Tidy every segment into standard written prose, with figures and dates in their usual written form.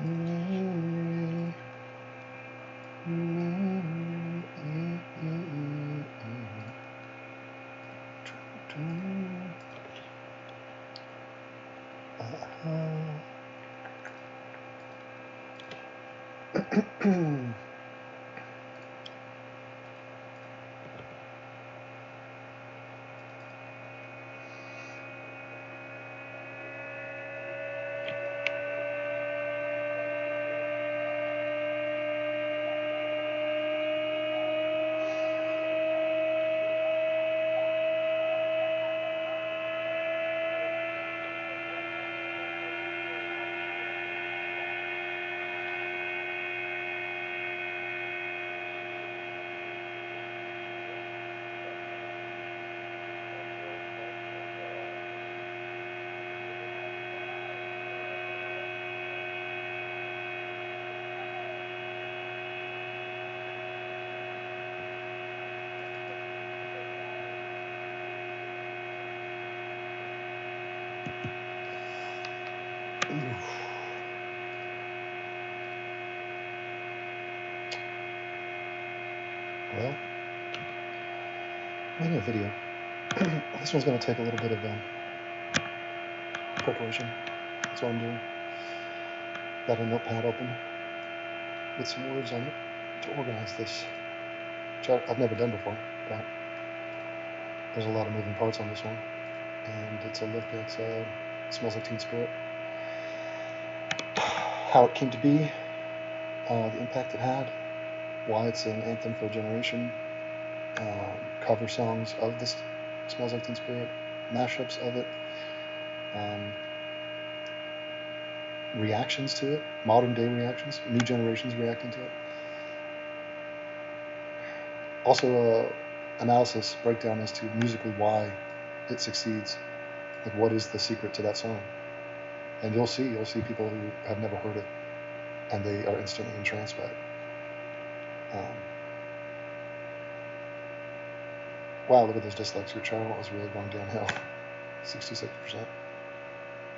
Well, making a video. This one's going to take a little bit of preparation. That's what I'm doing. Got a notepad open with some words on it to organize this, which I've never done before, but there's a lot of moving parts on this one. And it's a look at Smells Like Teen Spirit, how it came to be, the impact it had, why it's an anthem for a generation, cover songs of this Smells Like Teen Spirit, mashups of it, reactions to it, modern day reactions, new generations reacting to it. Also, analysis, breakdown as to musically why it succeeds. Like, what is the secret to that song? And you'll see people who have never heard it, and they are instantly entranced by it. Wow, look at those dislikes. Your channel is really going downhill. 66%.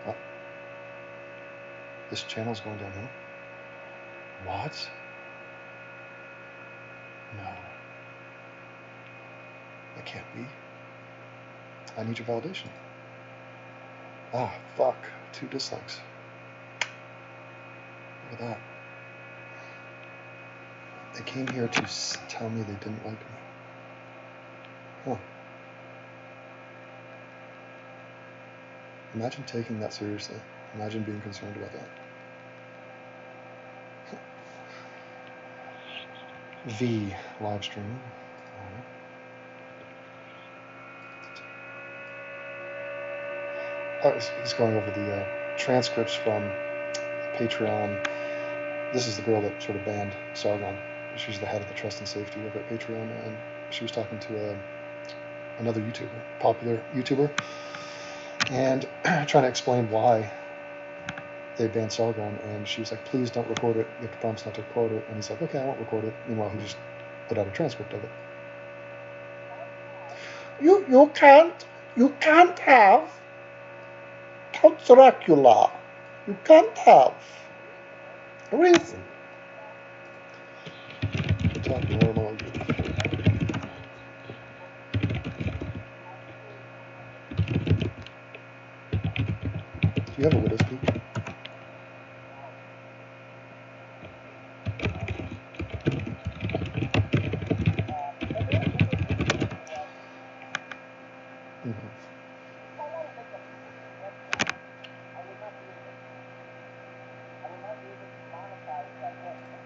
Oh. This channel's going downhill? What? No. That can't be. I need your validation. Ah, fuck. 2 dislikes. Look at that. They came here to tell me they didn't like me. Huh. Imagine taking that seriously. Imagine being concerned about that. V live stream. Oh, he's going over the transcripts from Patreon. This is the girl that sort of banned Sargon. She's the head of the trust and safety over at Patreon, and she was talking to another YouTuber, popular YouTuber, and trying to explain why they banned Sargon, and she was like, please don't record it, you have to promise not to record it, and he's like, okay, I won't record it. Meanwhile, he just put out a transcript of it. You can't have Count Dracula. You can't have a reason to talk normal youth. Do you have a widow's peak?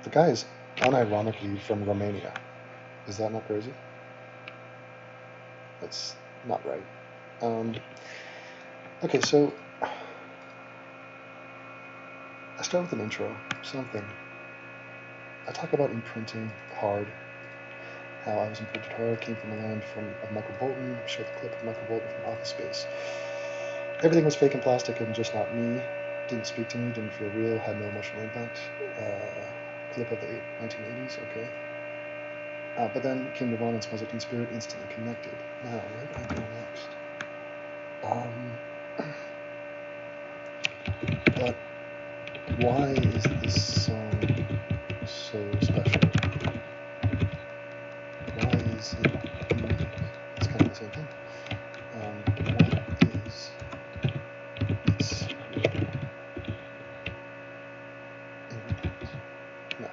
The guy is unironically from Romania. Is that not crazy? That's not right. Okay, so I start with an intro, something. I talk about imprinting hard, how I was imprinted hard, came from the land of Michael Bolton, showed the clip of Michael Bolton from Office Space. Everything was fake and plastic and just not me, didn't speak to me, didn't feel real, had no emotional impact. Clip of the 1980s, okay. But then came Nirvana and Smells Like Teen Spirit, instantly connected. Now, where do I go next? But Why is this song so special? Why is it unique? It's kind of the same thing. What is its real ingredient? No.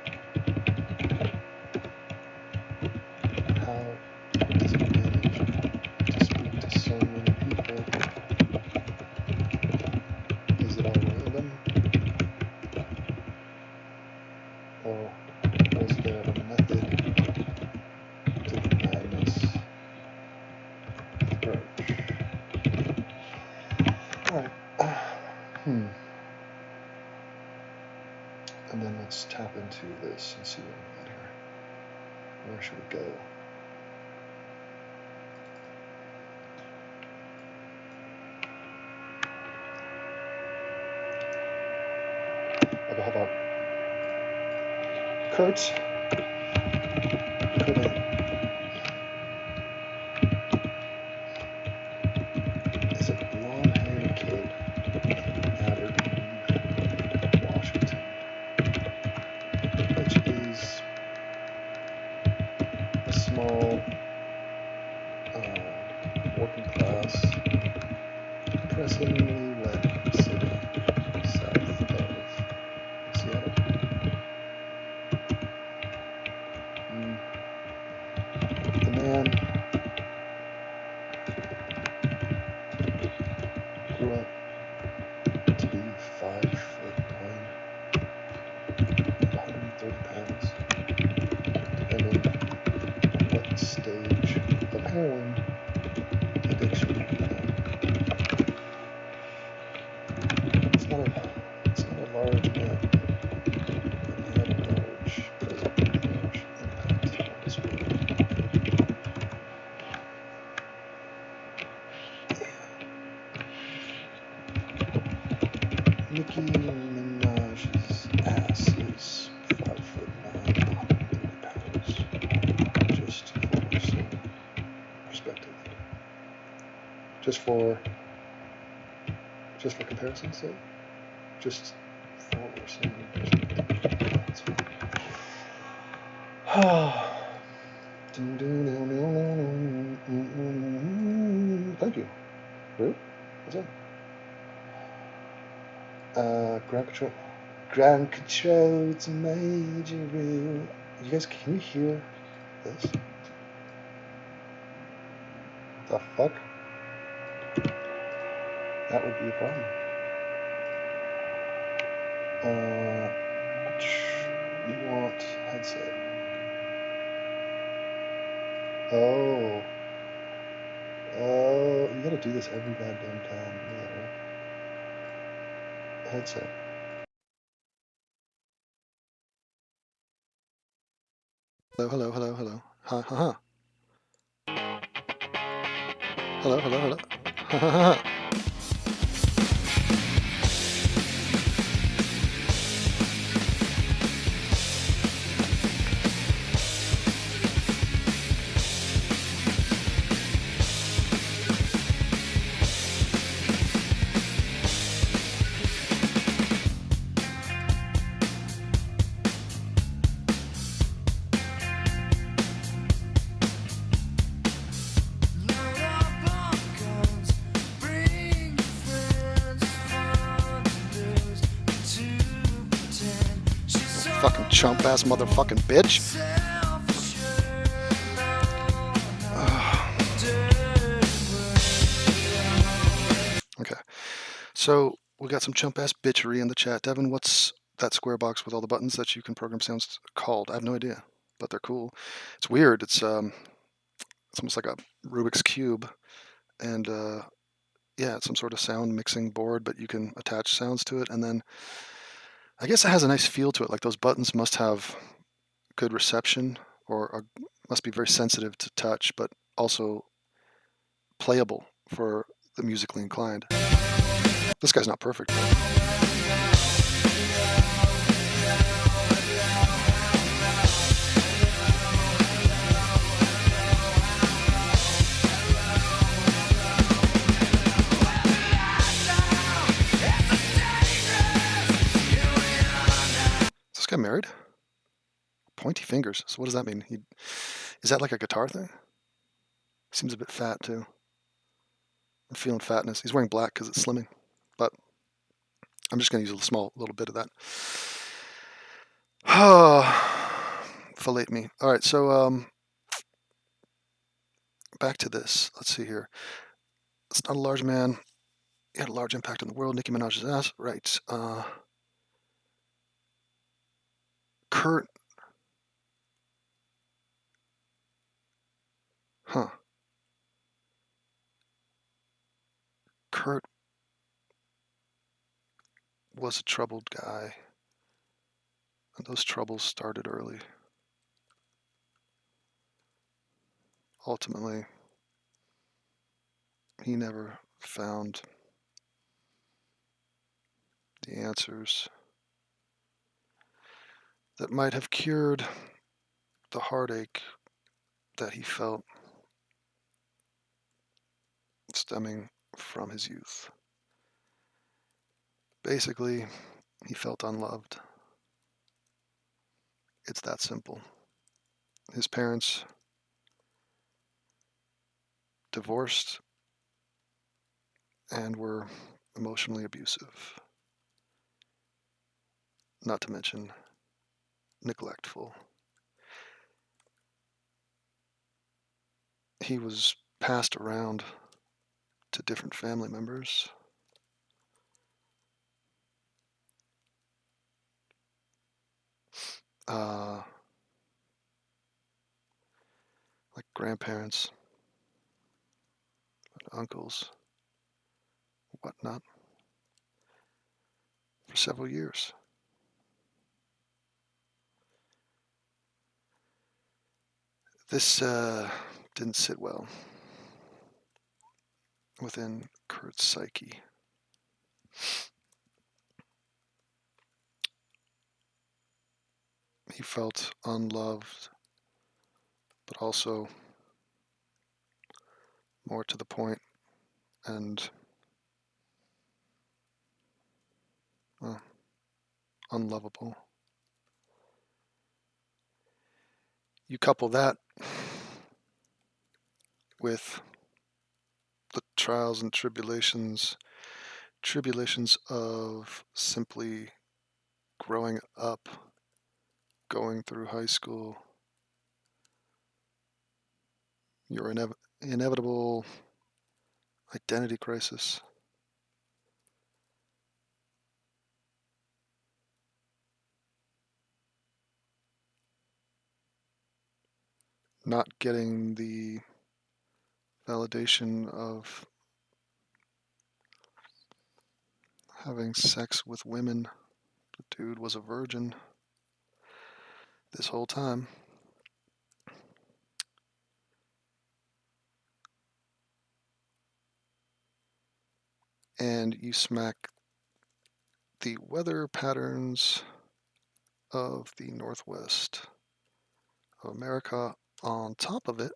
How does it manage to speak to so many people? Is it all random? Or was there a method to the madness approach? Alright. And then let's tap into this and see what we got here. Where should we go? How about Kurt Cobain? Is a blonde-haired kid from Aberdeen, Washington, which is a small, working class, depressingly wet city south of Seattle. The man grew up to be 5'9", 130 pounds, depending on what stage of heroin addiction you're in. It's not a large man, but he had a large present, large impact on this world. Nicki Minaj's ass is 5'9", 130 pounds. Just for some perspective. Just for comparison's sake. Just for some perspective. That's fine. Thank you. Rue? What's up? Ground control to Major Rue. You guys, can you hear this? The fuck? That would be a problem. You want headset. Oh, you gotta do this every goddamn time. Yeah, right? Headset. Hello. Ha ha ha. Hello. Ha ha ha. Fucking chump ass motherfucking bitch. Okay, so we got some chump ass bitchery in the chat. Devin, what's that square box with all the buttons that you can program sounds called? I have no idea, but they're cool. It's weird. It's almost like a Rubik's Cube, and yeah, it's some sort of sound mixing board, but you can attach sounds to it, and then I guess it has a nice feel to it. Like those buttons must have good reception, or must be very sensitive to touch, but also playable for the musically inclined. This guy's not perfect, though. guy married? Pointy fingers. So what does that mean? Is that like a guitar thing? Seems a bit fat too. I'm feeling fatness. He's wearing black because it's slimming, but I'm just going to use a small little bit of that. Fillet me. All right, so back to this. Let's see here. It's not a large man. He had a large impact on the world. Nicki Minaj's ass. Right. Kurt. Huh. Kurt was a troubled guy. And those troubles started early. Ultimately, he never found the answers that might have cured the heartache that he felt stemming from his youth. Basically, he felt unloved. It's that simple. His parents divorced and were emotionally abusive, not to mention neglectful. He was passed around to different family members. Like grandparents, uncles, whatnot, for several years. This didn't sit well within Kurt's psyche. He felt unloved, but also, more to the point, and unlovable. You couple that with the trials and tribulations of simply growing up, going through high school, your inevitable identity crisis. Not getting the validation of having sex with women. The dude was a virgin this whole time. And you smack the weather patterns of the Northwest of America on top of it,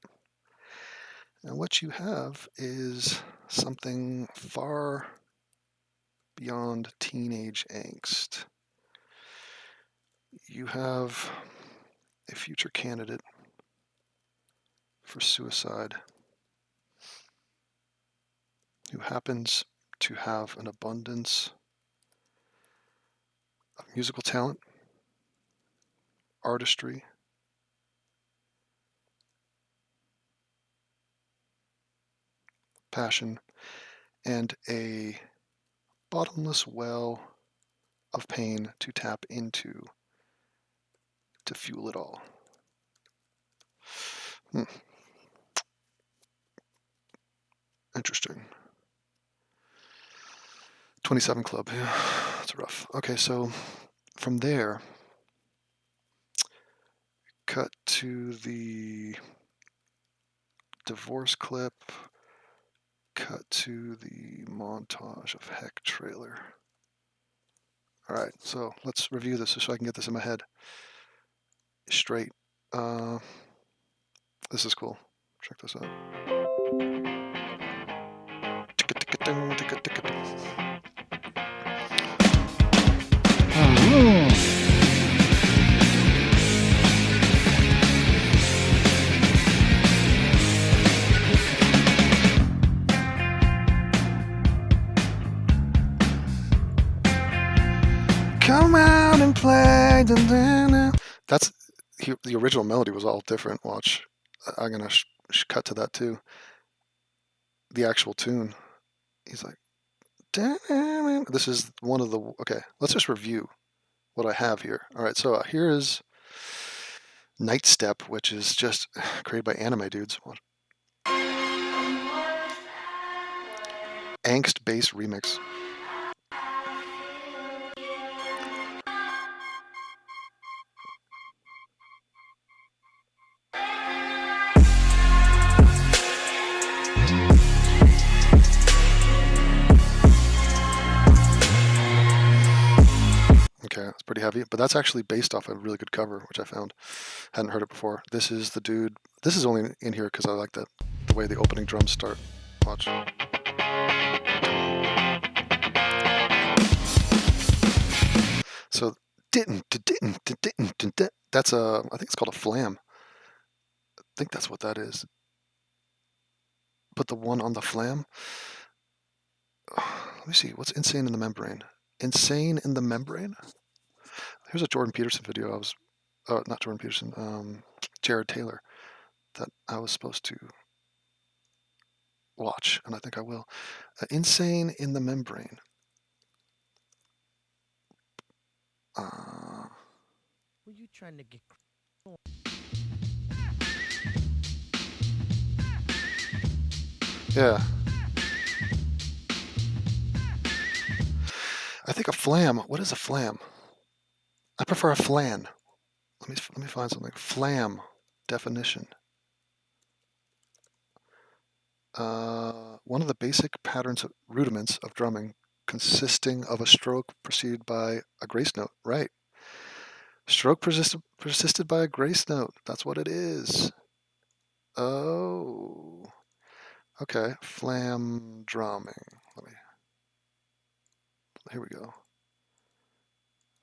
and what you have is something far beyond teenage angst. You have a future candidate for suicide who happens to have an abundance of musical talent, artistry, passion, and a bottomless well of pain to tap into to fuel it all. Interesting. 27 Club, yeah, it's rough. Okay, so from there, cut to the divorce clip, cut to the montage of Heck trailer. All right, so let's review this so I can get this in my head straight. This is cool. Check this out. Come out and play. That's the original melody was all different. Watch, I'm gonna cut to that too. The actual tune. He's like, this is one of the. Okay, let's just review what I have here. All right, so here is Night Step, which is just created by Anime Dudes. Angst bass remix. Okay, it's pretty heavy, but that's actually based off a really good cover, which I found. Hadn't heard it before. This is the dude. This is only in here because I like the way the opening drums start. Watch. So that's a. I think it's called a flam. I think that's what that is. Put the one on the flam. Let me see. What's Insane in the Membrane? Insane in the Membrane? Here's a Jordan Peterson video. I was, not Jordan Peterson, Jared Taylor, that I was supposed to watch, and I think I will. Insane in the Membrane. Were you trying to get? Yeah. I think a flam. What is a flam? I prefer a flan. Let me find something. Flam definition. One of the basic patterns of rudiments of drumming, consisting of a stroke preceded by a grace note. Right. Stroke persisted by a grace note. That's what it is. Oh. Okay. Flam drumming. Here we go.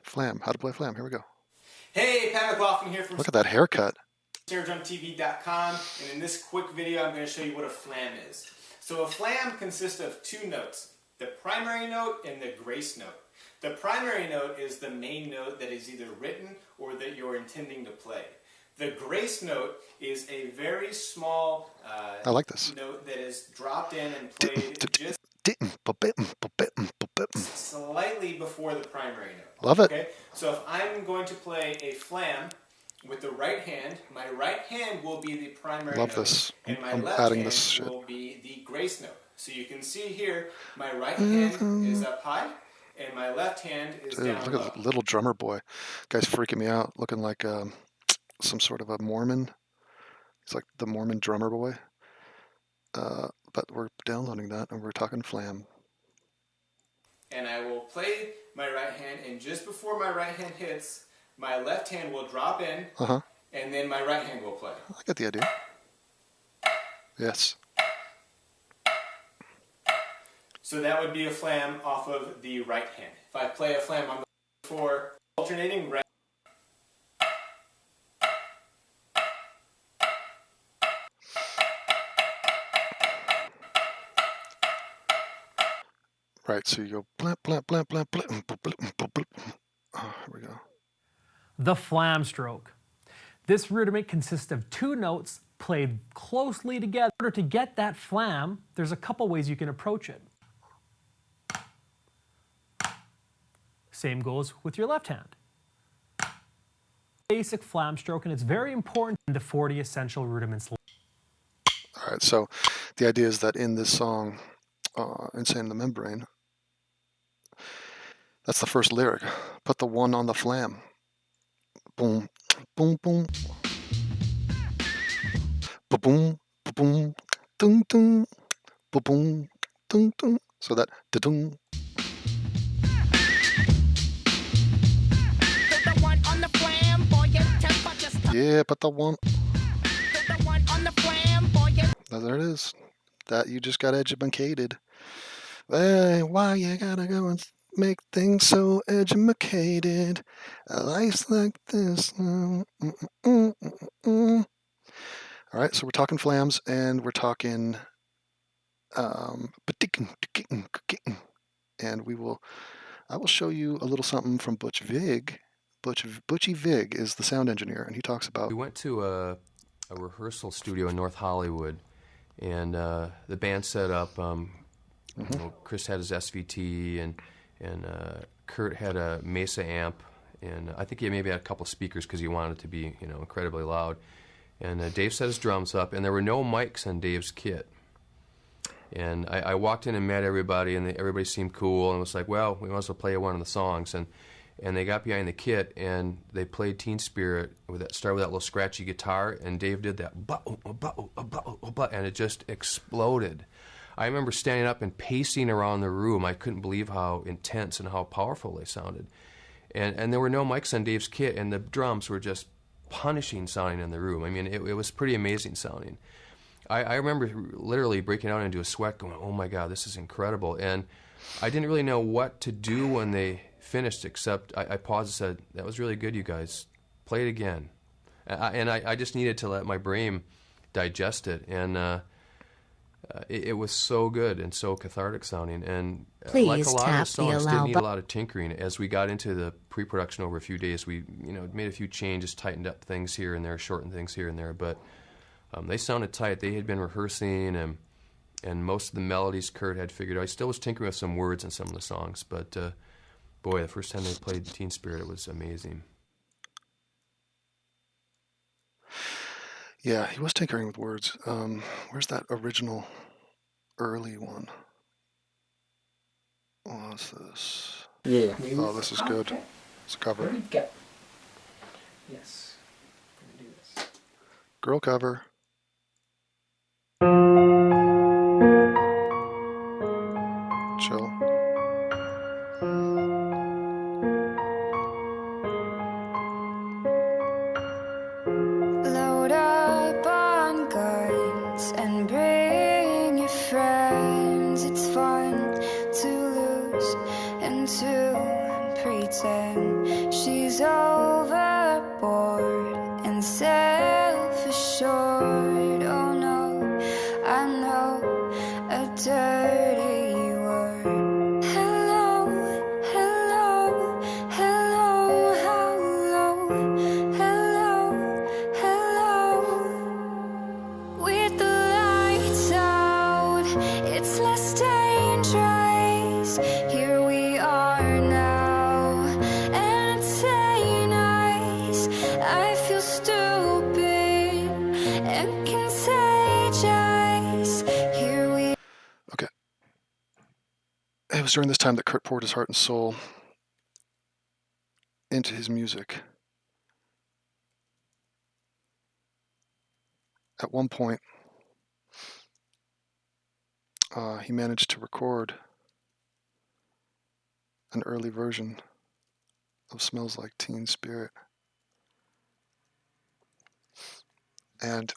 Flam. How to play flam. Here we go. Hey, Pat McLaughlin here from Look at that haircut. SnareDrumTV.com, and in this quick video I'm going to show you what a flam is. So a flam consists of two notes, the primary note and the grace note. The primary note is the main note that is either written or that you're intending to play. The grace note is a very small I like this. note that is dropped in and played just slightly before the primary note. Love it. Okay? So if I'm going to play a flam with the right hand, my right hand will be the primary Love note. this. And my I'm left adding hand this shit. will be the grace note. So you can see here, my right hand is up high, and my left hand is Dude, down look low. at the little drummer boy. Guy's freaking me out. Looking like some sort of a Mormon. He's like the Mormon drummer boy. But we're downloading that and we're talking flam. And I will play my right hand, and just before my right hand hits, my left hand will drop in, and then my right hand will play. I get the idea. Yes. So that would be a flam off of the right hand. If I play a flam on the floor, alternating right. Right, so you go blah blah blah blah blah blah blah blah. Oh, here we go. The flam stroke. This rudiment consists of two notes played closely together. In order to get that flam, there's a couple ways you can approach it. Same goes with your left hand. Basic flam stroke, and it's very important in the 40 essential rudiments. All right, so the idea is that in this song, Insane in the Membrane, that's the first lyric. Put the one on the flam. Boom, boom, boom. Ba-boom, ba-boom, dun, dun, ba-boom, dun, dun. So that da-dun. Yeah, but the one. There it is. That you just got educated. Hey, why you gotta go and make things so educated? Life's like this. All right, so we're talking flams and we're talking and we will I will show you a little something from Butch Vig. Butchie Vig is the sound engineer, and he talks about... We went to a rehearsal studio in North Hollywood, and the band set up. You know, Chris had his SVT, and Kurt had a Mesa amp, and I think he maybe had a couple speakers because he wanted it to be, you know, incredibly loud. And Dave set his drums up, and there were no mics on Dave's kit. And I walked in and met everybody, and everybody seemed cool, and was like, well, we might as well play one of the songs. And they got behind the kit, and they played Teen Spirit, started with that little scratchy guitar, and Dave did that, and it just exploded. I remember standing up and pacing around the room. I couldn't believe how intense and how powerful they sounded. And there were no mics on Dave's kit, and the drums were just punishing sounding in the room. I mean, it was pretty amazing sounding. I remember literally breaking out into a sweat going, oh my God, this is incredible. And I didn't really know what to do when they finished, except I paused and said, that was really good, you guys. Play it again. And I just needed to let my brain digest it. And it was so good and so cathartic sounding. And like a lot of the songs, didn't need a lot of tinkering. As we got into the pre-production over a few days, we made a few changes, tightened up things here and there, shortened things here and there. But they sounded tight. They had been rehearsing, and most of the melodies Kurt had figured out. I still was tinkering with some words in some of the songs, but boy, the first time they played Teen Spirit, it was amazing. Yeah, he was tinkering with words. Where's that original early one? What's this? Yeah. Oh, this is good. It's a cover. Go. Yes. I'm gonna do this. Girl cover. Chill. Load up on guns and bring your friends. It's fun to lose and to pretend she's overboard and self-assured. Oh no, I know a dirty word. Hello, hello, hello, hello, hello, hello. With the lights out, it's less dangerous. Here we are now, and it's ain't nice. I feel stupid and contagious. Here we. Okay. It was during this time that Kurt poured his heart and soul into his music. At one point, he managed to record an early version of Smells Like Teen Spirit. And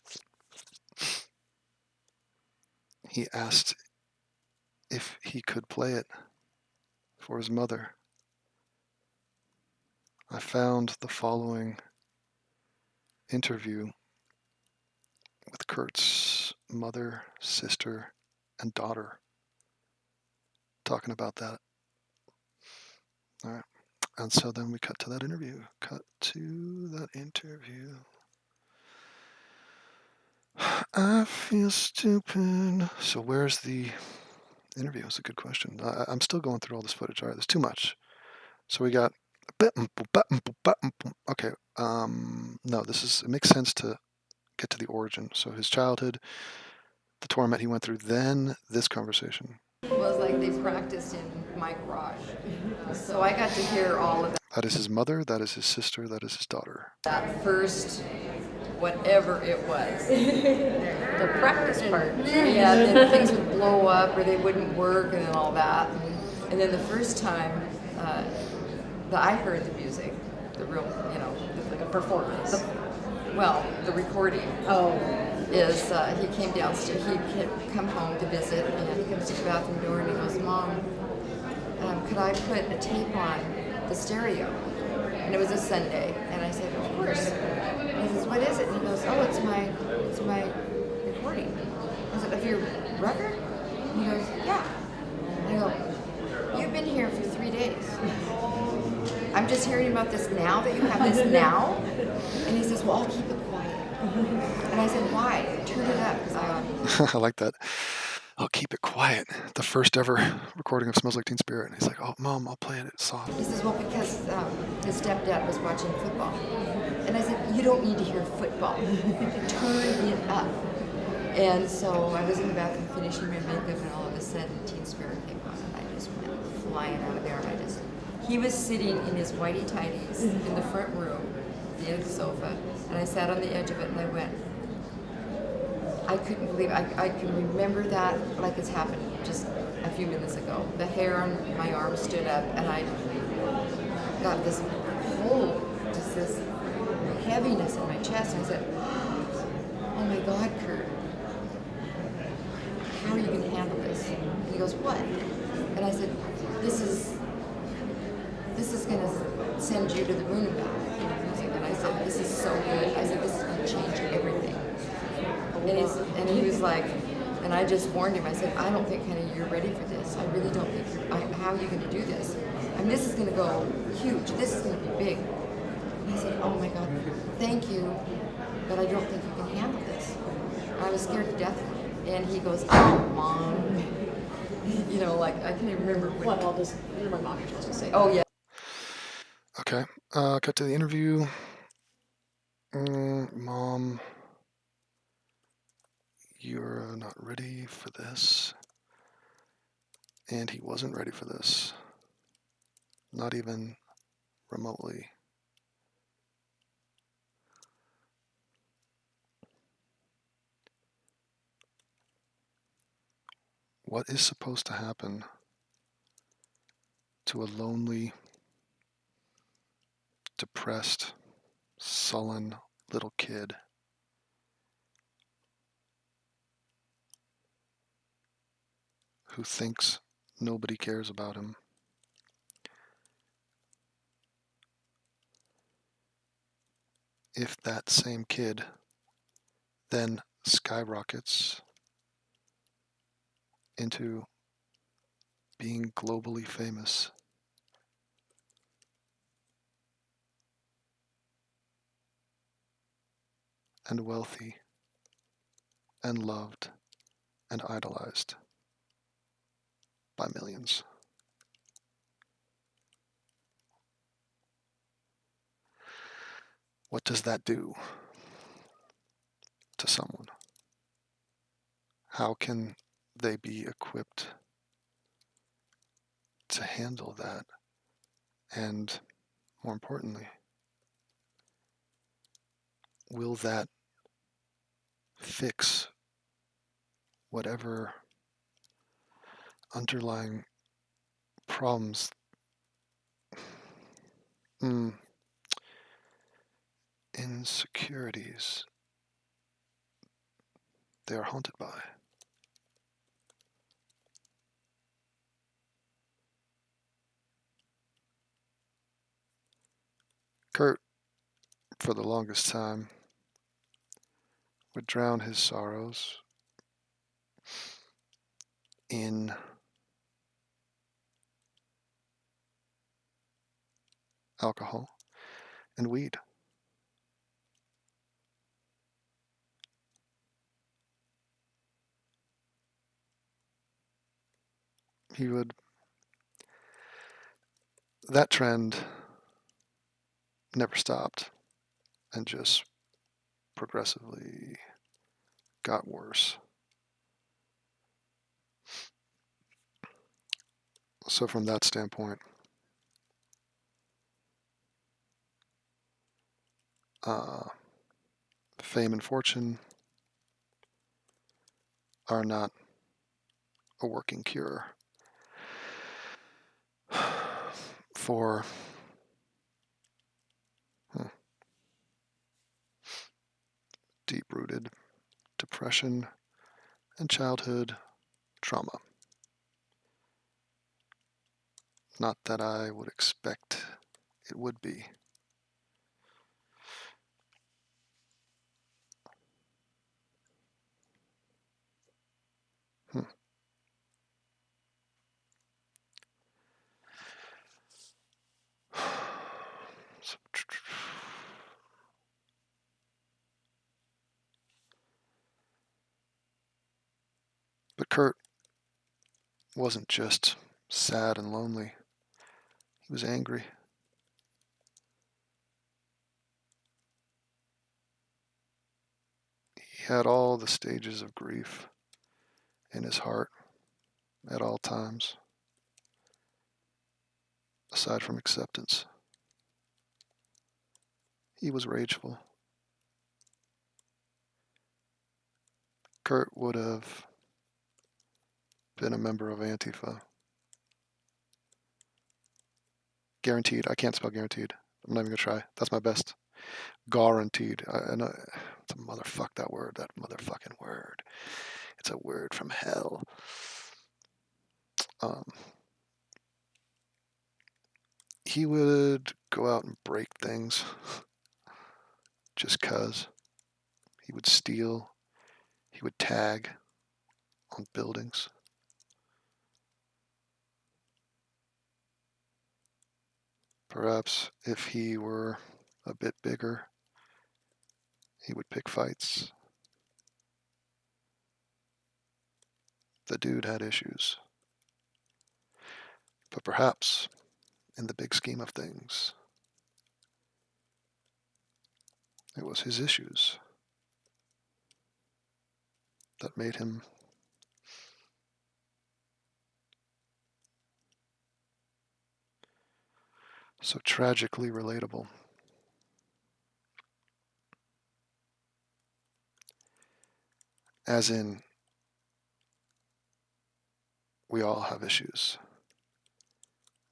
he asked if he could play it for his mother. I found the following interview with Kurt's mother, sister, and daughter talking about that. All right. And so then we cut to that interview. I feel stupid. So where's the interview? That's a good question. I'm still going through all this footage. All right, there's too much. So we got... Okay. No, it makes sense to get to the origin. So his childhood, the torment he went through, then this conversation. It was like they practiced in my garage. So I got to hear all of That is his mother, that is his sister, that is his daughter. that first, whatever it was. The practice part. Yeah, then things would blow up or they wouldn't work and then all that. And then the first time that I heard the music, the real, like a performance. The recording. Is he came downstairs, he'd come home to visit, and he comes to the bathroom door and he goes, Mom, could I put a tape on the stereo? And it was a Sunday, and I said, of course. And he says, what is it? And he goes, oh, it's my recording. I said, of your record? And he goes, yeah. And I go, you've been here for 3 days. days. I'm just hearing about this now, that you have this now? And he says, well, I'll keep it quiet. And I said, why? Turn it up, because I like that. I'll keep it quiet. The first ever recording of Smells Like Teen Spirit. And he's like, oh, Mom, I'll play it soft. He says, well, because his stepdad was watching football. And I said, you don't need to hear football. Turn it up. And so I was in the bathroom finishing my makeup, and all of a sudden Teen Spirit came on, and I just went flying out of there. And he was sitting in his whitey tighties in the front room, at the end of the sofa, and I sat on the edge of it, and I went, I couldn't believe it. I can remember that like it's happened just a few minutes ago. The hair on my arm stood up, and I got this whole, just this heaviness in my chest. And I said, oh my God, Kurt, how are you going to handle this? And he goes, what? And I said, this is going to send you to the moon and back. And I said, this is so good. I said, this is going to change everything. And he was like, and I just warned him. I said, I don't think, Kenny, you're ready for this. I really don't think how are you going to do this? And this is going to go huge. This is going to be big. And I said, oh my God, thank you, but I don't think you can handle this. And I was scared to death. And he goes, oh, Mom. You know, like, I can't even remember what. Well, I'll just, you're my mom, you're supposed to say. Oh, yeah. Okay. Cut to the interview. Mom, you're not ready for this. And he wasn't ready for this. Not even remotely. What is supposed to happen to a lonely, depressed, sullen little kid who thinks nobody cares about him? If that same kid then skyrockets into being globally famous, and wealthy, and loved, and idolized by millions. What does that do to someone? How can they be equipped to handle that? And more importantly, will that fix whatever underlying problems insecurities they are haunted by? Kurt, for the longest time, would drown his sorrows in alcohol and weed. That trend never stopped and just progressively got worse. So from that standpoint, fame and fortune are not a working cure for deep-rooted depression and childhood trauma. Not that I would expect it would be. Kurt wasn't just sad and lonely. He was angry. He had all the stages of grief in his heart at all times, aside from acceptance. He was rageful. Kurt would have been a member of Antifa. Guaranteed. I can't spell guaranteed. I'm not even going to try. That's my best. Guaranteed. I know. It's a motherfuck, that word. That motherfucking word. It's a word from hell. He would go out and break things just 'cause. He would steal. He would tag on buildings. Perhaps if he were a bit bigger, he would pick fights. The dude had issues. But perhaps, in the big scheme of things, it was his issues that made him so tragically relatable. As in, we all have issues.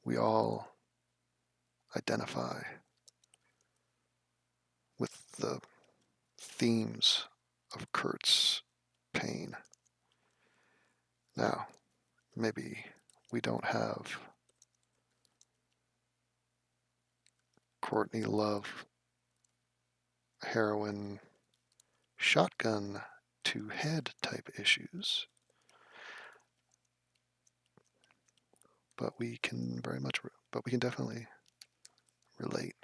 We all identify with the themes of Kurt's pain. Now, maybe we don't have Courtney Love, heroin, shotgun to head type issues, but we can definitely relate.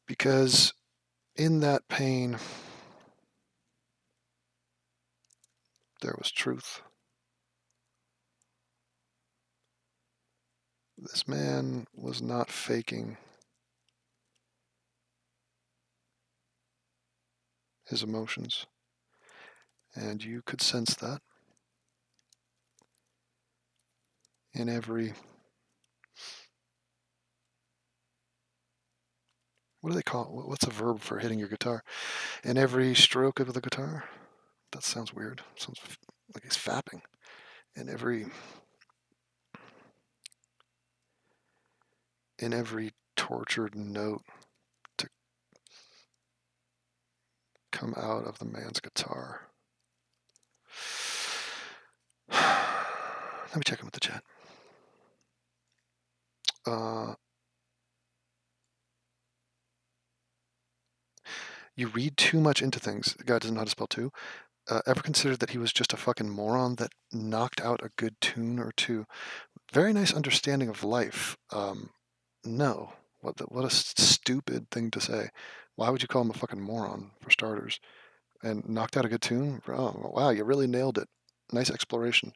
Because in that pain, there was truth. This man was not faking his emotions, and you could sense that in every, what do they call it? What's a verb for hitting your guitar? In every stroke of the guitar? That sounds weird. Sounds like he's fapping. In every tortured note to come out of the man's guitar. Let me check in with the chat. You read too much into things. The guy doesn't know how to spell too. Ever considered that he was just a fucking moron that knocked out a good tune or two? Very nice understanding of life. No. What a stupid thing to say. Why would you call him a fucking moron, for starters? And knocked out a good tune? Oh, wow, you really nailed it. Nice exploration.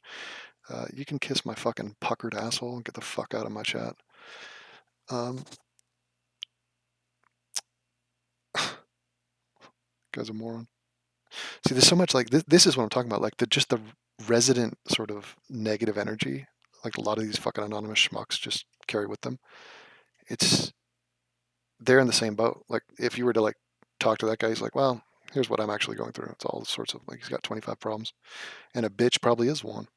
You can kiss my fucking puckered asshole and get the fuck out of my chat. Guy's a moron. See, there's so much like this is what I'm talking about. Like just the resident sort of negative energy, like a lot of these fucking anonymous schmucks just carry with them. They're in the same boat. Like if you were to like talk to that guy, he's like, well, here's what I'm actually going through. It's all sorts of like he's got 25 problems, and a bitch probably is one.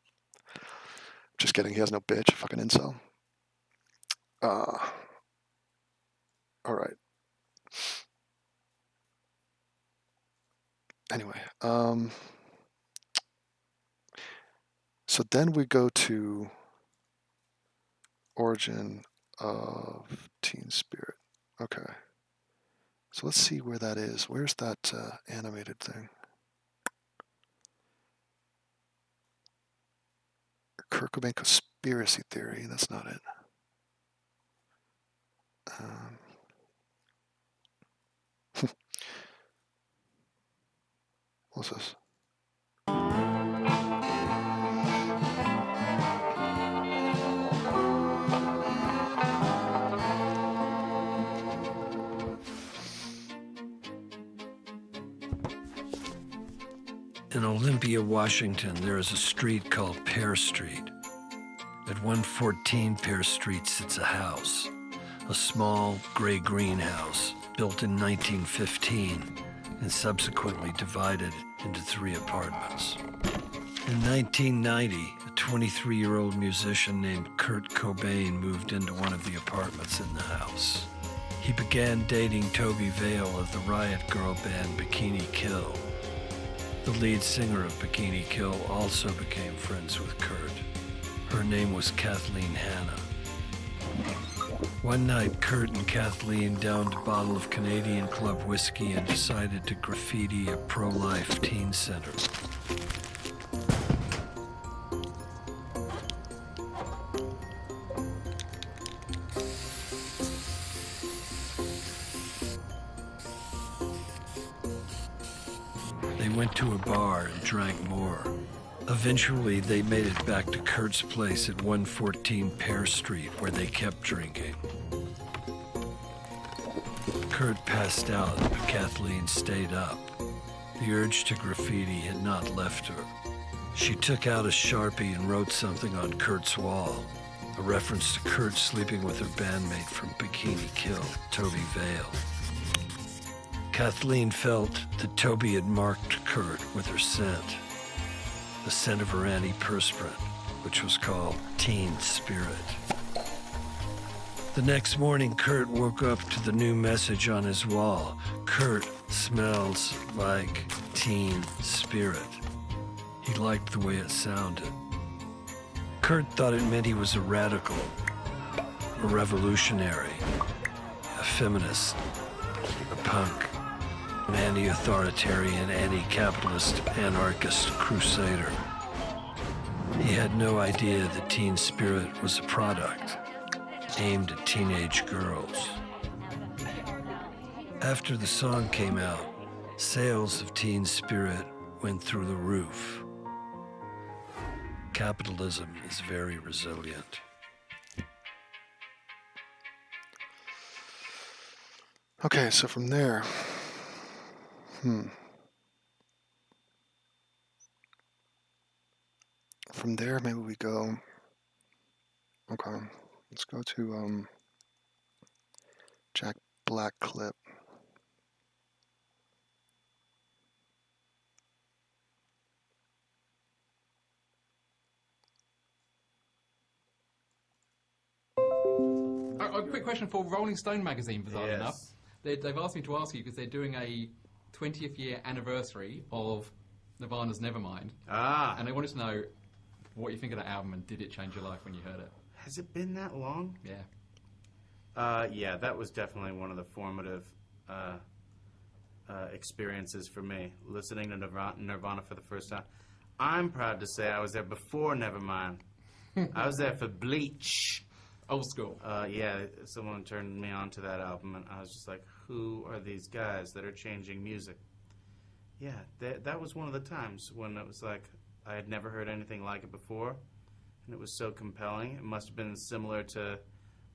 Just kidding. He has no bitch. Fucking incel. All right. Anyway, so then we go to origin of Teen Spirit. Okay. So let's see where that is. Where's that animated thing? Kurt Cobain conspiracy theory. That's not it. What's this? In Olympia, Washington, there is a street called Pear Street. At 114 Pear Street sits a house, a small gray-green house built in 1915 and subsequently divided into 3 apartments. In 1990, a 23-year-old musician named Kurt Cobain moved into one of the apartments in the house. He began dating Toby Vale of the Riot Girl band Bikini Kill. The lead singer of Bikini Kill also became friends with Kurt. Her name was Kathleen Hanna. One night, Kurt and Kathleen downed a bottle of Canadian Club whiskey and decided to graffiti a pro-life teen center. They went to a bar and drank more. Eventually, they made it back to Kurt's place at 114 Pear Street, where they kept drinking. Kurt passed out, but Kathleen stayed up. The urge to graffiti had not left her. She took out a Sharpie and wrote something on Kurt's wall, a reference to Kurt sleeping with her bandmate from Bikini Kill, Toby Vale. Kathleen felt that Toby had marked Kurt with her scent, the scent of her antiperspirant, which was called Teen Spirit. The next morning, Kurt woke up to the new message on his wall. Kurt smells like Teen Spirit. He liked the way it sounded. Kurt thought it meant he was a radical, a revolutionary, a feminist, a punk, an anti-authoritarian, anti-capitalist, anarchist crusader. He had no idea that Teen Spirit was a product aimed at teenage girls. After the song came out, sales of Teen Spirit went through the roof. Capitalism is very resilient. Okay, so from there, From there, maybe we go. Okay, let's go to Jack Black clip. A quick question for Rolling Stone magazine, bizarrely enough. They've asked me to ask you because they're doing a 20th year anniversary of Nirvana's Nevermind. Ah. And they wanted to know what you think of that album and did it change your life when you heard it? Has it been that long? Yeah. Yeah, that was definitely one of the formative experiences for me, listening to Nirvana for the first time. I'm proud to say I was there before Nevermind. I was there for Bleach. Old school. Yeah, someone turned me on to that album, and I was just like, who are these guys that are changing music? Yeah, that was one of the times when it was like, I had never heard anything like it before, and it was so compelling. It must have been similar to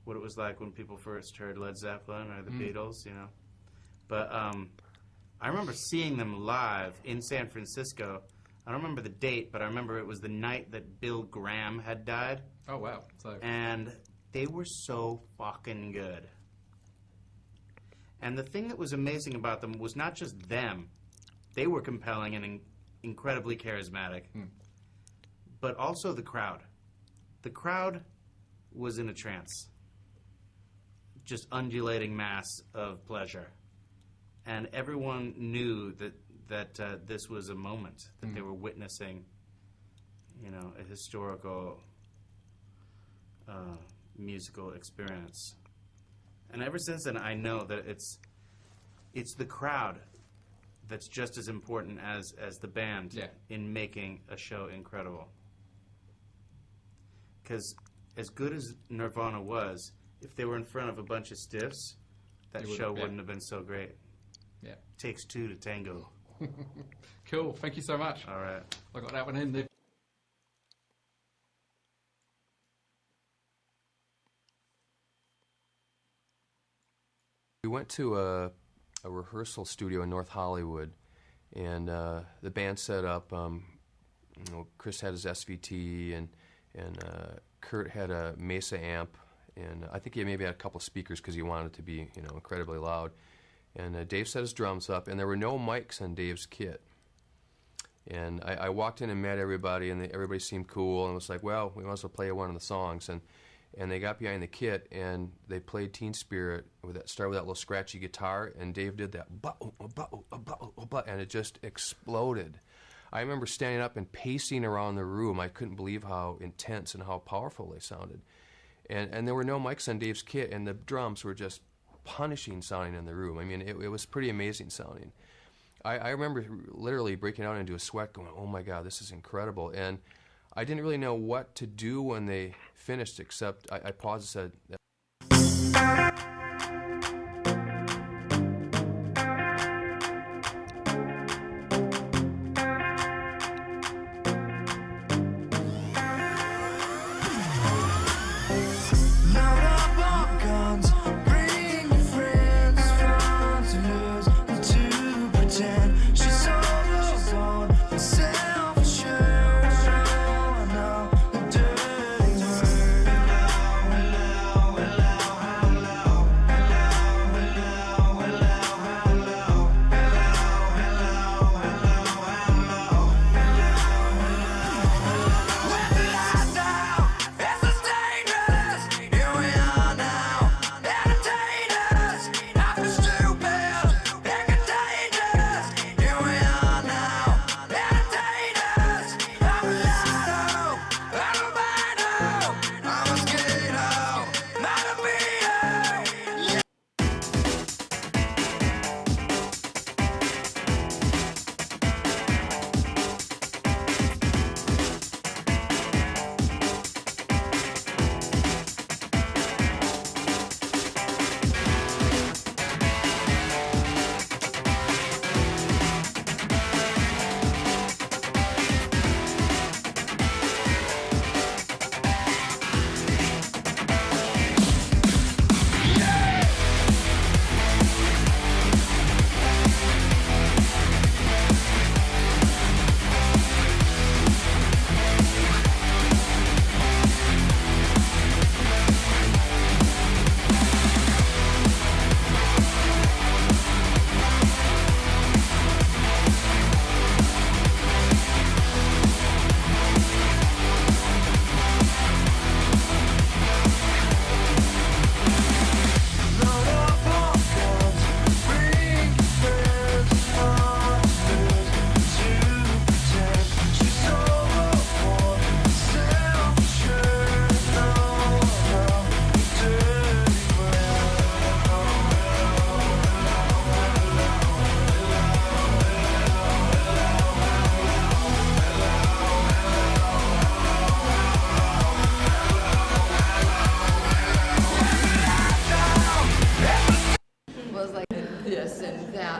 what it was like when people first heard Led Zeppelin or the Beatles, you know. But I remember seeing them live in San Francisco. I don't remember the date, but I remember it was the night that Bill Graham had died. Oh, wow. And they were so fucking good. And the thing that was amazing about them was not just them. They were compelling and incredibly charismatic. But also the crowd. The crowd was in a trance. Just undulating mass of pleasure. And everyone knew that this was a moment, that they were witnessing, you know, a historical musical experience. And ever since then, I know that it's the crowd that's just as important as the band in making a show incredible. Because as good as Nirvana was, if they were in front of a bunch of stiffs, that show wouldn't have been so great. Yeah. Takes two to tango. Cool. Thank you so much. All right. I got that one in. We went to a rehearsal studio in North Hollywood, and the band set up. Chris had his SVT, and Kurt had a Mesa amp, and I think he maybe had a couple of speakers because he wanted it to be, incredibly loud. And Dave set his drums up, and there were no mics on Dave's kit. And I walked in and met everybody, and everybody seemed cool, and was like, well, we might as well play one of the songs. And they got behind the kit, and they played Teen Spirit, started with that little scratchy guitar, and Dave did that, and it just exploded. I remember standing up and pacing around the room. I couldn't believe how intense and how powerful they sounded. And there were no mics on Dave's kit, and the drums were just punishing sounding in the room. I mean, it was pretty amazing sounding. I remember literally breaking out into a sweat going, oh my God, this is incredible. And I didn't really know what to do when they finished, except I paused and said,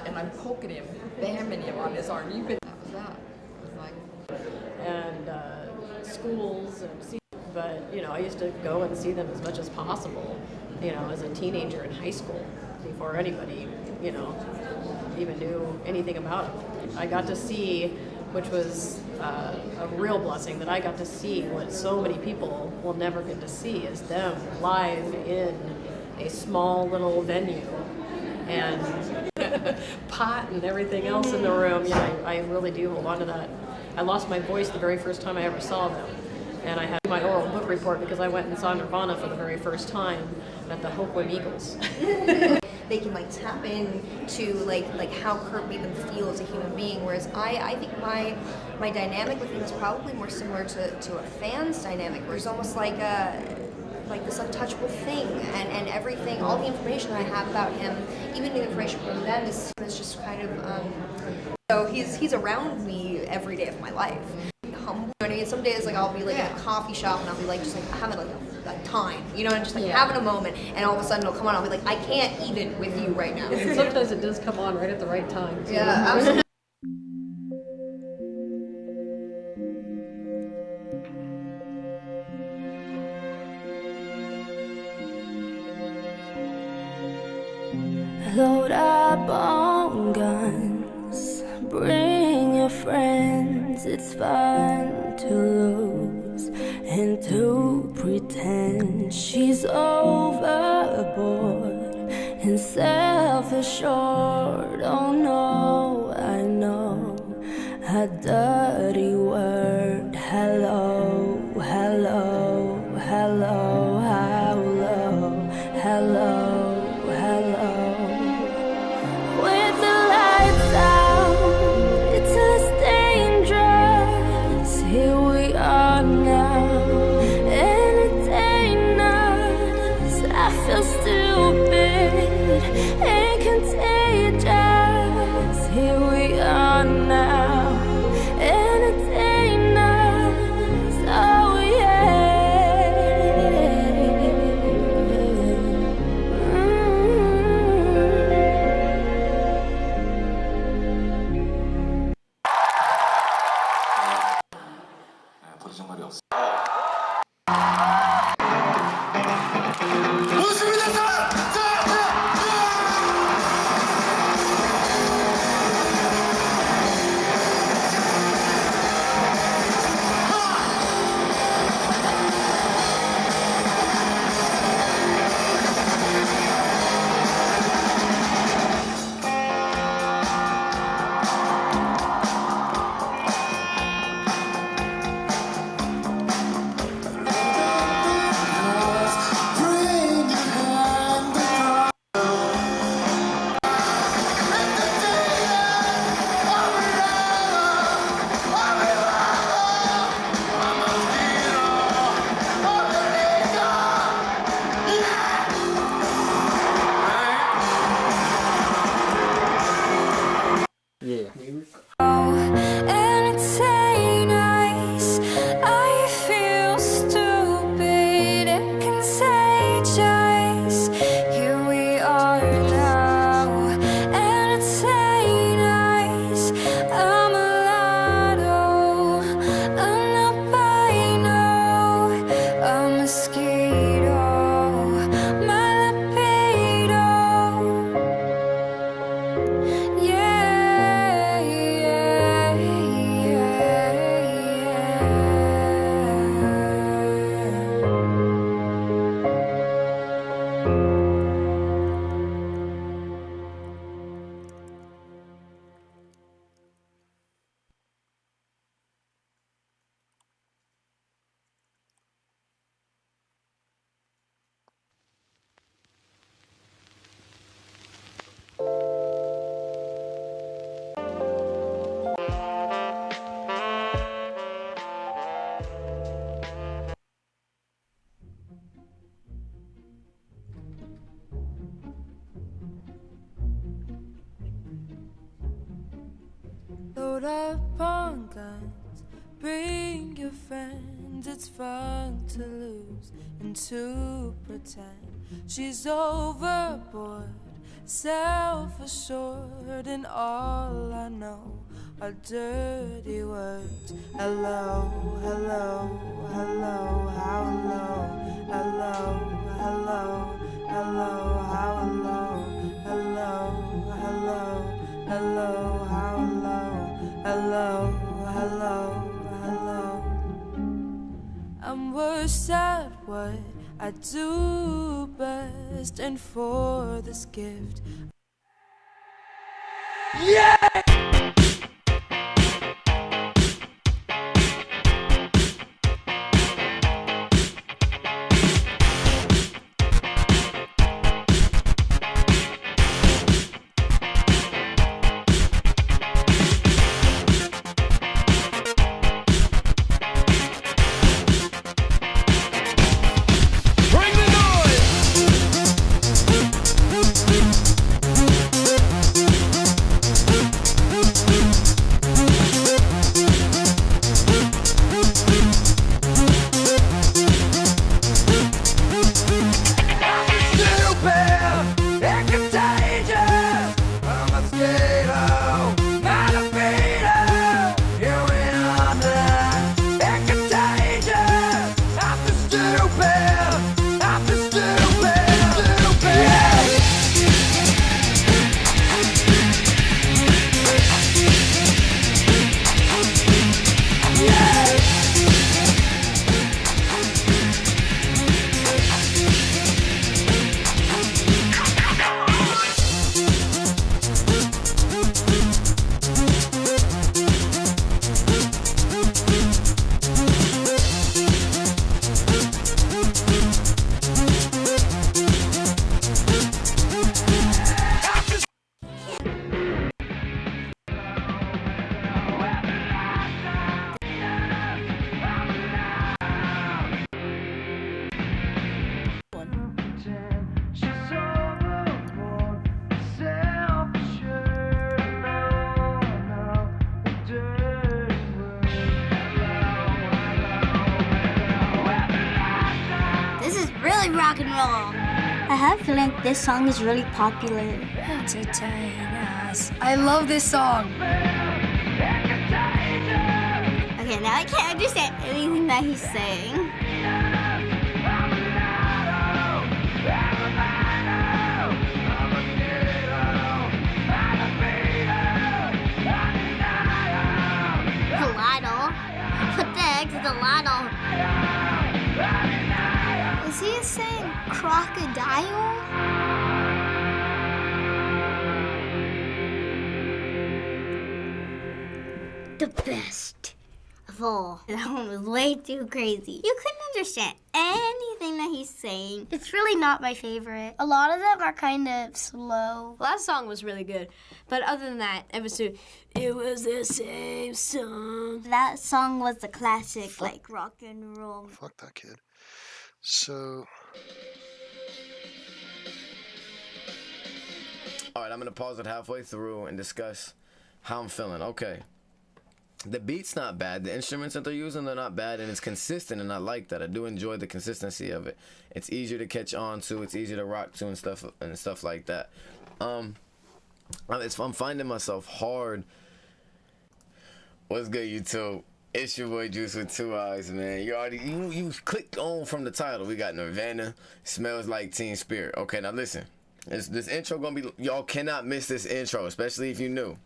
and I'm poking him, bamming him on his arm. That was that. It was like, and schools, but I used to go and see them as much as possible. As a teenager in high school, before anybody, even knew anything about it. I got to see, which was a real blessing, that I got to see what so many people will never get to see, is them live in a small little venue, and pot and everything else in the room. I really do hold on to that. I lost my voice the very first time I ever saw them, and I had my oral book report because I went and saw Nirvana for the very first time at the Hoquiam Eagles. They can tap in to like how Kurt made them feel as a human being, whereas I think my dynamic with him is probably more similar to a fan's dynamic, where it's almost like this untouchable thing, and everything, all the information I have about him, even the information from them is just kind of so he's around me every day of my life. Humble. I mean, some days I'll be in a coffee shop and I'll be just having a time, and just having a moment, and all of a sudden it'll come on. I'll be I can't even with you right now. And sometimes it does come on right at the right time. Yeah, absolutely. Load up on guns, bring your friends. It's fun to lose and to pretend she's overboard and self-assured. Oh no, I know a dirty word. Hello, hello, hello, hello, hello, hello. With the lights out, it's less dangerous. Here we are now, entertain us. I feel stupid and contagious. Here we are now, entertain us. Oh yeah. 부르신 말이 없어. Entertain us. I feel stupid and contagious. Here we are now. Entertain us. I'm a lotto, an albino, a mosquito, my libido. Yeah, yeah, Load up on guns, bring your friends. It's fun to lose and to pretend she's overboard, self-assured, and all I know are dirty words. Hello, hello, hello, how low? Hello, hello, hello, how low? Hello, hello, hello, how low? Hello, hello, hello. I'm worse at what I do best, and for this gift, yeah! really rock and roll. I have a feeling this song is really popular. Entertain us. I love this song. Okay, now I can't understand anything that he's saying. Lotto? What the heck is a lotto? Is he saying crocodile? The best of all. That one was way too crazy. You couldn't understand anything that he's saying. It's really not my favorite. A lot of them are kind of slow. Last song was really good, but other than that, it was the same song. That song was a classic, like rock and roll. Fuck that kid. So. All right, I'm gonna pause it halfway through and discuss how I'm feeling. Okay. The beat's not bad. The instruments that they're using, they're not bad, and it's consistent, and I like that. I do enjoy the consistency of it. It's easier to catch on to. It's easier to rock to and stuff like that. I'm finding myself hard. What's good, YouTube? It's your boy Juice with 2 eyes, man. You clicked on from the title. We got Nirvana, Smells Like Teen Spirit. Okay, now listen. This intro gonna be, y'all cannot miss this intro, especially if you new.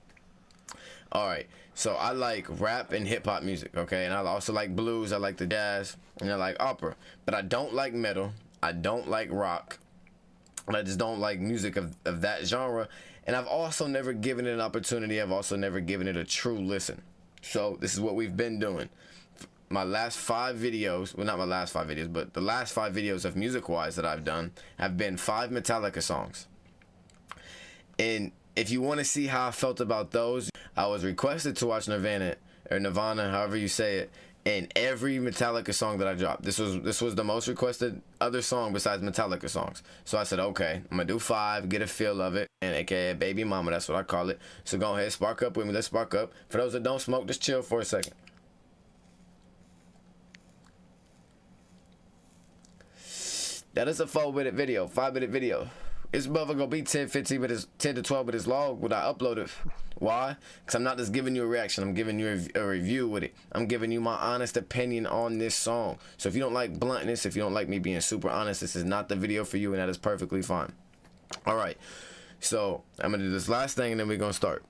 All right, so I like rap and hip hop music, okay, and I also like blues. I like the jazz, and I like opera, but I don't like metal. I don't like rock, and I just don't like music of that genre. And I've also never given it an opportunity. I've also never given it a true listen. So this is what we've been doing. My last 5 videos, well, not my last 5 videos, but the last 5 videos of Music-Wise that I've done have been 5 Metallica songs. And if you want to see how I felt about those, I was requested to watch Nirvana, or Nirvana, however you say it, in every Metallica song that I dropped. This was the most requested other song besides Metallica songs. So I said, okay, I'm gonna do 5, get a feel of it, and aka Baby Mama, that's what I call it. So go ahead, spark up with me. Let's spark up. For those that don't smoke, just chill for a second. That is a 4-minute video, 5-minute video. It's mother gonna be 10, 15 minutes, 10 to 12 minutes long when I upload it. Why? Because I'm not just giving you a reaction. I'm giving you a review with it. I'm giving you my honest opinion on this song. So if you don't like bluntness, if you don't like me being super honest, this is not the video for you, and that is perfectly fine. All right. So I'm gonna do this last thing, and then we're gonna start.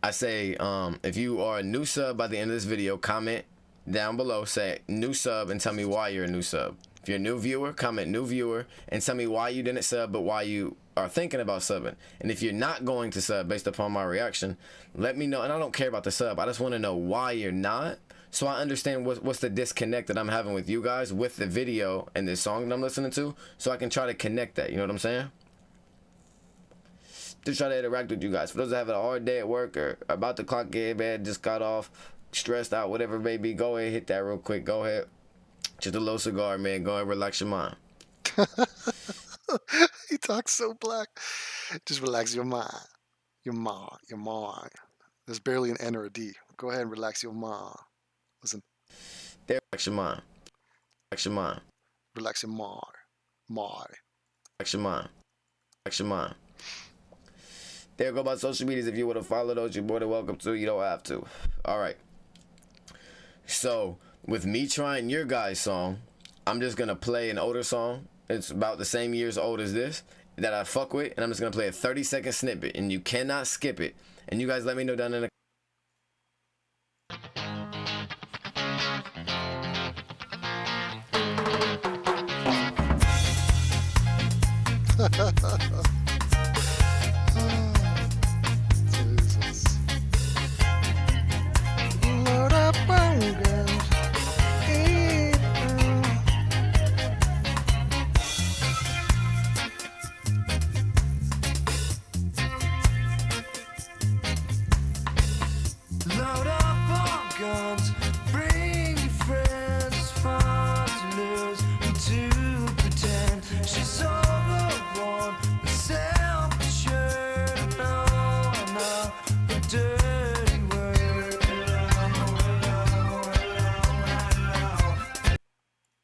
I say, if you are a new sub by the end of this video, comment down below, say new sub, and tell me why you're a new sub. If you're a new viewer, comment new viewer and tell me why you didn't sub, but why you are thinking about subbing. And if you're not going to sub based upon my reaction, let me know. And I don't care about the sub. I just want to know why you're not, so I understand what's the disconnect that I'm having with you guys with the video and this song that I'm listening to, so I can try to connect that. You know what I'm saying? Just try to interact with you guys. For those that have a hard day at work or about to clock in, man, just got off, stressed out, whatever it may be, go ahead, hit that real quick. Go ahead. Just a little cigar, man. Go ahead, relax your mind. He talks so black. Just relax your mind. Your mind. There's barely an N or a D. Go ahead and relax your mind. Listen. There, relax your mind. Relax your mind. Relax your mind. Relax your mind. Relax your mind. There go my social medias. If you want to follow those, you're more than welcome to. You don't have to. All right. So, with me trying your guys' song, I'm just going to play an older song. It's about the same years old as this that I fuck with. And I'm just going to play a 30-second snippet. And you cannot skip it. And you guys let me know down in the... Jesus. Load up on girls. Load up on guns, bring your friends, it's fun to lose and to pretend she's overborn, self-assured. No, no, the dirty word.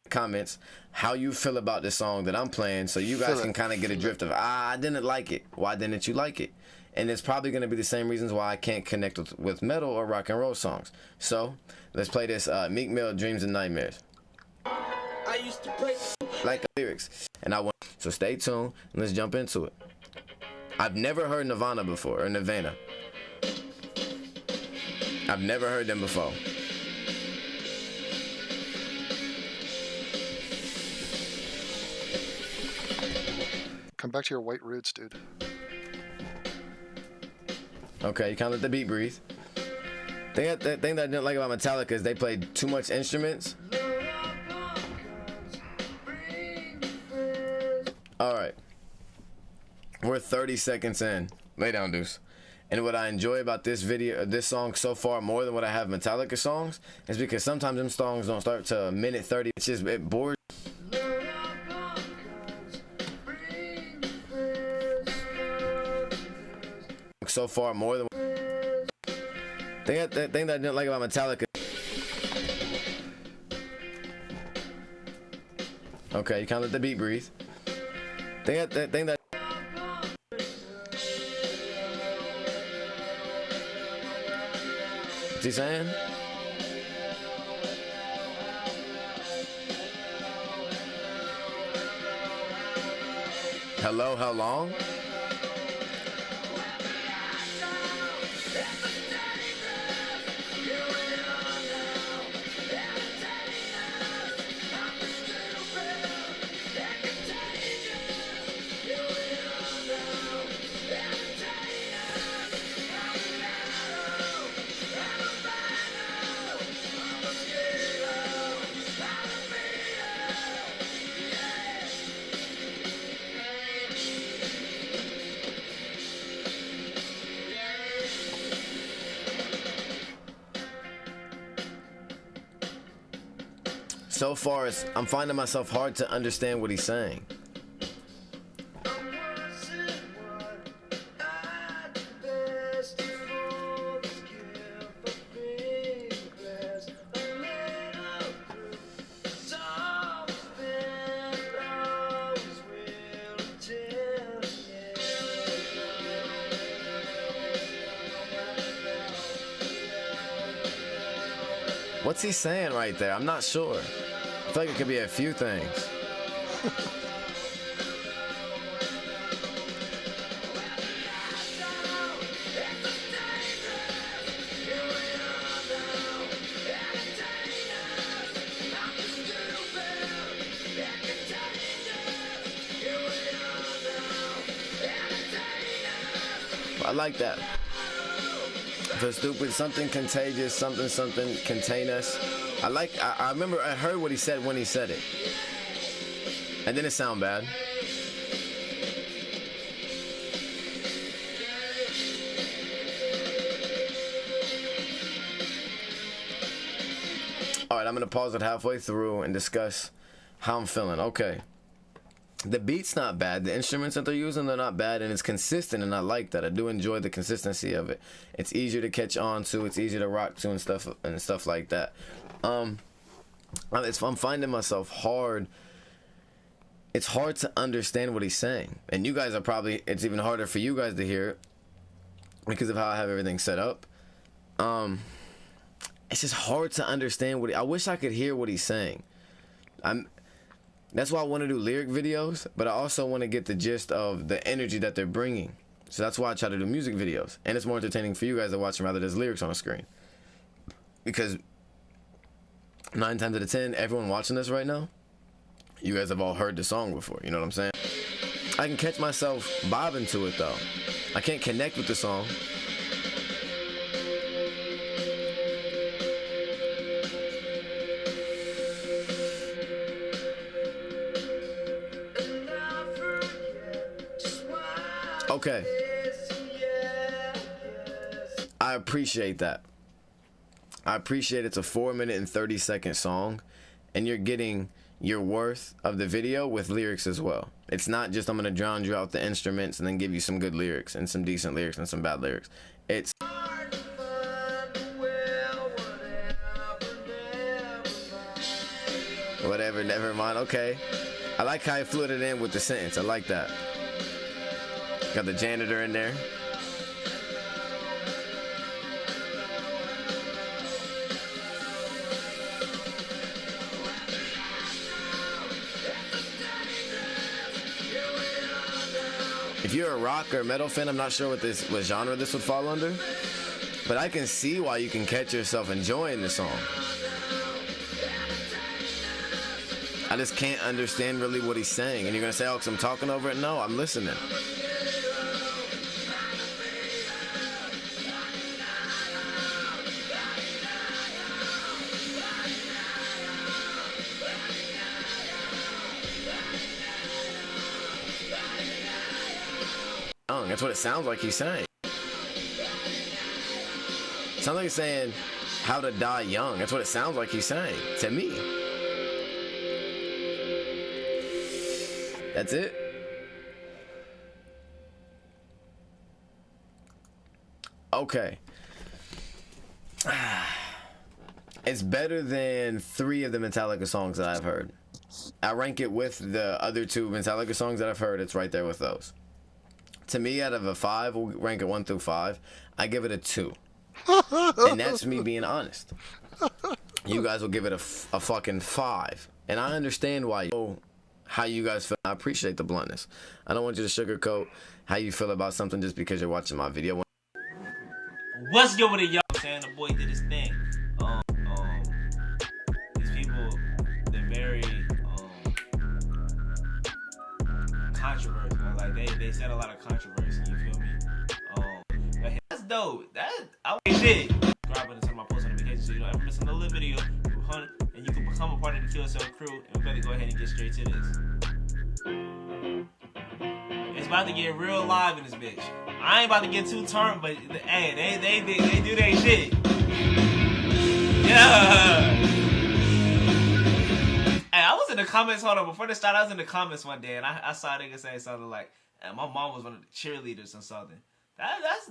Comments how you feel about the song that I'm playing, so you guys can kind of get a drift of, I didn't like it. Why didn't you like it? And it's probably going to be the same reasons why I can't connect with metal or rock and roll songs. So let's play this Meek Mill, Dreams and Nightmares. I used to play Like lyrics. And I want, so stay tuned and let's jump into it. I've never heard Nirvana before, or Nirvana. I've never heard them before. Come back to your white roots, dude. Okay, you can't let the beat breathe. The thing that I didn't like about Metallica is they played too much instruments. Alright. We're 30 seconds in. Lay down, Deuce. And what I enjoy about this song so far more than what I have Metallica songs is because sometimes them songs don't start to a minute 30. It bores. So far more than the thing that I didn't like about Metallica. Okay, you can't let the beat breathe. The thing that what's he saying? Hello, how long? So far, I'm finding myself hard to understand what he's saying. What's he saying right there? I'm not sure. I feel like it could be a few things. I like that. For stupid, something contagious, something contain us. I remember I heard what he said when he said it. And didn't sound bad. Alright, I'm gonna pause it halfway through and discuss how I'm feeling. Okay. The beat's not bad. The instruments that they're using, they're not bad, and it's consistent, and I like that. I do enjoy the consistency of it. It's easier to catch on to, it's easier to rock to, and stuff like that. I'm finding myself hard. It's hard to understand what he's saying, and you guys are probably. It's even harder for you guys to hear it because of how I have everything set up. It's just hard to understand I wish I could hear what he's saying. That's why I want to do lyric videos, but I also want to get the gist of the energy that they're bringing. So that's why I try to do music videos. And it's more entertaining for you guys to watch them rather than lyrics on the screen. Because 9 times out of 10, everyone watching this right now, you guys have all heard the song before. You know what I'm saying? I can catch myself bobbing to it, though. I can't connect with the song. Okay. I appreciate that. I appreciate it's a 4-minute and 30-second song, and you're getting your worth of the video with lyrics as well. It's not just I'm gonna drown you out the instruments and then give you some good lyrics and some decent lyrics and some bad lyrics. It's Whatever, never mind. Okay. I like how he fluid it in with the sentence. I like that. Got the janitor in there. If you're a rock or metal fan, I'm not sure what genre this would fall under, but I can see why you can catch yourself enjoying the song. I just can't understand really what he's saying. And you're gonna say, oh, 'cause I'm talking over it? No, I'm listening. That's what it sounds like he's saying. It sounds like he's saying how to die young. That's what it sounds like he's saying to me. That's it. Okay. It's better than 3 of the Metallica songs that I've heard. I rank it with the other 2 Metallica songs that I've heard. It's right there with those. To me, out of a 5, we'll rank it 1 through 5. I give it a 2. And that's me being honest. You guys will give it a fucking 5. And I understand why how you guys feel. I appreciate the bluntness. I don't want you to sugarcoat how you feel about something just because you're watching my video. What's good with it, y'all? Saying the boy did his thing. These people, they're very controversial. Like they said a lot of controversy. You feel me? But that's dope. I shit. Subscribe button, turn my post notifications so you don't ever miss another video. And you can become a part of the Kill Yourself crew. And we better go ahead and get straight to this. It's about to get real live in this bitch. I ain't about to get too turned, but hey, they do their shit. Yeah. Hey, I was in the comments. Hold on, before this started, I was in the comments one day, and I saw a nigga say something like, "My mom was one of the cheerleaders or something."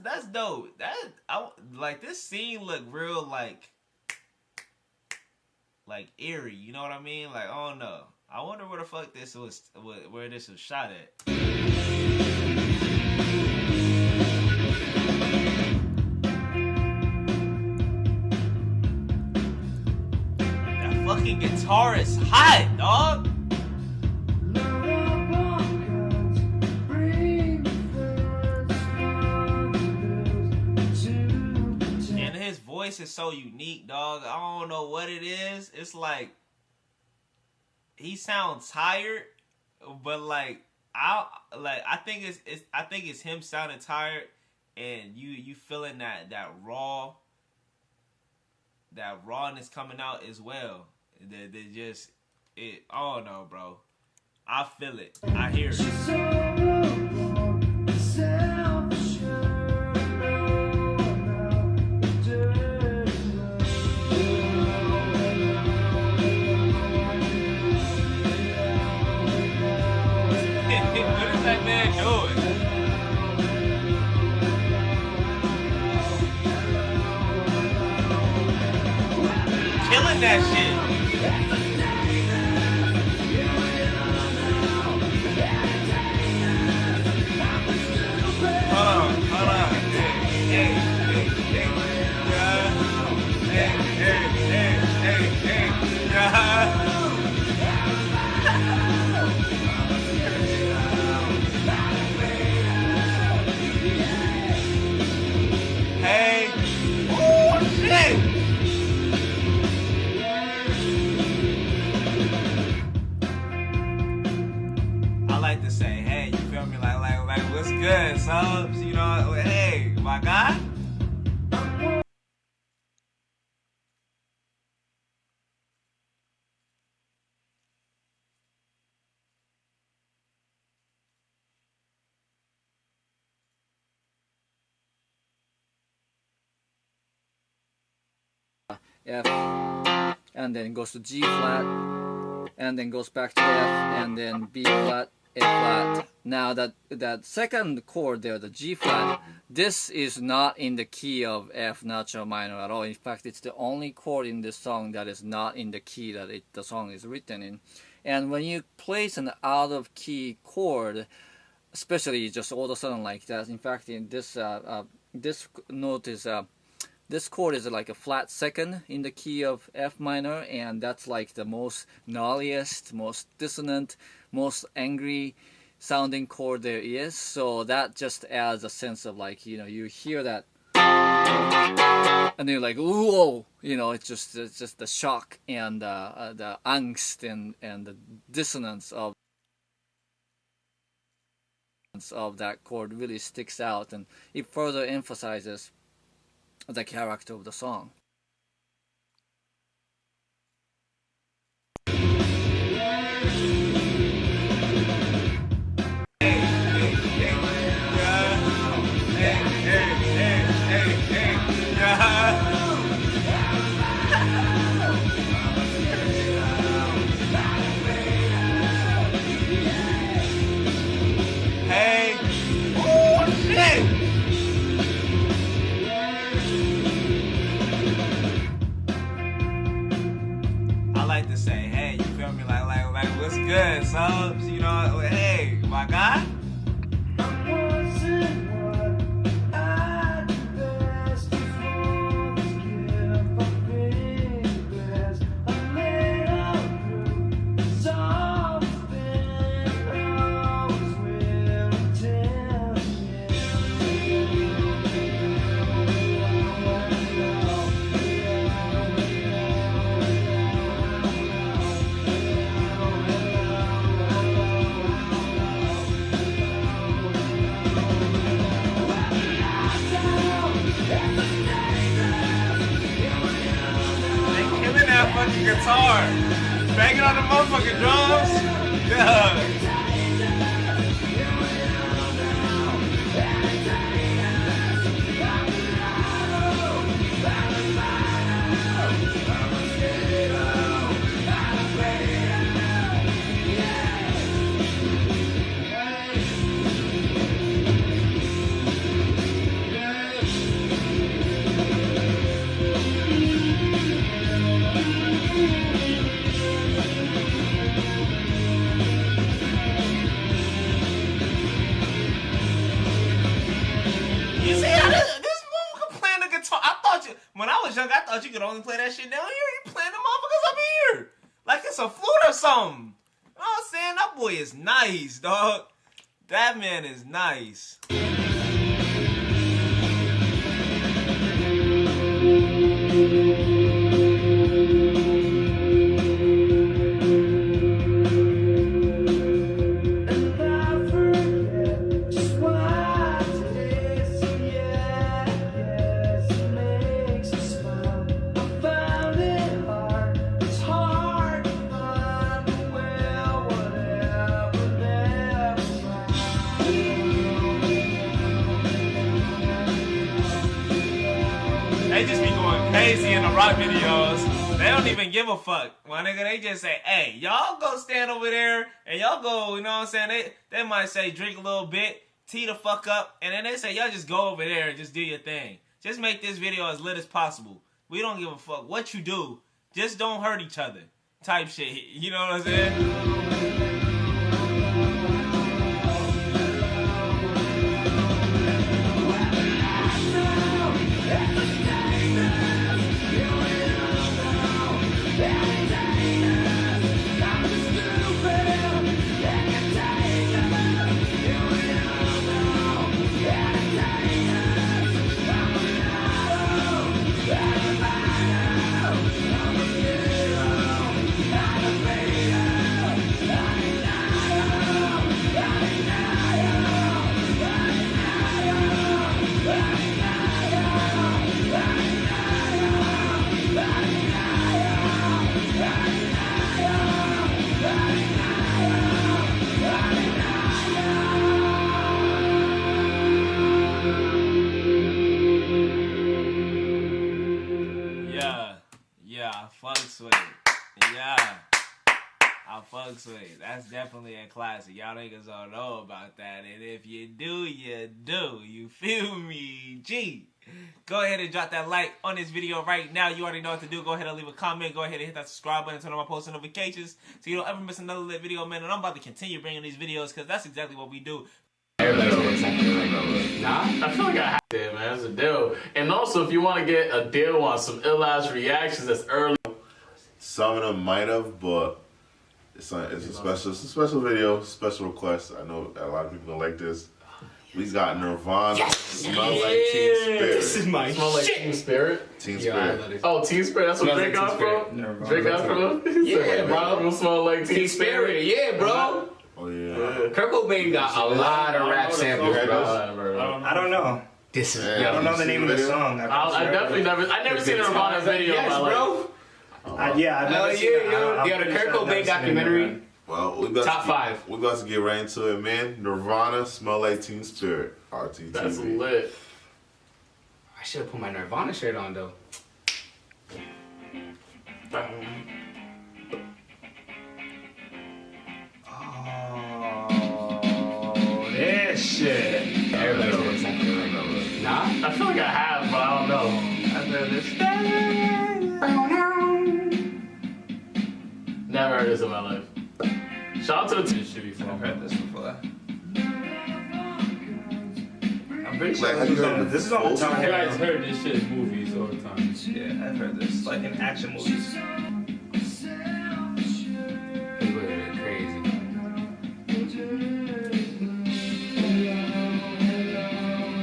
That's dope. Like this scene look real like eerie. You know what I mean? Like, I don't know. I wonder where the fuck this was, where this was shot at. That fucking guitar is hot, dog. And his voice is so unique, dog. I don't know what it is. It's like he sounds tired, but I think it's him sounding tired, and you feeling that rawness coming out as well. I don't know, bro. I feel it. I hear it. Killing that shit. Hold on. Hey. Oh shit. Like to say, hey, you feel me? Like, what's good, subs? You know, hey, my guy. F, and then goes to G flat, and then goes back to F, and then B flat, A flat. Now that second chord there, the G flat, this is not in the key of F natural minor at all. In fact, it's the only chord in this song that is not in the key that the song is written in. And when you place an out of key chord, especially just all of a sudden like that, in fact, in this this note is this chord is like a flat second in the key of F minor, and that's like the most gnarliest, most dissonant, most angry sounding chord there is. So that just adds a sense of like, you know, you hear that and then you're like, whoa, you know, it's just the shock and the angst and the dissonance of that chord really sticks out, and it further emphasizes the character of the song. Good, so you know, hey, my guy. Fucking guitar, banging on the motherfucking drums. Yeah. When I was young, I thought you could only play that shit down here. You playing the motherfuckers up here. Like it's a flute or something. You know what I'm saying? That boy is nice, dog. That man is nice. They just be going crazy in the rock videos. They don't even give a fuck. My nigga, they just say, hey, y'all go stand over there and y'all go, you know what I'm saying? They might say drink a little bit, tee the fuck up, and then they say, y'all just go over there and just do your thing. Just make this video as lit as possible. We don't give a fuck what you do. Just don't hurt each other. Type shit. You know what I'm saying? That's definitely a classic. Y'all niggas don't know about that. And if you do, you do. You feel me? G. Go ahead and drop that like on this video right now. You already know what to do. Go ahead and leave a comment. Go ahead and hit that subscribe button. Turn on my post notifications so you don't ever miss another lit video, man. And I'm about to continue bringing these videos because that's exactly what we do. Nah, I feel like I have to, man. That's a deal. And also, if you want to get a deal on some ill-ass reactions that's early. Some of them might have, but it's a special video, special request. I know a lot of people don't like this. We got Nirvana, Smell Like Teen Spirit. This is my Smell Like Teen Spirit? Teen Spirit. Oh, Teen Spirit, that's what Drake got from? Drake got from? Yeah, bro. Smell Like Teen Spirit. Yeah, bro. Oh, yeah. Kurt Cobain got a lot of rap samples, bro. I don't know. This is. I don't know the name of the song. I definitely never seen a Nirvana video in my life. Bro. Yeah, I've never seen it. Yo, the Kurt Cobain documentary. Well, we about Top 5. We about to get right into it, man. Nirvana, Smell Like Teen Spirit. RTTV. That's lit. I should have put my Nirvana shirt on though. Oh, this shit. Everybody knows something. Nah? I feel like I have, but I don't know. I've heard this. Never heard this in my life. Shout out to the team. Should be fun. I've heard this before. I'm pretty sure this is on the top. You guys heard this shit in movies all the time. Yeah, I've heard this. Like in action movies. People are crazy.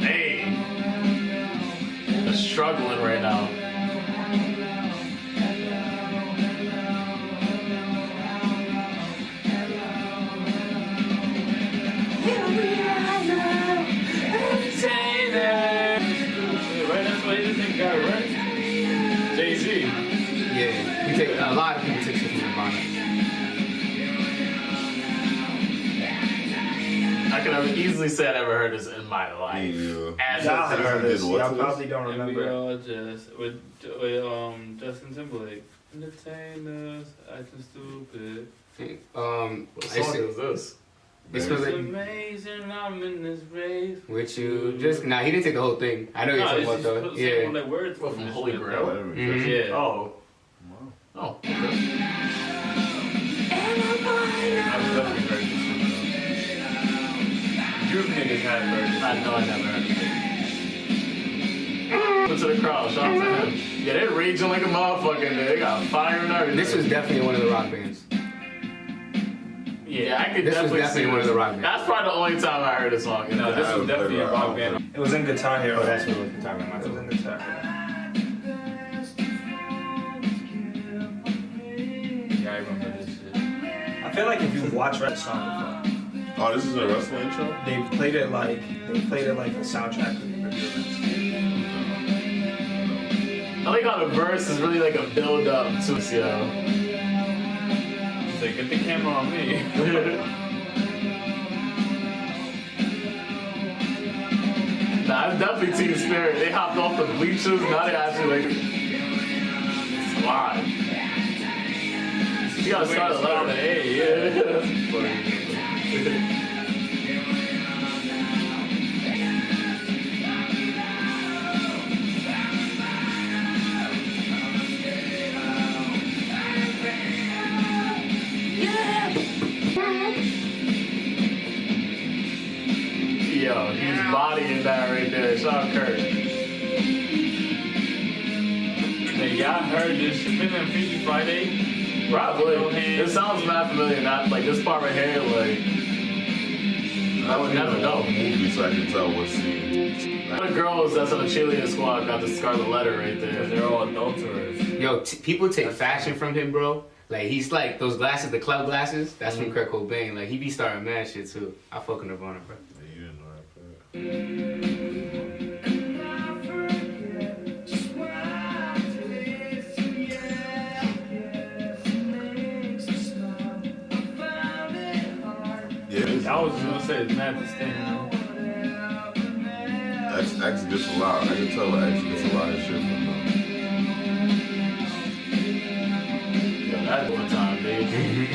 Hey, I'm struggling right now. Jay-Z. Yeah, a lot of people take shit from Nirvana. I could have easily say I never heard this in my life. Yeah. Y'all have heard this. Y'all probably don't remember. With Justin Timberlake. Entertainers, acting stupid. What song is this? It's amazing, I'm in this race. With you, just nah. He didn't take the whole thing. I know you're talking about though. Yeah. Like words from Holy Grail. Mm-hmm. Yeah. Oh. Oh. Okay. I've definitely heard this. You niggas have heard this. I know I never heard it. Put to the crowd. Shout out to him. Yeah, they're raging like a motherfucker. They got fire and everything. This was definitely one of the rock bands. Yeah, I could this definitely was definitely see one of the rock bands. That's probably the only time I heard a song. No, this was definitely a rock band. It was in Guitar Hero. Oh, that's what it was Guitar Hero. It was in Guitar Hero. Yeah, I remember this shit. I feel like if you watch that song before. Oh, this is a wrestling intro? They played it like a soundtrack of the events. I like how the verse is really like a build up to yo. It's like, get the camera on me. Nah, it's definitely Teen Spirit. They hopped off the bleachers, now they actually like slide. You gotta start a letter with an A, yeah. Yo, he's bodying that right there. Shout out Kurt. Hey, y'all heard this shit in Freaky Friday? Probably. It sounds mad familiar. Not like this part right here, like I would never know. Movie, so I can tell what scene. The girls that's on the cheerleading squad got the scarlet letter right there. They're all adulterers. Yo, people take fashion from him, bro. Like, he's like, those glasses, the cloud glasses, that's from Kurt Cobain. Like, he be starting mad shit, too. I fuck with Nirvana, bro. You didn't know that. Yeah, I was gonna say it's mad distinct. X gets a lot. I can tell X gets a lot of shit from them. Yo, that's one time, baby.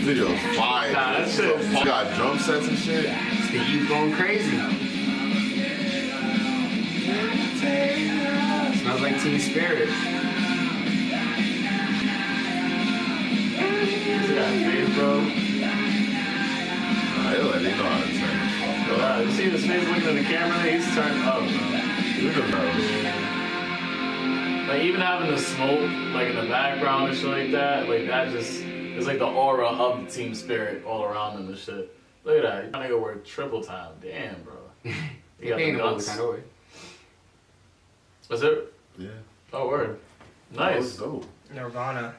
video is fire. Nah, that shit. You got drum sets and shit. It's the youth going crazy. Smells like Teen Spirit. He's got face, bro. They know how to turn it up. You see his face looking at the camera? He's turned up, bro. Like, even having the smoke, like, in the background and shit like that just, it's like the aura of the Team Spirit all around him and shit. Look at that. That nigga work triple time. Damn, bro. He got the guts. Is it? Yeah. Oh, word. Nice. Dope. Nirvana.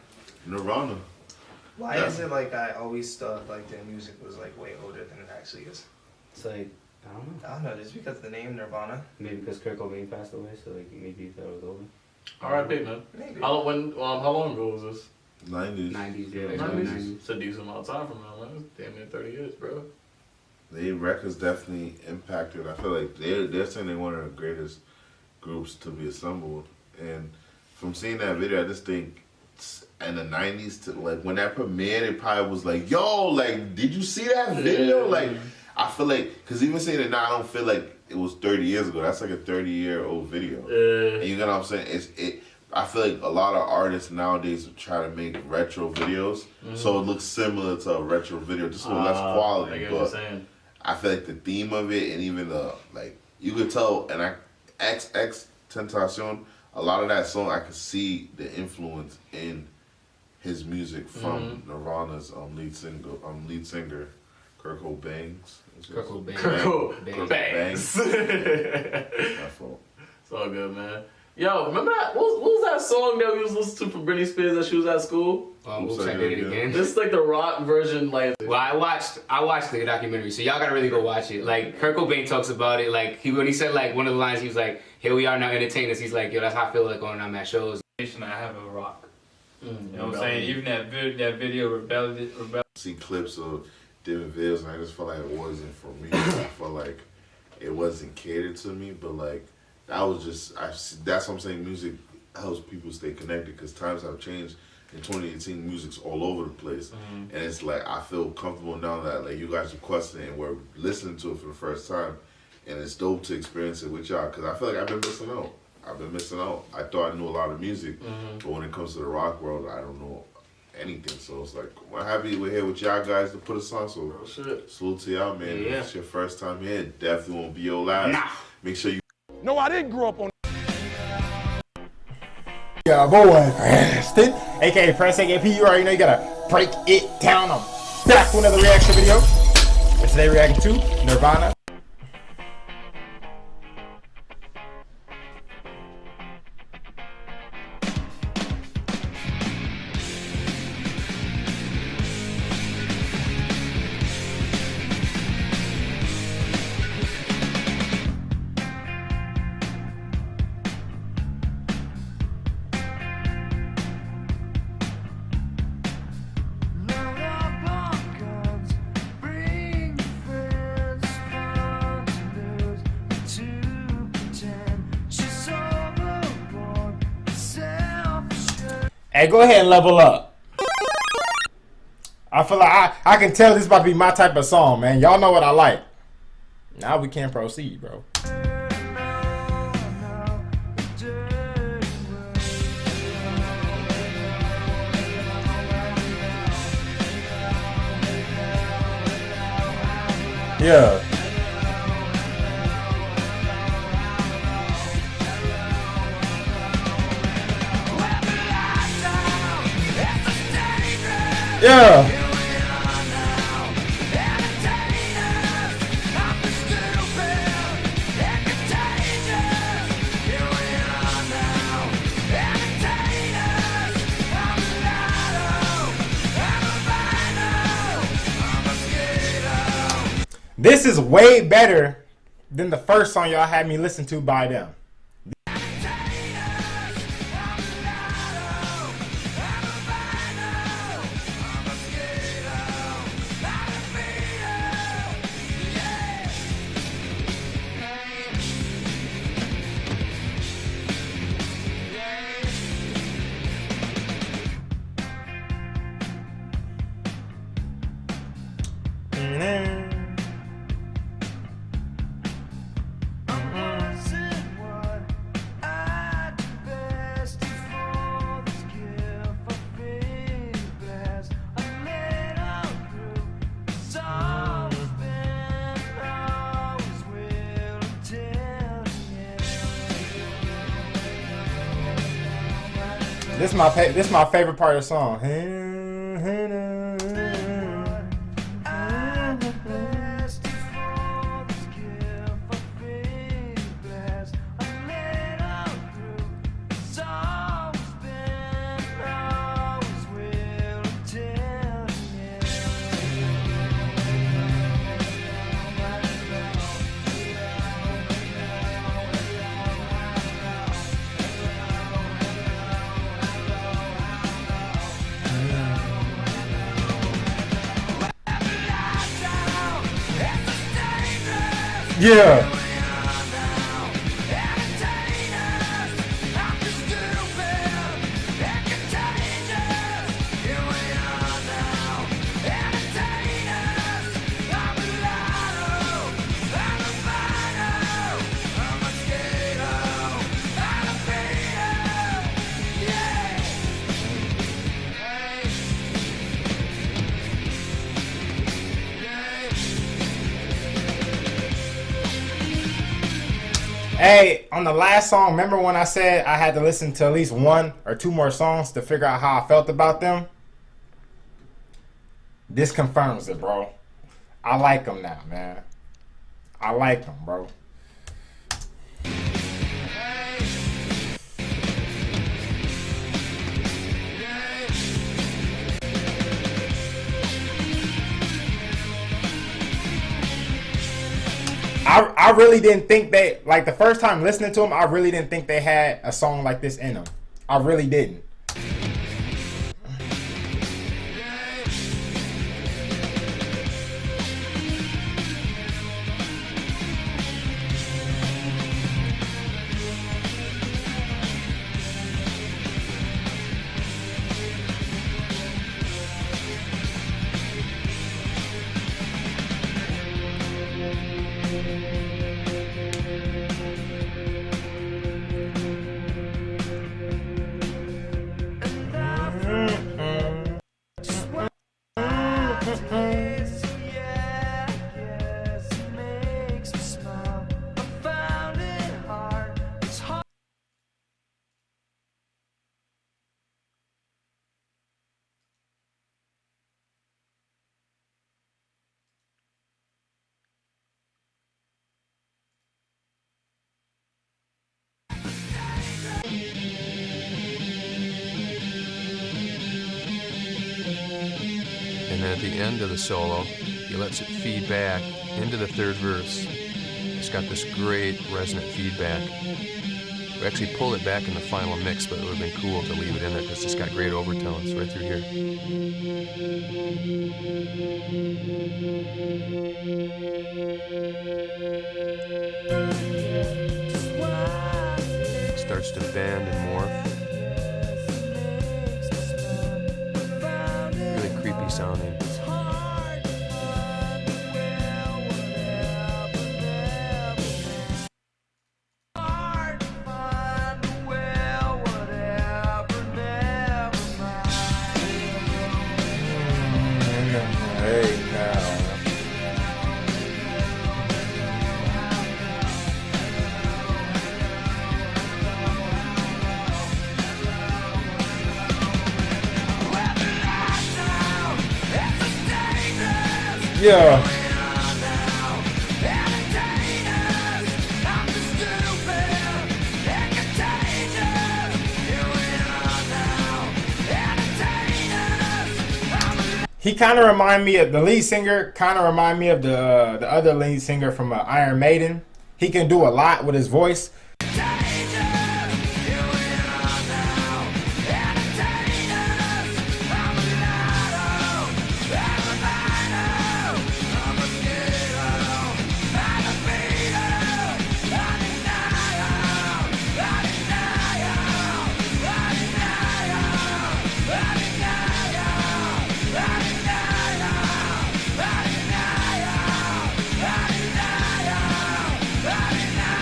Why is it like I always thought like their music was like way older than it actually is? It's like, I don't know. Just because of the name Nirvana. Maybe because Kurt Cobain passed away, so like maybe you thought it was over. R.I.P. man. Maybe. How long ago was this? 90s. 90s, yeah. 90s. It's a decent amount of time from now, man. Damn near 30 years, bro. They records definitely impacted. I feel like they're saying they're one of the greatest groups to be assembled. And from seeing that video, I just think in the 90s, to like when that premiered, it probably was like, yo, like, did you see that video? Like, I feel like, because even saying it now, I don't feel like it was 30 years ago. That's like a 30-year-old video. And you know what I'm saying? I feel like a lot of artists nowadays try to make retro videos, so it looks similar to a retro video, just with less quality. I get what you're saying. I feel like the theme of it, and even the, like, you could tell, and XX Tentacion, a lot of that song, I could see the influence in his music from Nirvana's lead singer, Kurt Cobain. Kurt Cobain. Kurt Bangs. My fault. It's all good, man. Yo, remember that? What was that song that we was listening to from Britney Spears that she was at school? Oops, I Did It Again. This is like the rock version, like. Well, I watched the documentary, so y'all gotta really go watch it. Like, Kurt Cobain talks about it. Like, when he said like one of the lines, he was like, "Here we are now, entertainers." He's like, "Yo, that's how I feel like when I'm at shows." I have a rock. You know what I'm saying? Even that video, Rebellion. See clips of different videos, and I just felt like it wasn't for me. I felt like it wasn't catered to me, but like that was just. That's what I'm saying. Music helps people stay connected because times have changed. In 2018, music's all over the place, and it's like I feel comfortable now that like you guys requesting it and we're listening to it for the first time, and it's dope to experience it with y'all because I feel like I've been missing out. I thought I knew a lot of music, but when it comes to the rock world, I don't know anything. So it's like we're happy we're here with y'all guys to put us on. So salute to y'all, man. Yeah. If it's your first time here, it definitely won't be your last. Nah. Make sure you. No, I didn't grow up on. Yeah, boy, Preston, aka Press, aka P. You already know you gotta break it down. I'm back with another reaction video. And today we're reacting to Nirvana. Hey, go ahead and level up. I feel like I can tell this is about to be my type of song, man. Y'all know what I like. Now we can proceed, bro. Yeah. Yeah. This is way better than the first song y'all had me listen to by them. This is my favorite part of the song. Yeah. Hey, on the last song, remember when I said I had to listen to at least 1 or 2 more songs to figure out how I felt about them? This confirms it, bro. I like them now, man. I like them, bro. I really didn't think they, like the first time listening to them, I really didn't think they had a song like this in them. I really didn't. And then at the end of the solo, he lets it feed back into the third verse. It's got this great resonant feedback. We actually pulled it back in the final mix, but it would have been cool to leave it in there because it's got great overtones right through here. It starts to bend and morph. Really creepy sounding. Yeah. He kind of remind me of the lead singer. Kind of remind me of the other lead singer from Iron Maiden. He can do a lot with his voice.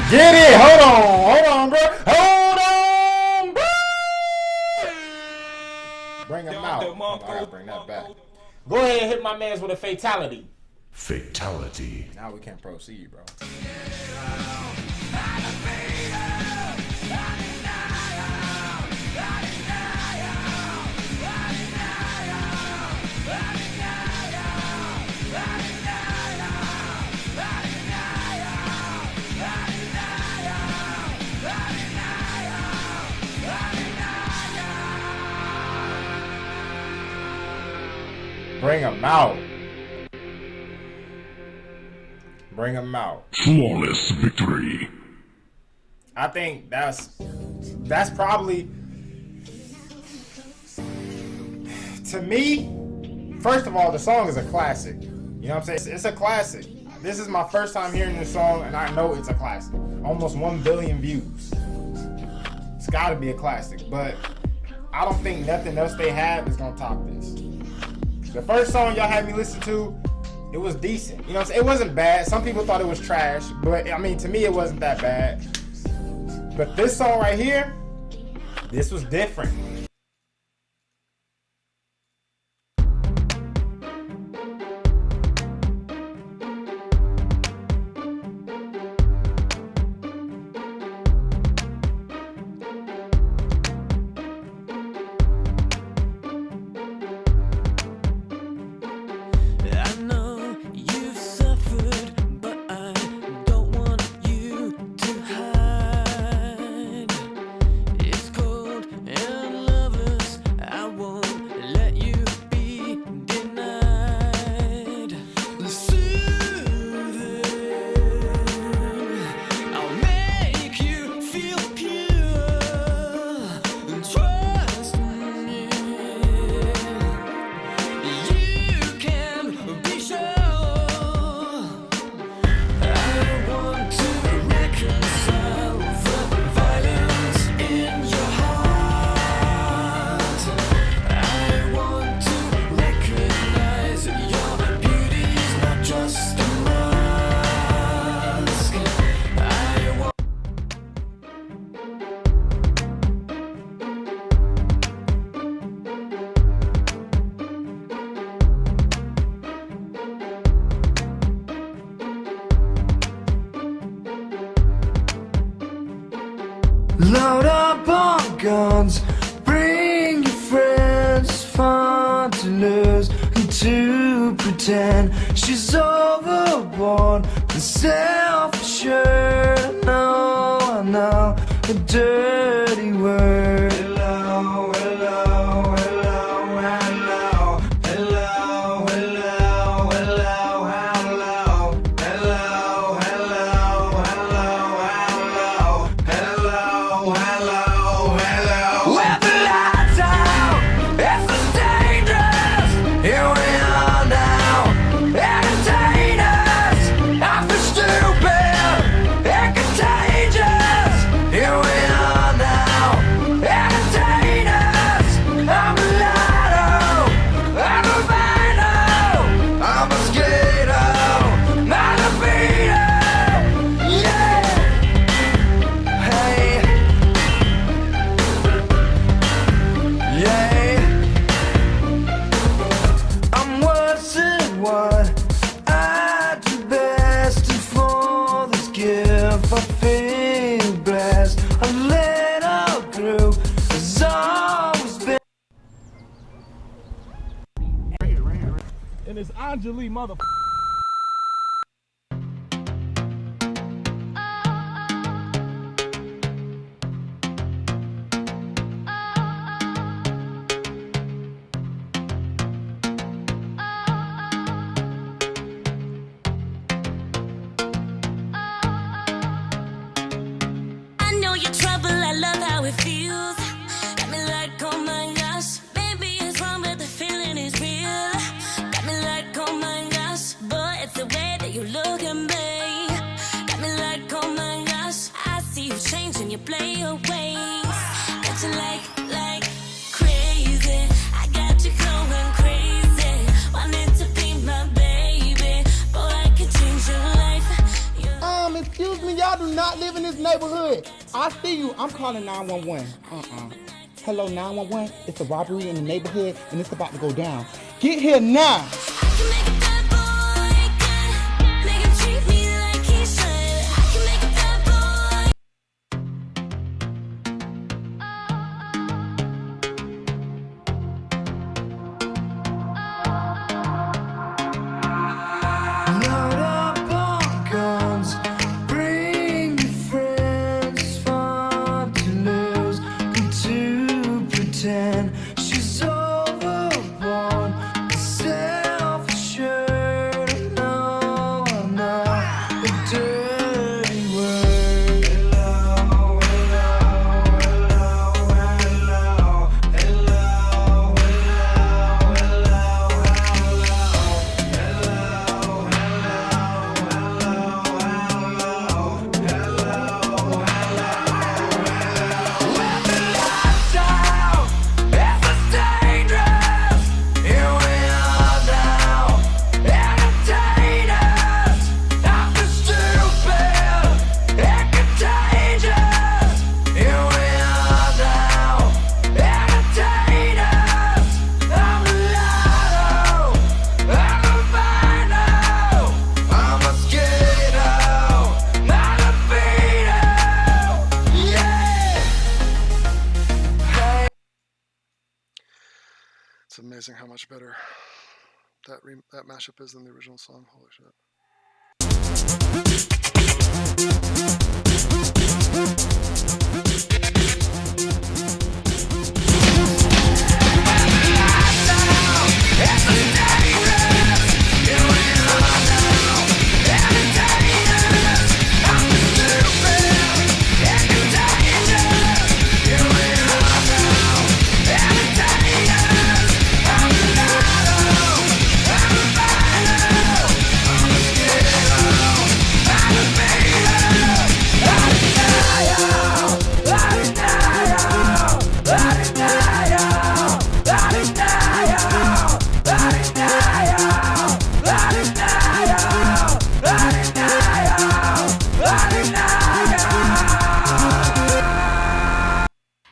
Get it! Hold on, bro. Hold on, bro. Bring him out. Oh, I gotta bring that back. Go ahead and hit my man's with a fatality. Fatality. Now we can proceed, bro. Bring him out. Bring him out. Flawless victory. I think that's probably, to me, first of all, the song is a classic. You know what I'm saying? It's a classic. This is my first time hearing this song, and I know it's a classic. Almost 1 billion views. It's gotta be a classic, but I don't think nothing else they have is gonna top this. The first song y'all had me listen to, it was decent. You know what I'm saying? It wasn't bad. Some people thought it was trash, but I mean, to me, it wasn't that bad. But this song right here, this was different. Load up on guns, bring your friends. It's fun to lose and to pretend she's overboard and self-assured. I know a dirty word. Hello, hello, hello, hello, hello, hello, hello, hello, hello, hello, hello, hello, hello, hello. With the lights out, it's dangerous. Here we are now, entertainers. I feel stupid and contagious. Here we are now, entertainers. I'm a lotto, I'm a vino, I'm a mosquito, not a beetle. Yeah. Hey. Yeah. I'm worse than what I do best, and for this gift I feel blessed. I let her through. There's always been. And it's Anjali, mother. I know you're trouble, I love how it feels. Got me like, oh my gosh, maybe it's wrong, but the feeling is real. Got me like, oh my gosh, neighborhood. I see you. I'm calling 911. Hello, 911. It's a robbery in the neighborhood, and it's about to go down. Get here now. She's overborn, self-assured. No, I'm not a dirty word. Hello, hello, hello, hello, It's amazing how much better that mashup is than the original song. Holy shit.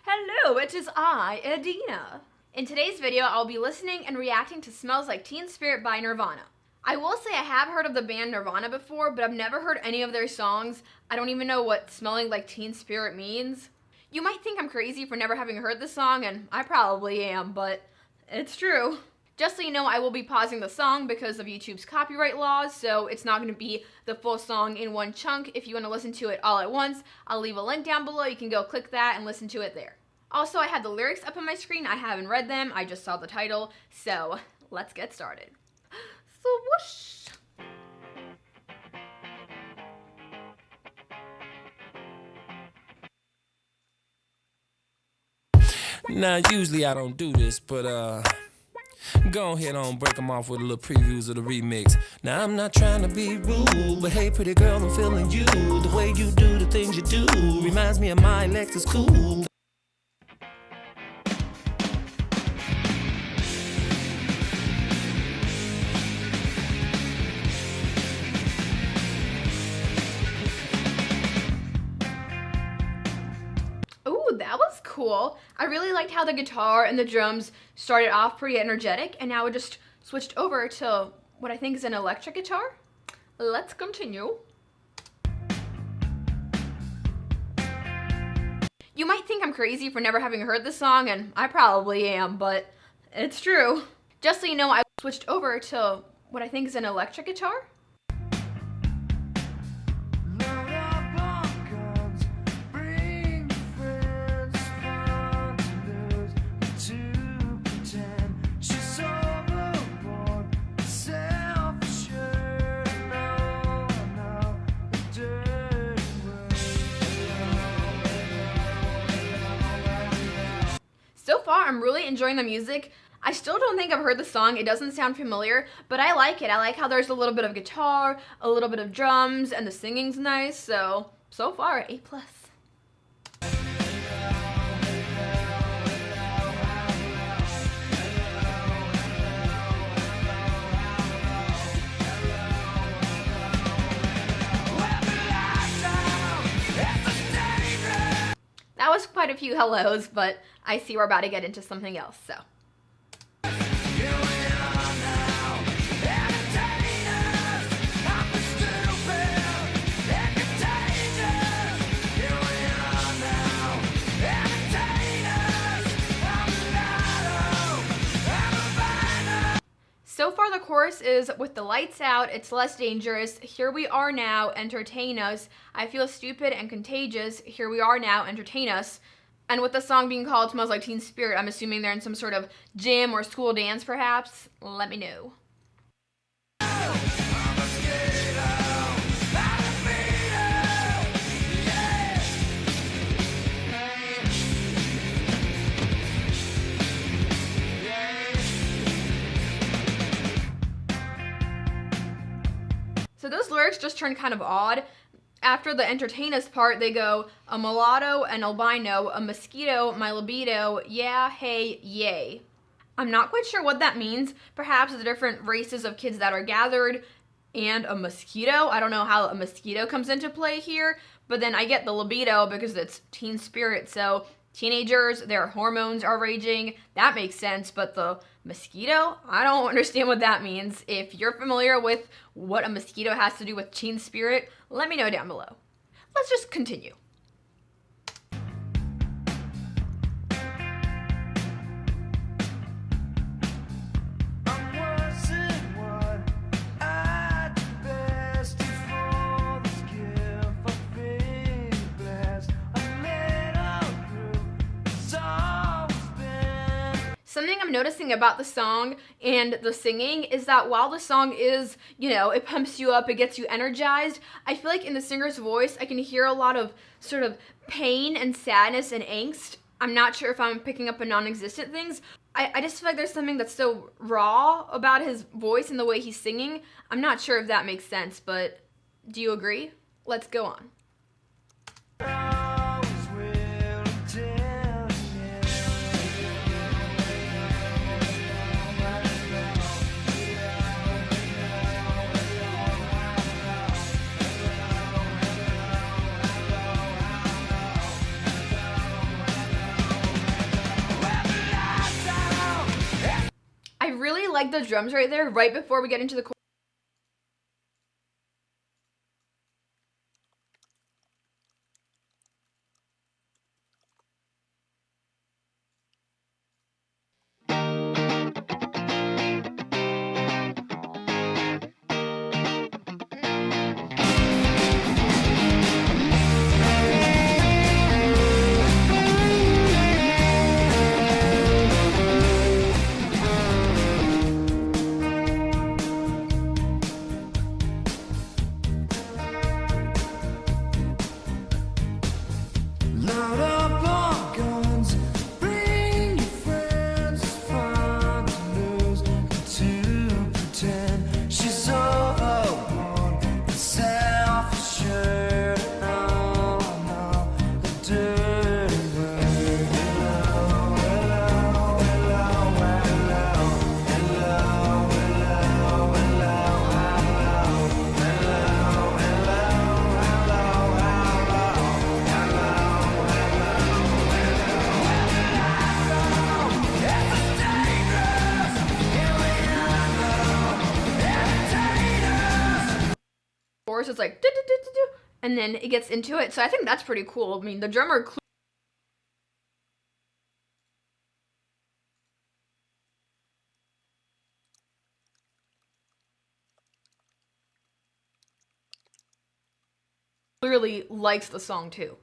Hello, it is I, Adina. In today's video, I'll be listening and reacting to Smells Like Teen Spirit by Nirvana. I will say I have heard of the band Nirvana before, but I've never heard any of their songs. I don't even know what smelling like teen spirit means. You might think I'm crazy for never having heard the song, and I probably am, but it's true. Just so you know, I will be pausing the song because of YouTube's copyright laws, so it's not going to be the full song in one chunk. If you want to listen to it all at once, I'll leave a link down below. You can go click that and listen to it there. Also, I had the lyrics up on my screen. I haven't read them. I just saw the title. So, let's get started. Swoosh! Now, usually I don't do this, but go ahead on, break them off with a little previews of the remix. Now, I'm not trying to be rude, but hey, pretty girl, I'm feeling you. The way you do the things you do reminds me of my Lexus cool. That was cool. I really liked how the guitar and the drums started off pretty energetic, and now it just switched over to what I think is an electric guitar. Let's continue. You might think I'm crazy for never having heard this song, and I probably am, but it's true. Just so you know, I switched over to what I think is an electric guitar. So far, I'm really enjoying the music. I still don't think I've heard the song. It doesn't sound familiar, but I like it. I like how there's a little bit of guitar, a little bit of drums, and the singing's nice. So far, A+. Let me lie down. quite a few hellos, but I see we're about to get into something else, so. So far the chorus is, with the lights out, it's less dangerous. Here we are now, entertain us. I feel stupid and contagious. Here we are now, entertain us. And with the song being called Smells Like Teen Spirit, I'm assuming they're in some sort of gym or school dance perhaps. Let me know. So those lyrics just turn kind of odd. After the entertain us part, they go, a mulatto, an albino, a mosquito, my libido, yeah, hey, yay. I'm not quite sure what that means. Perhaps the different races of kids that are gathered and a mosquito. I don't know how a mosquito comes into play here, but then I get the libido because it's teen spirit, so teenagers, their hormones are raging. That makes sense, but the mosquito? I don't understand what that means. If you're familiar with what a mosquito has to do with teen spirit, let me know down below. Let's just continue. Something I'm noticing about the song and the singing is that while the song is, you know, it pumps you up, it gets you energized, I feel like in the singer's voice I can hear a lot of sort of pain and sadness and angst. I'm not sure if I'm picking up on non-existent things. I just feel like there's something that's so raw about his voice and the way he's singing. I'm not sure if that makes sense, but do you agree? Let's go on. I really like the drums right there, right before we get into the chorus. It's like do, do, do, do, do, and then it gets into it, so I think that's pretty cool. I mean, the drummer clearly likes the song too.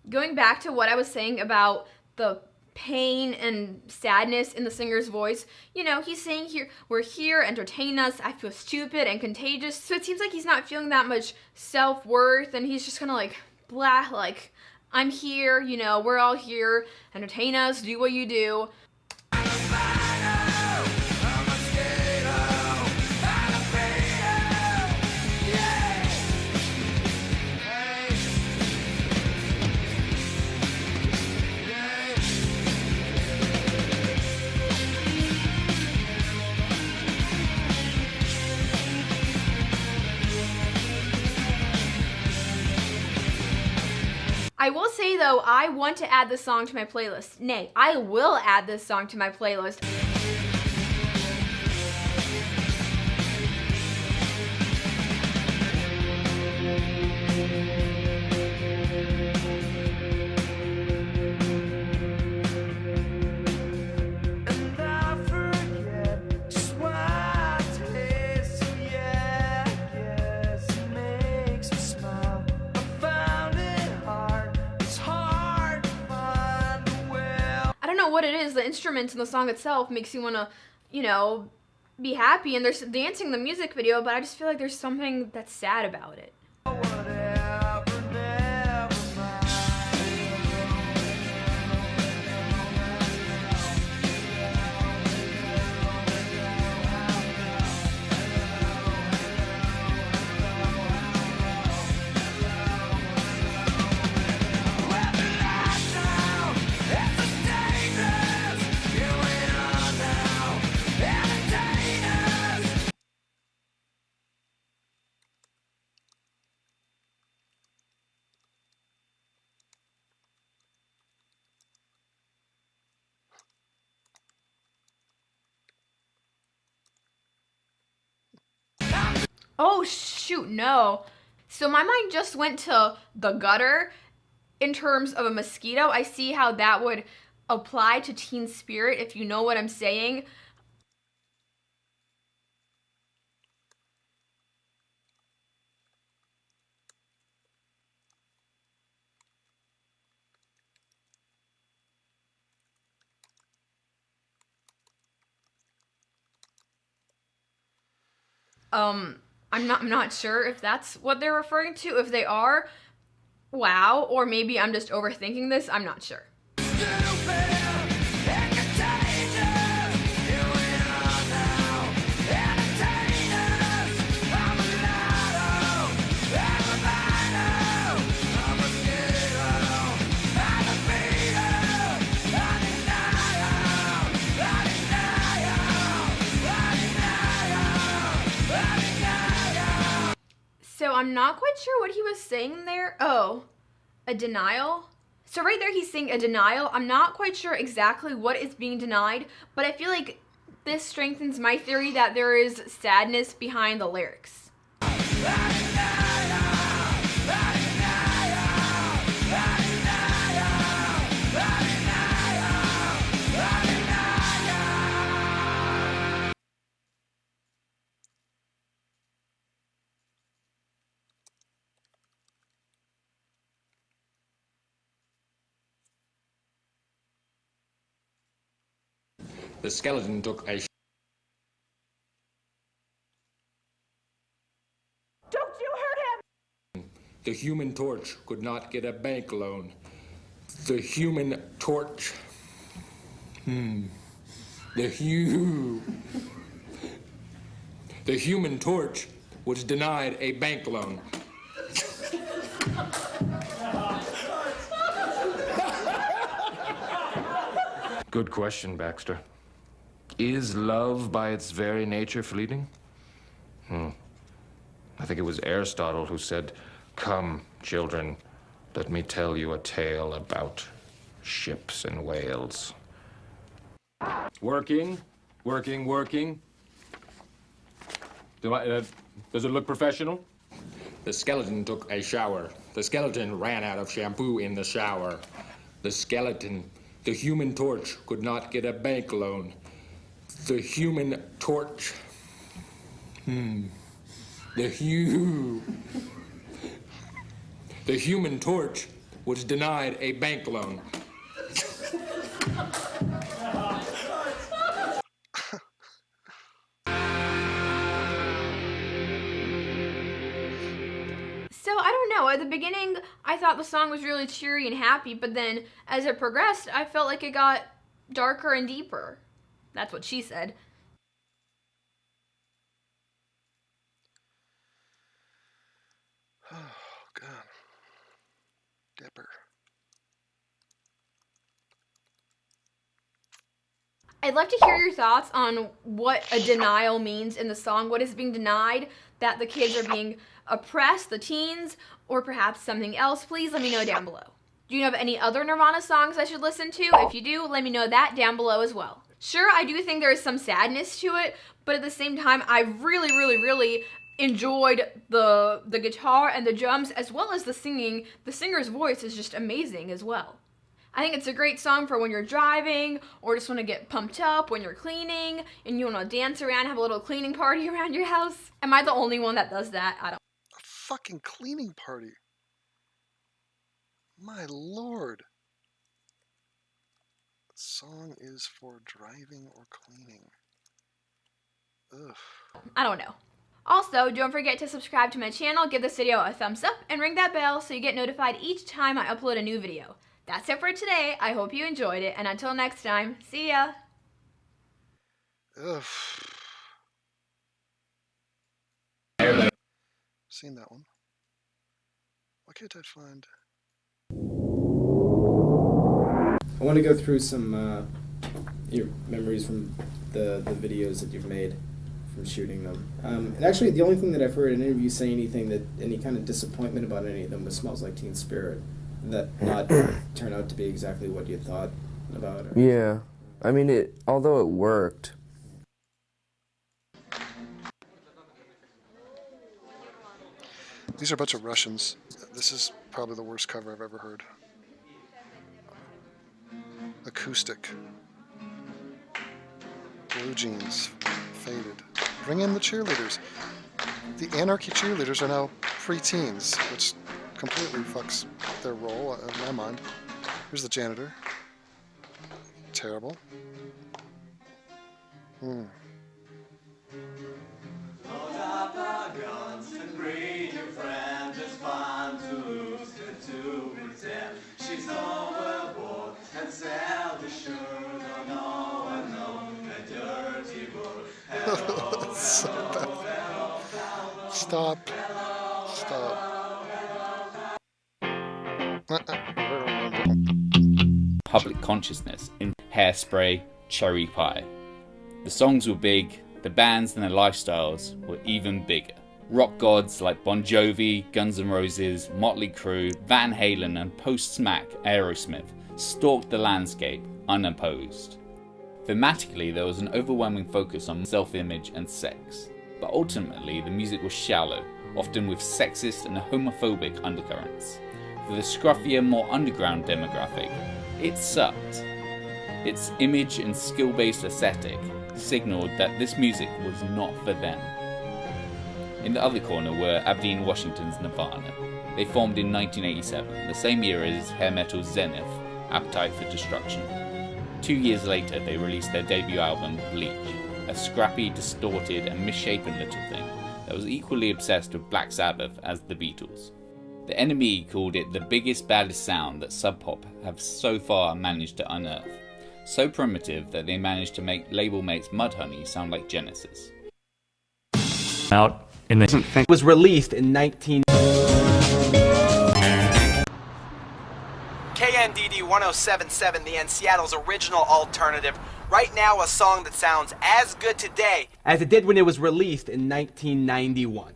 Going back to what I was saying about the pain and sadness in the singer's voice, you know, he's saying here, we're here, entertain us, I feel stupid and contagious. So it seems like he's not feeling that much self-worth, and he's just kind of like, blah, like, I'm here, you know, we're all here, entertain us, do what you do. I will say though, I want to add this song to my playlist. Nay, I will add this song to my playlist. What it is, the instruments in the song itself makes you want to, you know, be happy, and there's dancing in the music video, but I just feel like there's something that's sad about it. Oh shoot, no. So my mind just went to the gutter in terms of a mosquito. I see how that would apply to Teen Spirit, if you know what I'm saying. I'm not sure if that's what they're referring to. If they are, wow, or maybe I'm just overthinking this, I'm not sure. So I'm not quite sure what he was saying there. Oh, a denial? So right there he's saying a denial. I'm not quite sure exactly what is being denied, but I feel like this strengthens my theory that there is sadness behind the lyrics. The skeleton took a... Don't you hurt him! The Human Torch could not get a bank loan. The Human Torch... The Human Torch was denied a bank loan. Good question, Baxter. Is love by its very nature fleeting? I think it was Aristotle who said, "Come, children, let me tell you a tale about ships and whales." Working. Does it look professional? The skeleton took a shower. The skeleton ran out of shampoo in the shower. The Human Torch could not get a bank loan. The Human Torch. The Human Torch was denied a bank loan. So I don't know, at the beginning I thought the song was really cheery and happy, but then as it progressed I felt like it got darker and deeper. That's what she said. Oh, God. Dipper. I'd like to hear your thoughts on what a denial means in the song. What is being denied? That the kids are being oppressed, the teens, or perhaps something else? Please let me know down below. Do you know of any other Nirvana songs I should listen to? If you do, let me know that down below as well. Sure, I do think there is some sadness to it, but at the same time, I really enjoyed the guitar and the drums as well as the singing. The singer's voice is just amazing as well. I think it's a great song for when you're driving or just want to get pumped up when you're cleaning and you want to dance around, have a little cleaning party around your house. Am I the only one that does that? I don't. A fucking cleaning party. My lord. The song is for driving or cleaning. Ugh. I don't know. Also, don't forget to subscribe to my channel, give this video a thumbs up, and ring that bell so you get notified each time I upload a new video. That's it for today. I hope you enjoyed it, and until next time, see ya! Ugh. Seen that one. Why can't I find... I want to go through some your memories from the videos that you've made from shooting them. And actually, the only thing that I've heard in interviews say anything that any kind of disappointment about any of them was "Smells Like Teen Spirit," and that not turn out to be exactly what you thought about it. Yeah, I mean, although it worked. These are a bunch of Russians. This is probably the worst cover I've ever heard. Acoustic. Blue jeans. Faded. Bring in the cheerleaders. The Anarchy cheerleaders are now pre-teens, which completely fucks their role in my mind. Here's the janitor. Terrible. She's overboard and self-assured. Oh no, I know a dirty book. So bad. Stop. Public consciousness in Hairspray, Cherry Pie. The songs were big, the bands and their lifestyles were even bigger. Rock gods like Bon Jovi, Guns N' Roses, Motley Crue, Van Halen and post-smack Aerosmith stalked the landscape unopposed. Thematically, there was an overwhelming focus on self-image and sex, but ultimately the music was shallow, often with sexist and homophobic undercurrents. For the scruffier, more underground demographic, it sucked. Its image and skill-based aesthetic signaled that this music was not for them. In the other corner were Aberdeen, Washington's Nirvana. They formed in 1987, the same year as hair metal's Zenith, Appetite for Destruction. 2 years later, they released their debut album, Bleach, a scrappy, distorted, and misshapen little thing that was equally obsessed with Black Sabbath as the Beatles. The NME called it the biggest, baddest sound that Sub Pop have so far managed to unearth. So primitive that they managed to make label mates Mudhoney sound like Genesis. Out in the was released in 19. KNDD 1077, the end Seattle's original alternative. Right now, a song that sounds as good today as it did when it was released in 1991.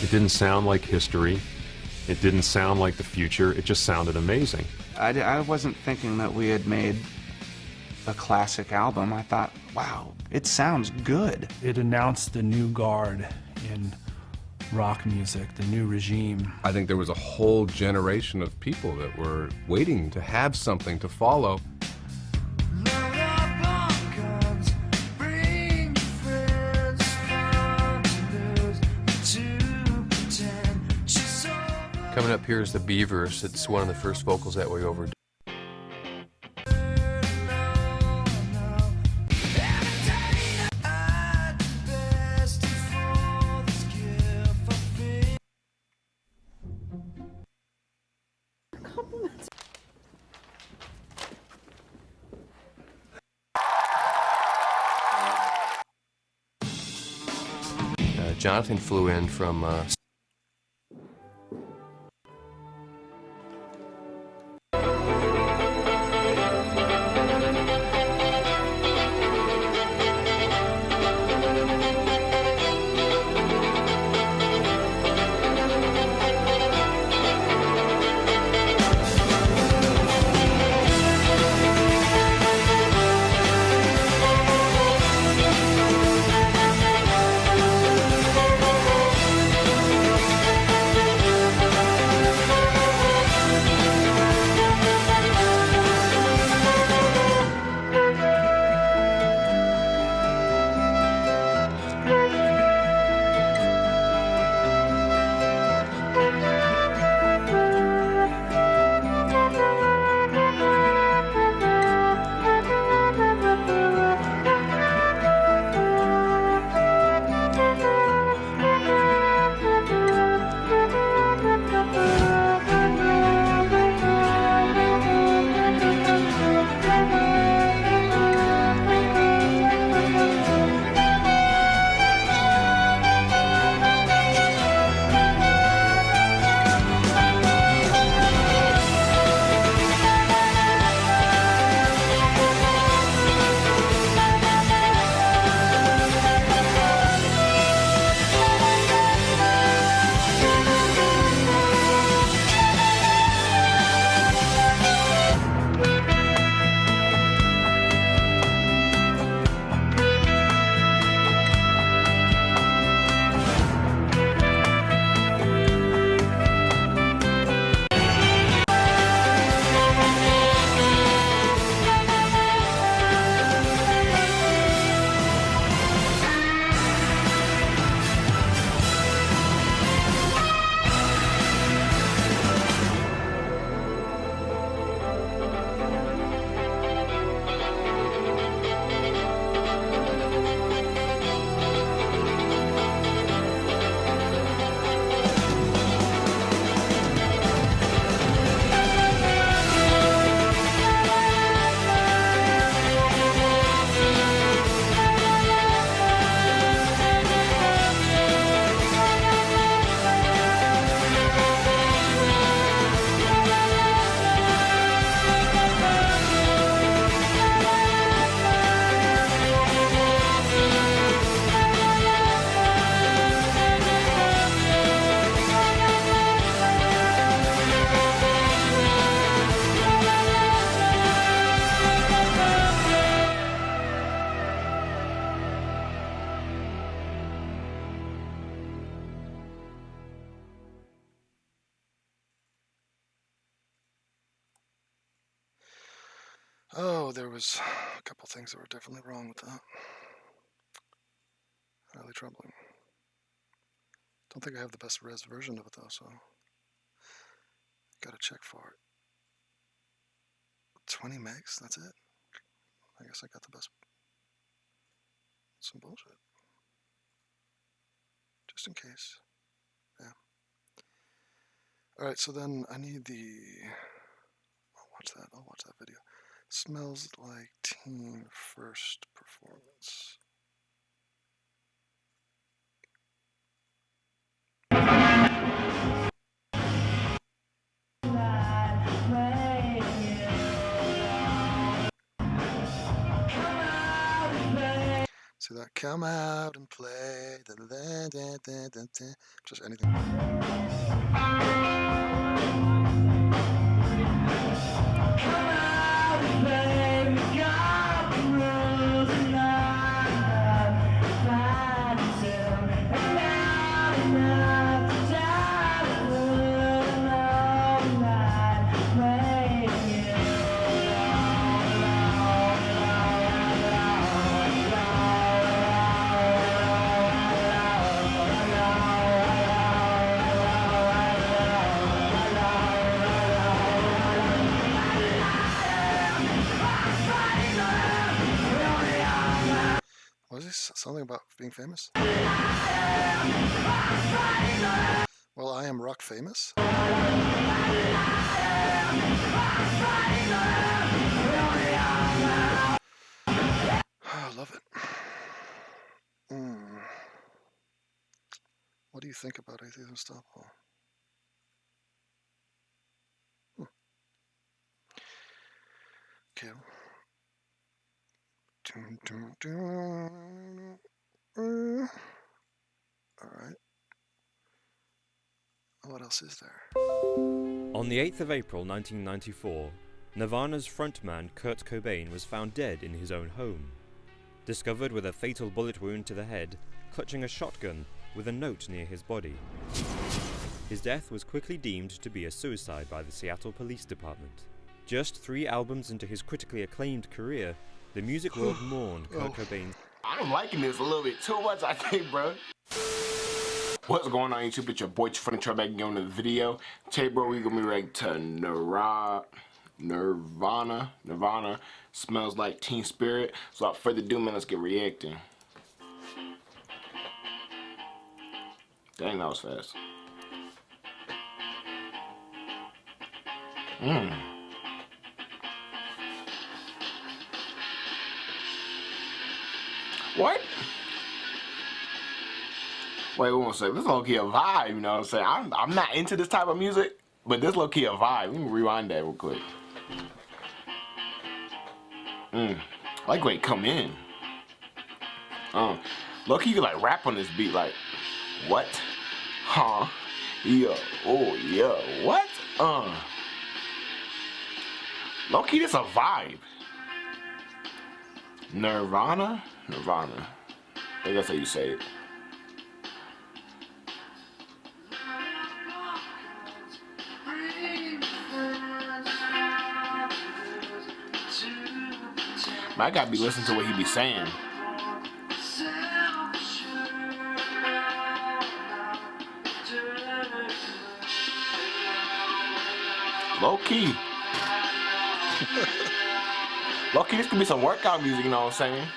It didn't sound like history. It didn't sound like the future. It just sounded amazing. I wasn't thinking that we had made a classic album. I thought, wow, it sounds good. It announced the new guard in rock music, the new regime. I think there was a whole generation of people that were waiting to have something to follow. Coming up here is the Beavers. It's one of the first vocals that we overdid. Jonathan flew in from Oh, there was a couple things that were definitely wrong with that. Highly troubling. Don't think I have the best res version of it though, so gotta check for it. 20 megs, that's it? I guess I got the best. Some bullshit. Just in case. Yeah. Alright, so then I need the... I'll watch that video. Smells Like Teen first performance. See that? Come out and play. Just anything. Was this something about being famous? Well, I am rock famous. Oh, I love it. What do you think about Atheism Unstoppable? Okay. Alright. What else is there? On the 8th of April 1994, Nirvana's frontman Kurt Cobain was found dead in his own home. Discovered with a fatal bullet wound to the head, clutching a shotgun with a note near his body. His death was quickly deemed to be a suicide by the Seattle Police Department. Just 3 albums into his critically acclaimed career, the music world mourned Kurt Cobain. I'm liking this a little bit too much, I think, bro. What's going on YouTube? It's your boy Furniture back on the video. Today, bro, we gonna be reacting to Nirvana Smells Like Teen Spirit. So without further ado, man, let's get reacting. Dang, that was fast. What? Wait one second. This is low-key a vibe, you know what I'm saying? I'm not into this type of music, but this low-key a vibe. We can rewind that real quick. I like when it come in. Low-key you can like rap on this beat like, what? Huh? Yeah. Oh yeah. What? Low-key this a vibe. Nirvana? Nirvana. I think that's how you say it. I gotta be listening to what he be saying. Low key. Low key, this could be some workout music, you know what I'm saying?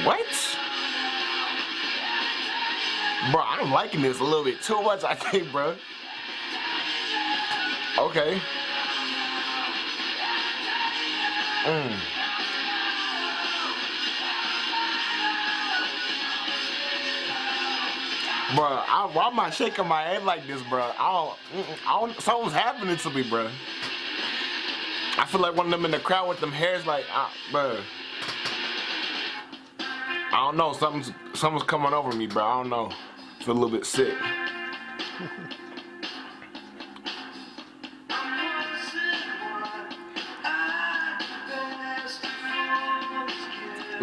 What? Bro, I'm liking this a little bit too much, I think, bro. Okay. Bro, why am I shaking my head like this, bro? I don't, something's happening to me, bro. I feel like one of them in the crowd with them hairs, like, bro. I don't know, something's coming over me, bro. I don't know. I feel a little bit sick.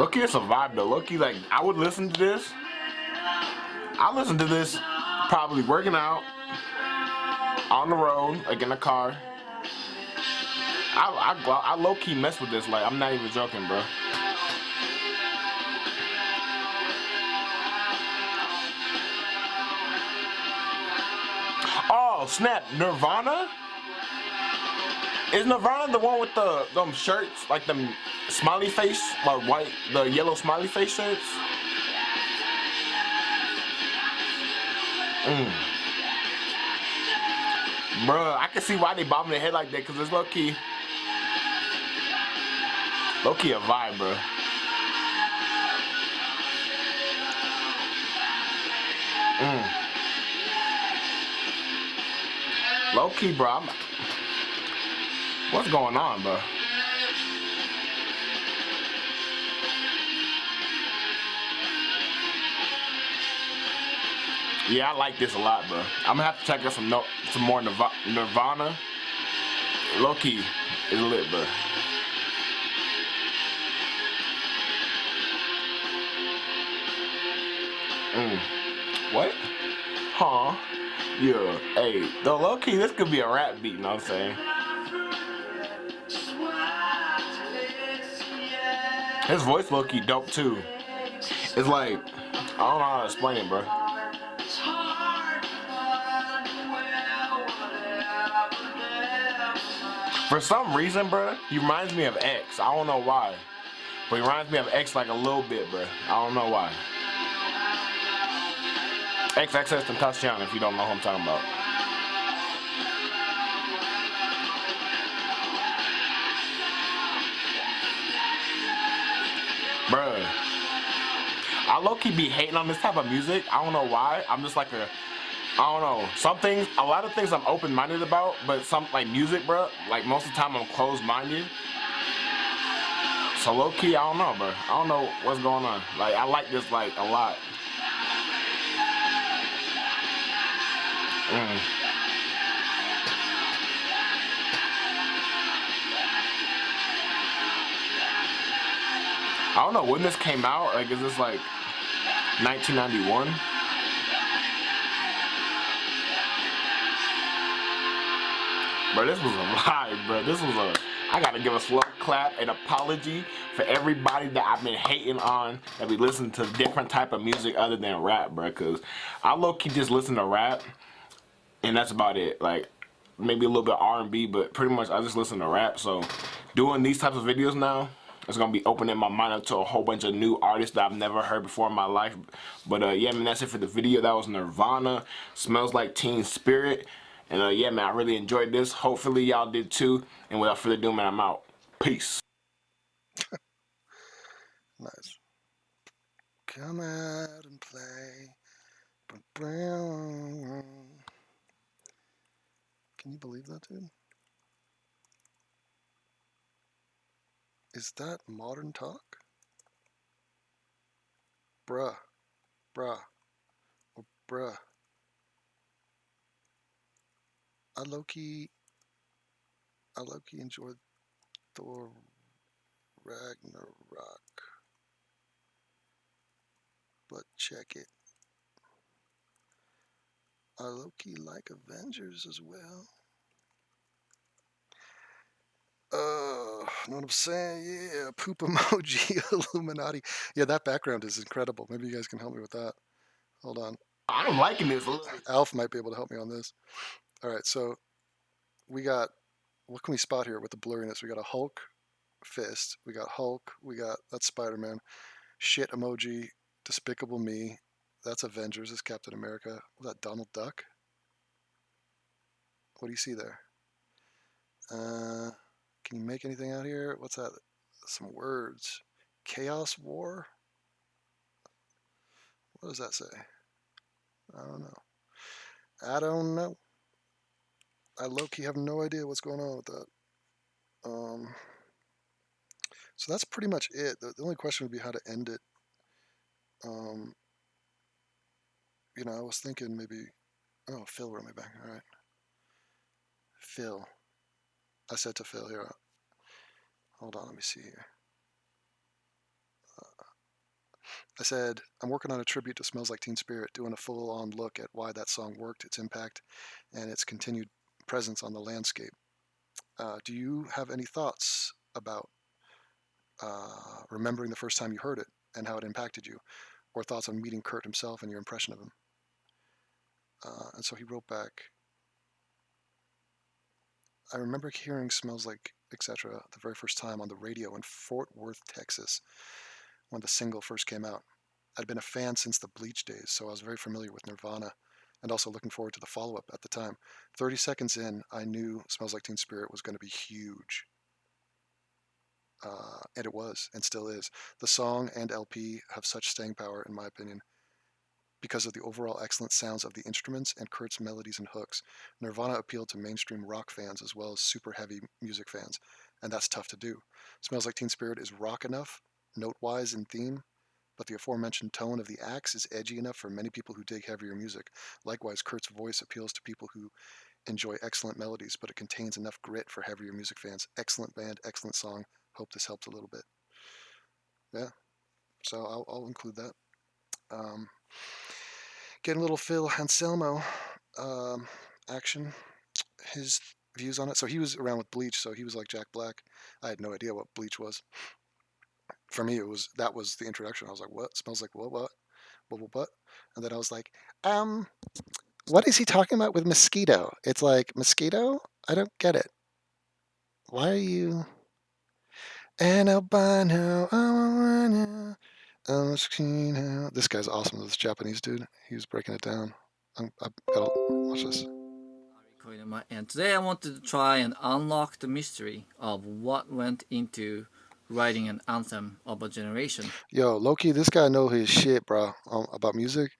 Low-key, it's a vibe though. Low-key, like, I would listen to this. I listen to this probably working out, on the road, like in the car. I low-key mess with this, like, I'm not even joking, bro. Oh, snap, Nirvana? Is Nirvana the one with them shirts, like them smiley face, like white, the yellow smiley face shirts? Bruh, I can see why they bobbing their head like that, because it's low-key a vibe, bro. Low-key, bro, what's going on, bro? Yeah, I like this a lot, bro. I'm gonna have to check out some more Nirvana. Low-key is lit, bro. What? Huh? Yeah. Hey, though low-key, this could be a rap beat, you know what I'm saying? His voice low-key dope too. It's like, I don't know how to explain it, bro. For some reason, bro, he reminds me of X. I don't know why. But he reminds me of X like a little bit, bro. I don't know why. XXXTentacion, if you don't know who I'm talking about. Bruh, I low-key be hating on this type of music. I don't know why. I'm just like I don't know. A lot of things I'm open-minded about, but some, like music, bro, like most of the time I'm closed-minded. So low-key, I don't know, bro. I don't know what's going on. Like, I like this, like, a lot. I don't know when this came out. Like, is this like 1991? Bro, this was a vibe, bro. I gotta give a slow clap and apology for everybody that I've been hating on that be listening to different type of music other than rap, bro. Cause I low-key just listen to rap, and that's about it. Like, maybe a little bit R&B, but pretty much I just listen to rap. So doing these types of videos now, it's gonna be opening my mind up to a whole bunch of new artists that I've never heard before in my life. But yeah, man, that's it for the video. That was Nirvana, Smells Like Teen Spirit. And yeah, man, I really enjoyed this. Hopefully y'all did too. And without further ado, man, I'm out. Peace. Nice. Come out and play. Can you believe that, dude? Is that modern talk? Bruh. Oh, bruh. I low-key enjoyed Thor Ragnarok. But check it. I low-key like Avengers as well. Know what I'm saying? Yeah, poop emoji, Illuminati. Yeah, that background is incredible. Maybe you guys can help me with that. Hold on. I'm liking this. Alf might be able to help me on this. All right, so we got, what can we spot here with the blurriness? We got a Hulk fist. We got Hulk. That's Spider-Man. Shit emoji, Despicable Me. That's Avengers. That's Captain America. Was that Donald Duck? What do you see there? Can you make anything out here? What's that? Some words. Chaos War? What does that say? I don't know. I low-key have no idea what's going on with that. So that's pretty much it. The only question would be how to end it. You know, I was thinking maybe... Oh, Phil wrote me back. All right. Phil. I said to Phil here. Hold on, let me see here. I said, I'm working on a tribute to Smells Like Teen Spirit, doing a full-on look at why that song worked, its impact, and its continued presence on the landscape. Do you have any thoughts about remembering the first time you heard it and how it impacted you, or thoughts on meeting Kurt himself and your impression of him? And so he wrote back, I remember hearing Smells Like Etc. the very first time on the radio in Fort Worth, Texas, when the single first came out. I'd been a fan since the Bleach days, so I was very familiar with Nirvana and also looking forward to the follow-up at the time. 30 seconds in, I knew Smells Like Teen Spirit was going to be huge. And it was, and still is. The song and LP have such staying power, in my opinion, because of the overall excellent sounds of the instruments and Kurt's melodies and hooks. Nirvana appealed to mainstream rock fans as well as super heavy music fans, and that's tough to do. Smells Like Teen Spirit is rock enough, note-wise and theme, but the aforementioned tone of the axe is edgy enough for many people who dig heavier music. Likewise, Kurt's voice appeals to people who enjoy excellent melodies, but it contains enough grit for heavier music fans. Excellent band, excellent song. Hope this helps a little bit. Yeah, so I'll include that. Getting a little Phil Anselmo action, his views on it. So he was around with Bleach, so he was like Jack Black. I had no idea what Bleach was. For me, that was the introduction. I was like, what? Smells like what? And then I was like, what is he talking about with mosquito? It's like, mosquito? I don't get it. Why are you... An albino, mosquito. This guy's awesome, this Japanese dude. He was breaking it down. I've got to watch this. And today I wanted to try and unlock the mystery of what went into writing an anthem of a generation. Yo, Loki, this guy know his shit, bro, about music.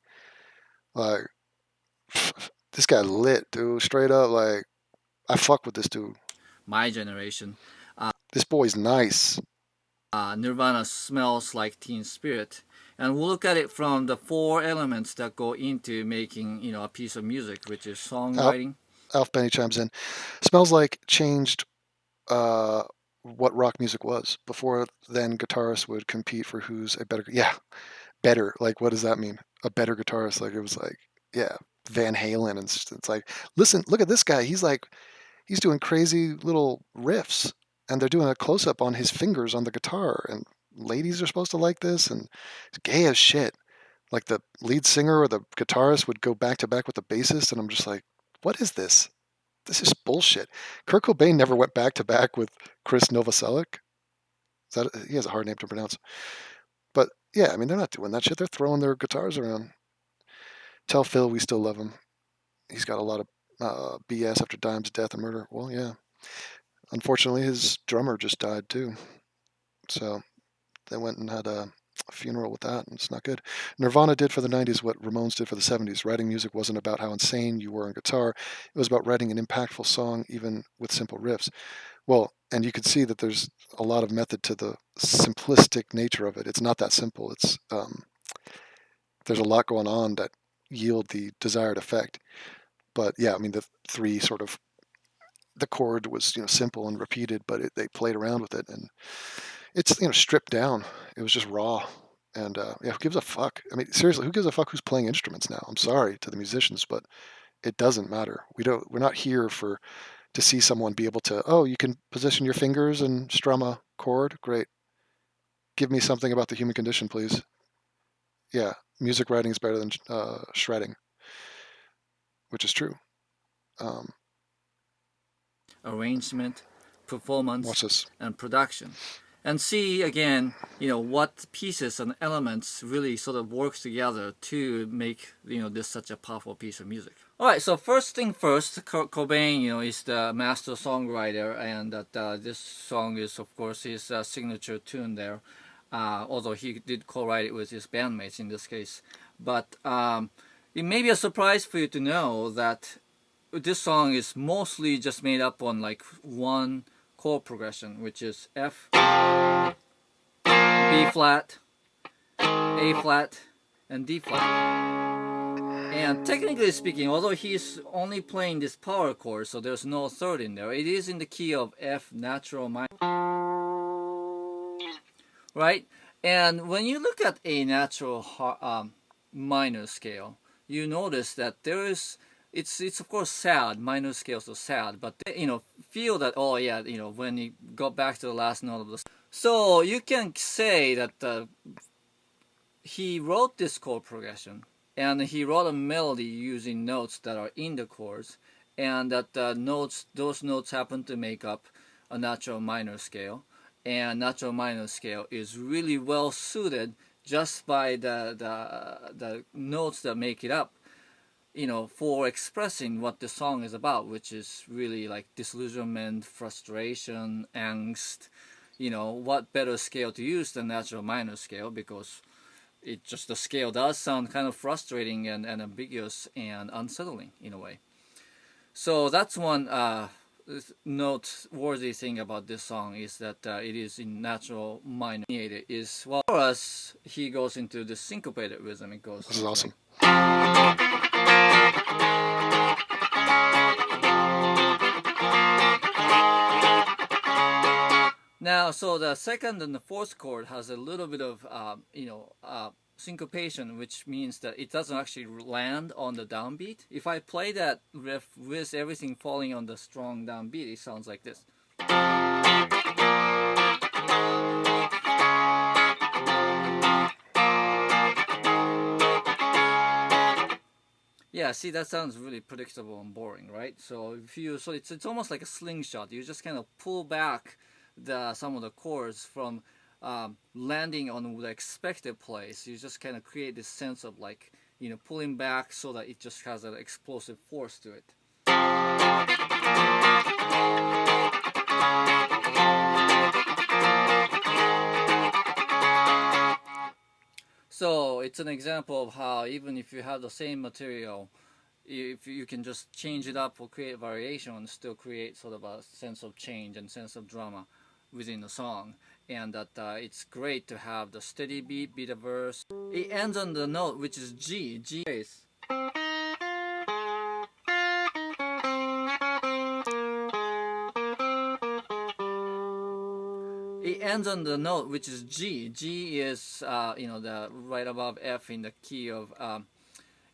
Like, this guy lit, dude. Straight up, like, I fuck with this dude. My generation. This boy's nice. Nirvana Smells Like Teen Spirit. And we'll look at it from the 4 elements that go into making, a piece of music, which is songwriting. Alf Benny chimes in. Smells Like changed what rock music was. Before then, guitarists would compete for who's a better... Yeah, better. Like, what does that mean? A better guitarist. Like, it was like, yeah, Van Halen. And it's like, listen, look at this guy. He's doing crazy little riffs. And they're doing a close-up on his fingers on the guitar. And ladies are supposed to like this. And it's gay as shit. Like, the lead singer or the guitarist would go back-to-back with the bassist. And I'm just like, what is this? This is bullshit. Kurt Cobain never went back-to-back with Chris Novoselic. He has a hard name to pronounce. But, yeah, I mean, they're not doing that shit. They're throwing their guitars around. Tell Phil we still love him. He's got a lot of BS after Dime's death and murder. Well, yeah. Unfortunately, his drummer just died, too. So they went and had a funeral with that, and it's not good. Nirvana did for the 90s what Ramones did for the 70s. Writing music wasn't about how insane you were on guitar. It was about writing an impactful song, even with simple riffs. Well, and you could see that there's a lot of method to the simplistic nature of it. It's not that simple. It's there's a lot going on that yield the desired effect. But yeah, I mean, the 3 sort of... The chord was, simple and repeated, but they played around with it, and it's, stripped down. It was just raw, and who gives a fuck? I mean, seriously, who gives a fuck who's playing instruments now? I'm sorry to the musicians, but it doesn't matter. We're not here to see someone be able to, you can position your fingers and strum a chord. Great. Give me something about the human condition, please. Yeah, music writing is better than shredding, which is true. Arrangement, performance, and production. And see, again, what pieces and elements really sort of work together to make, this such a powerful piece of music. All right, so first thing first, Kurt Cobain, is the master songwriter, and that this song is, of course, his signature tune there, although he did co-write it with his bandmates in this case. But it may be a surprise for you to know that this song is mostly just made up on like one chord progression, which is F, B flat, A flat, and D flat. And technically speaking, although he's only playing this power chord, so there's no third in there, it is in the key of F natural minor. Right? And when you look at a natural minor scale, you notice that there is, it's of course sad, minor scales are sad, but feel that, oh yeah, when you go back to the last note of the, so you can say that he wrote this chord progression, and he wrote a melody using notes that are in the chords, and that those notes happen to make up a natural minor scale, and natural minor scale is really well suited just by the notes that make it up, for expressing what the song is about, which is really like disillusionment, frustration, angst. What better scale to use than natural minor scale, because the scale does sound kind of frustrating and ambiguous and unsettling in a way. So that's one noteworthy thing about this song, is that it is in natural minor. Is, well, for us, he goes into the syncopated rhythm. It goes. This is awesome. Now, so the second and the fourth chord has a little bit of, syncopation, which means that it doesn't actually land on the downbeat. If I play that riff with everything falling on the strong downbeat, it sounds like this. Yeah, see, that sounds really predictable and boring, right? So it's almost like a slingshot. You just kind of pull back some of the chords from landing on the expected place. You just kind of create this sense of pulling back so that it just has an explosive force to it. So it's an example of how even if you have the same material, if you can just change it up or create variation and still create sort of a sense of change and sense of drama within the song, and that it's great to have the steady beat be the verse. It ends on the note which is G bass. It ends on the note which is G. G is the right above F in the key of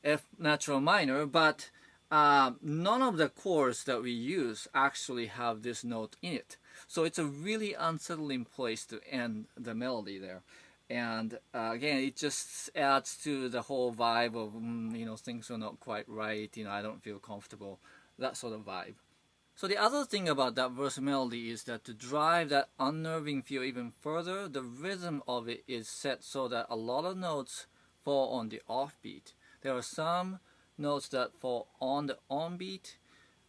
F natural minor, but none of the chords that we use actually have this note in it. So it's a really unsettling place to end the melody there. And again, it just adds to the whole vibe of, things are not quite right, I don't feel comfortable, that sort of vibe. So the other thing about that verse melody is that to drive that unnerving feel even further, the rhythm of it is set so that a lot of notes fall on the offbeat. There are some notes that fall on the onbeat,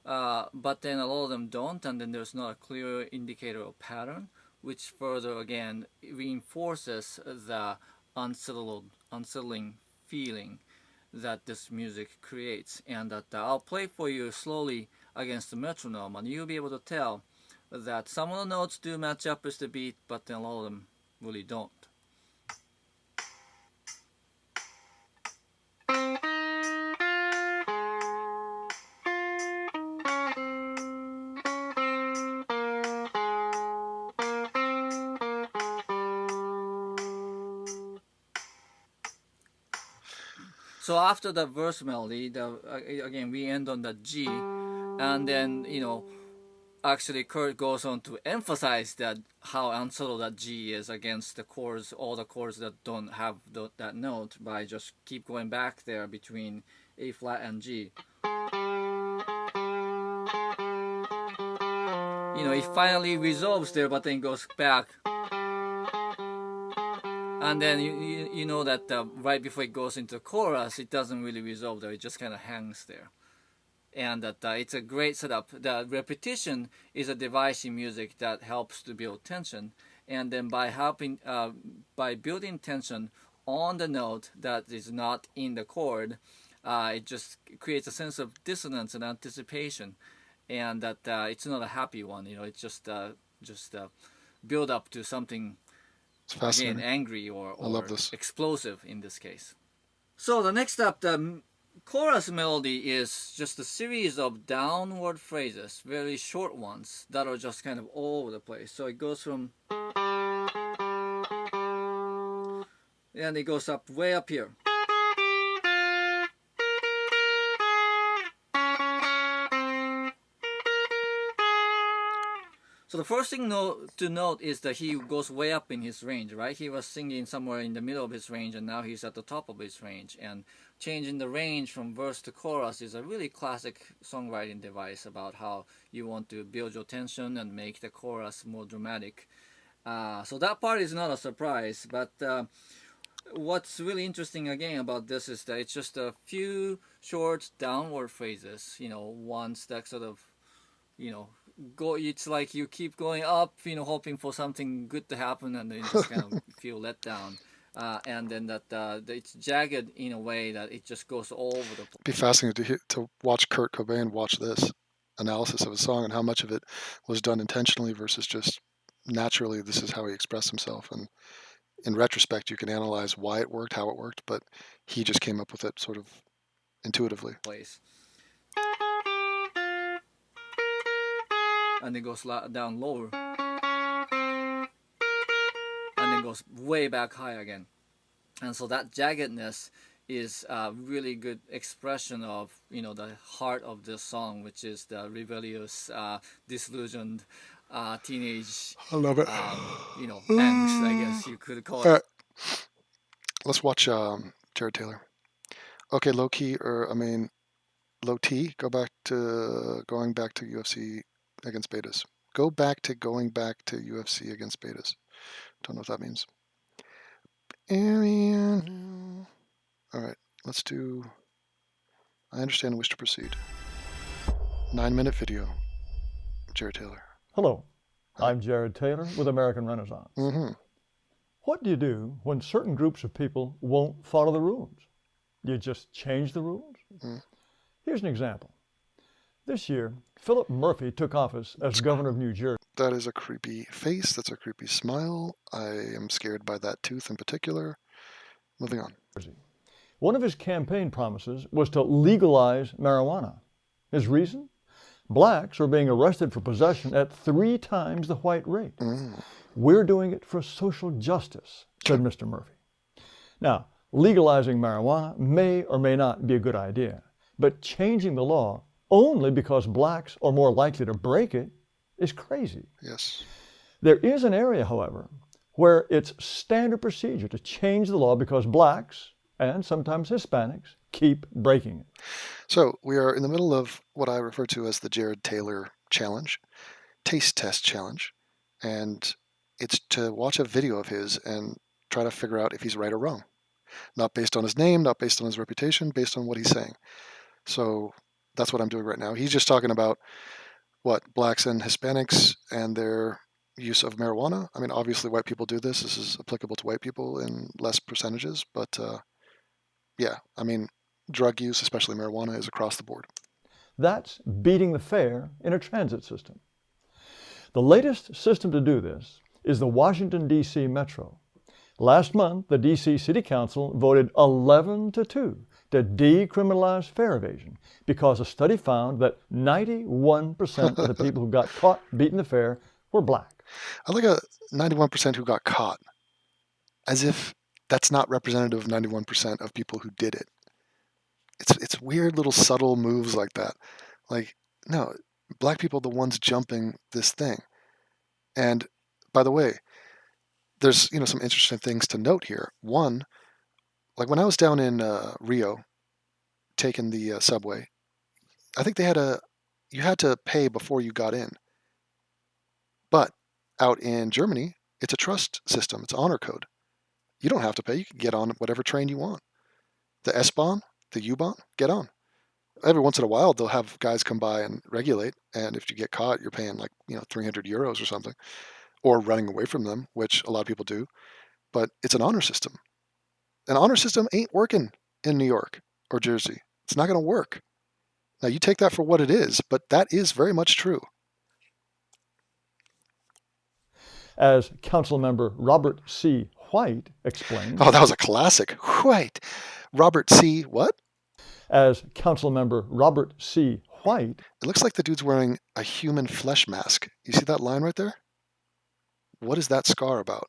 but then a lot of them don't, and then there's not a clear indicator of pattern, which further again reinforces the unsettling feeling that this music creates. And that I'll play for you slowly against the metronome, and you'll be able to tell that some of the notes do match up with the beat, but then a lot of them really don't. So after the verse melody, again we end on the G, and then actually Kurt goes on to emphasize that how unsettled that G is against the chords, all the chords that don't have that note, by just keep going back there between A flat and G. It finally resolves there, but then goes back. And then you know that right before it goes into chorus, it doesn't really resolve there. It just kind of hangs there. And that it's a great setup. The repetition is a device in music that helps to build tension. And then by building tension on the note that is not in the chord, it just creates a sense of dissonance and anticipation. And that it's not a happy one. It's just build up to something, again, angry or explosive in this case. So the next up, the chorus melody is just a series of downward phrases, very short ones that are just kind of all over the place. So it goes from and it goes up way up here. So the first thing to note is that he goes way up in his range, right? He was singing somewhere in the middle of his range, and now he's at the top of his range. And changing the range from verse to chorus is a really classic songwriting device about how you want to build your tension and make the chorus more dramatic. So that part is not a surprise, but what's really interesting again about this is that it's just a few short downward phrases, ones that sort of, it's like you keep going up, hoping for something good to happen, and then you just kind of feel let down. And then that it's jagged in a way that it just goes all over the place. It'd be fascinating to watch Kurt Cobain watch this analysis of a song and how much of it was done intentionally versus just naturally. This is how he expressed himself, and in retrospect, you can analyze why it worked, how it worked, but he just came up with it sort of intuitively. And it goes down lower, and then goes way back high again. And so that jaggedness is a really good expression of the heart of this song, which is the rebellious, disillusioned teenage, I love it. angst, I guess you could call it. All right. Let's watch Jared Taylor. Okay, low T, going back to UFC against Betas. Go back to going back to UFC against Betas. Don't know what that means. All right, let's do I Understand and Wish to Proceed. 9-minute video. Jared Taylor. Hello, I'm Jared Taylor with American Renaissance. Mm-hmm. What do you do when certain groups of people won't follow the rules? Do you just change the rules? Mm. Here's an example. This year, Philip Murphy took office as governor of New Jersey. That is a creepy face. That's a creepy smile. I am scared by that tooth in particular. Moving on. One of his campaign promises was to legalize marijuana. His reason? Blacks were being arrested for possession at 3 times the white rate. We're doing it for social justice, said Mr. Murphy. Now, legalizing marijuana may or may not be a good idea, but changing the law only because blacks are more likely to break it is crazy. Yes. There is an area, however, where it's standard procedure to change the law because blacks, and sometimes Hispanics, keep breaking it. So we are in the middle of what I refer to as the Jared Taylor Challenge, Taste Test Challenge, and it's to watch a video of his and try to figure out if he's right or wrong. Not based on his name, not based on his reputation, based on what he's saying. So that's what I'm doing right now. He's just talking about blacks and Hispanics and their use of marijuana. I mean, obviously white people do this. This is applicable to white people in less percentages, but yeah, I mean, drug use, especially marijuana, is across the board. That's beating the fare in a transit system. The latest system to do this is the Washington, D.C. Metro. Last month, the D.C. City Council voted 11-2 to decriminalize fare evasion because a study found that 91% of the people who got caught beating the fare were black. I like a 91% who got caught, as if that's not representative of 91% of people who did it. It's weird little subtle moves like that. Like, no, black people are the ones jumping this thing. And by the way, there's some interesting things to note here. One, like when I was down in Rio, taking the subway, I think you had to pay before you got in. But out in Germany, it's a trust system. It's an honor code. You don't have to pay. You can get on whatever train you want. The S-Bahn, the U-Bahn, get on. Every once in a while, they'll have guys come by and regulate. And if you get caught, you're paying 300 euros or something, or running away from them, which a lot of people do. But it's an honor system. An honor system ain't working in New York or Jersey. It's not going to work. Now, you take that for what it is, but that is very much true. As Councilmember Robert C. White explained. Oh, that was a classic. White. Robert C. what? As Councilmember Robert C. White. It looks like the dude's wearing a human flesh mask. You see that line right there? What is that scar about?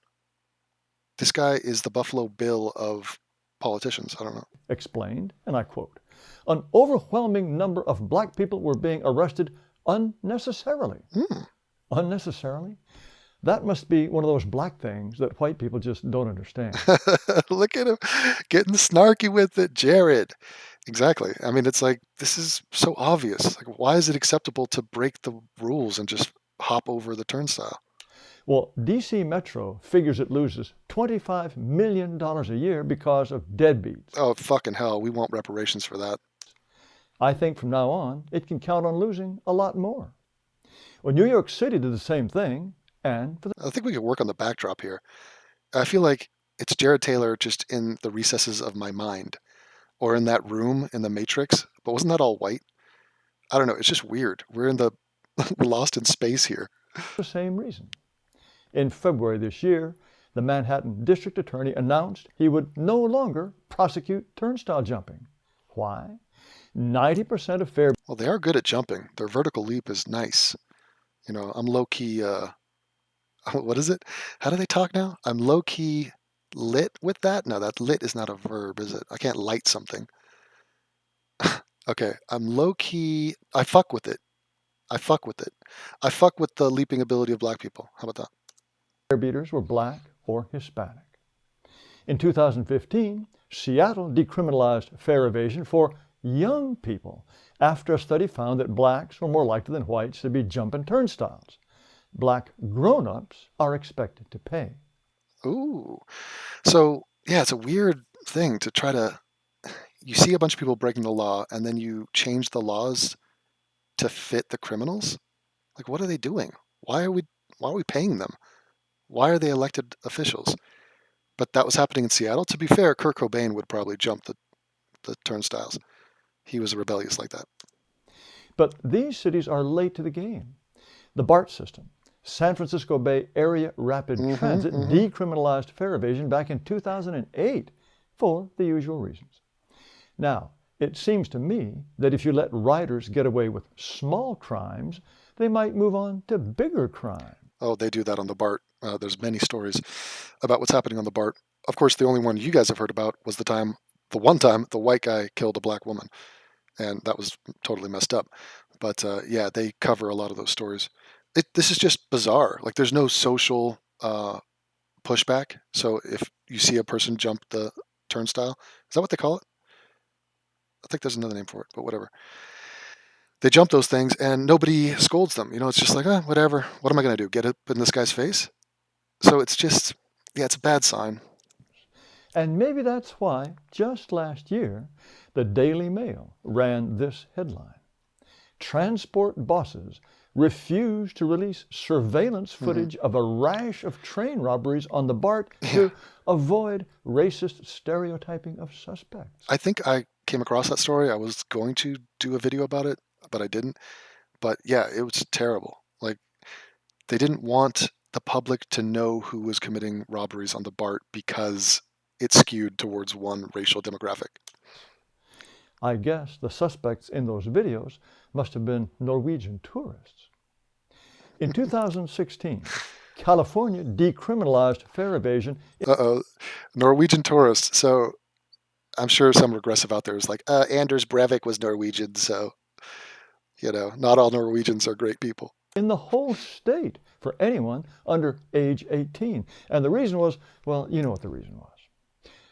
This guy is the Buffalo Bill of politicians. I don't know. Explained, and I quote, "An overwhelming number of black people were being arrested unnecessarily." Unnecessarily? That must be one of those black things that white people just don't understand. Look at him getting snarky with it, Jared. Exactly. I mean, it's like, this is so obvious. Like, why is it acceptable to break the rules and just hop over the turnstile? Well, DC Metro figures it loses $25 million a year because of deadbeats. Oh, fucking hell. We want reparations for that. I think from now on, it can count on losing a lot more. Well, New York City did the same thing, and I think we could work on the backdrop here. I feel like it's Jared Taylor just in the recesses of my mind, or in that room in the Matrix. But wasn't that all white? I don't know. It's just weird. We're lost in space here. The same reason. In February this year, the Manhattan District Attorney announced he would no longer prosecute turnstile jumping. Why? 90% of fair... Well, they are good at jumping. Their vertical leap is nice. You know, I'm low-key... what is it? How do they talk now? I'm low-key lit with that? No, that lit is not a verb, is it? I can't light something. Okay, I'm low-key... I fuck with it. I fuck with it. I fuck with the leaping ability of black people. How about that? Beaters were black or Hispanic. In 2015, Seattle decriminalized fare evasion for young people after a study found that blacks were more likely than whites to be jumping turnstiles. Black grown-ups are expected to pay. Ooh. So, yeah, it's a weird thing to try to... You see a bunch of people breaking the law, and then you change the laws to fit the criminals? Like, what are they doing? Why are we paying them? Why are they elected officials? But that was happening in Seattle. To be fair, Kurt Cobain would probably jump the turnstiles. He was rebellious like that. But these cities are late to the game. The BART system, San Francisco Bay Area Rapid Transit, decriminalized fare evasion back in 2008 for the usual reasons. Now, it seems to me that if you let riders get away with small crimes, they might move on to bigger crimes. Oh, they do that on the BART. There's many stories about what's happening on the BART. Of course, the only one you guys have heard about was the one time the white guy killed a black woman. And that was totally messed up. But yeah, they cover a lot of those stories. This is just bizarre. Like, there's no social pushback. So if you see a person jump the turnstile, is that what they call it? I think there's another name for it, but whatever. They jump those things and nobody scolds them. You know, it's just like, whatever. What am I going to do? Get up in this guy's face? So it's just, yeah, it's a bad sign. And maybe that's why, just last year, the Daily Mail ran this headline. Transport bosses refuse to release surveillance footage of a rash of train robberies on the BART to avoid racist stereotyping of suspects. I think I came across that story. I was going to do a video about it, but I didn't. But yeah, it was terrible. Like, they didn't want the public to know who was committing robberies on the BART because it skewed towards one racial demographic. I guess the suspects in those videos must have been Norwegian tourists. In 2016, California decriminalized fare evasion. Norwegian tourists. So I'm sure some regressive out there is like, Anders Breivik was Norwegian, so, you know, not all Norwegians are great people. In the whole state for anyone under age 18. And the reason was, well, you know what the reason was.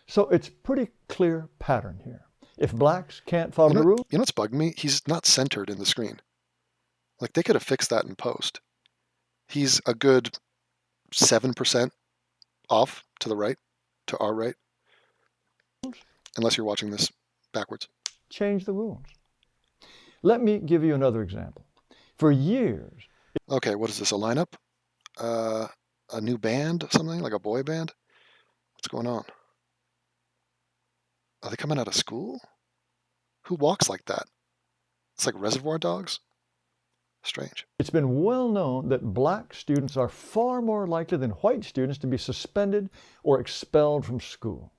So it's pretty clear pattern here. If blacks can't follow the rules... You know what's bugging me? He's not centered in the screen. Like, they could have fixed that in post. He's a good 7% off to the right, to our right. Unless you're watching this backwards. Change the rules. Let me give you another example. For years... Okay, what is this, a lineup? A new band, something, like a boy band? What's going on? Are they coming out of school? Who walks like that? It's like Reservoir Dogs? Strange. It's been well known that black students are far more likely than white students to be suspended or expelled from school.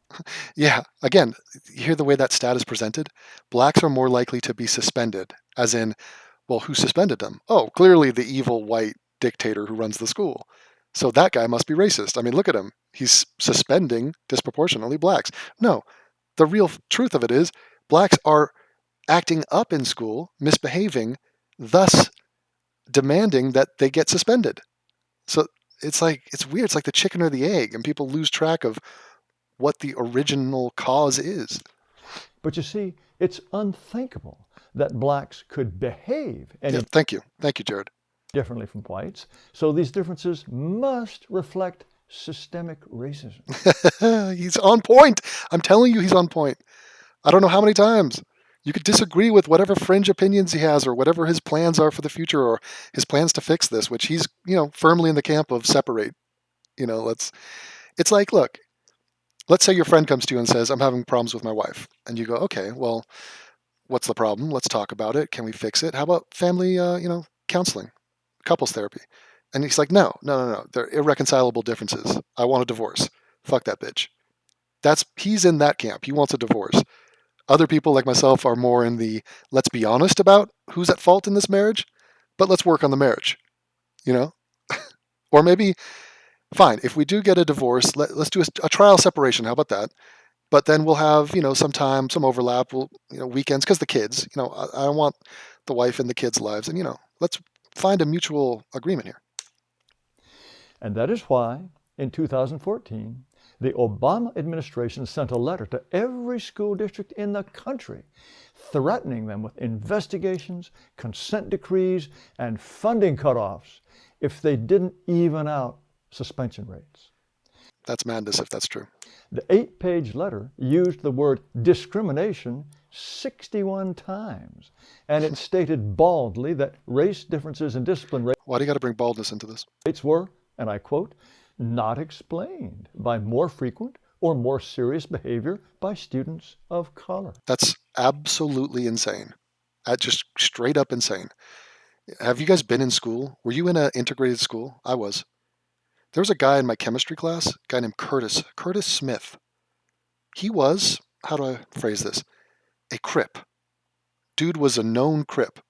Yeah, again, you hear the way that stat is presented? Blacks are more likely to be suspended, as in, well, who suspended them? Oh, clearly the evil white dictator who runs the school. So that guy must be racist. I mean, look at him. He's suspending disproportionately blacks. No, the real truth of it is blacks are acting up in school, misbehaving, thus demanding that they get suspended. So it's weird. It's like the chicken or the egg, and people lose track of what the original cause is. But you see, it's unthinkable that blacks could behave Thank you, Jared. Differently from whites. So these differences must reflect systemic racism. He's on point. I'm telling you, he's on point. I don't know how many times. You could disagree with whatever fringe opinions he has or whatever his plans are for the future or his plans to fix this, which he's, firmly in the camp of separate. It's like, look, let's say your friend comes to you and says, I'm having problems with my wife. And you go, okay, well, what's the problem? Let's talk about it. Can we fix it? How about family, counseling, couples therapy? And he's like, no. They're irreconcilable differences. I want a divorce. Fuck that bitch. He's in that camp. He wants a divorce. Other people like myself are more in the, let's be honest about who's at fault in this marriage, but let's work on the marriage, Or maybe, fine, if we do get a divorce, let's do a trial separation. How about that? But then we'll have, some time, some overlap, weekends, because the kids, I want the wife in the kids' lives. And, let's find a mutual agreement here. And that is why, in 2014, the Obama administration sent a letter to every school district in the country, threatening them with investigations, consent decrees, and funding cutoffs if they didn't even out suspension rates. That's madness if that's true. The 8-page letter used the word discrimination 61 times, and it stated baldly that race differences in discipline rates. Why do you got to bring baldness into this? Rates were, and I quote, not explained by more frequent or more serious behavior by students of color. That's absolutely insane. Just straight up insane. Have you guys been in school? Were you in an integrated school? I was. There was a guy in my chemistry class, a guy named Curtis Smith. He was, how do I phrase this? A Crip. Dude was a known Crip.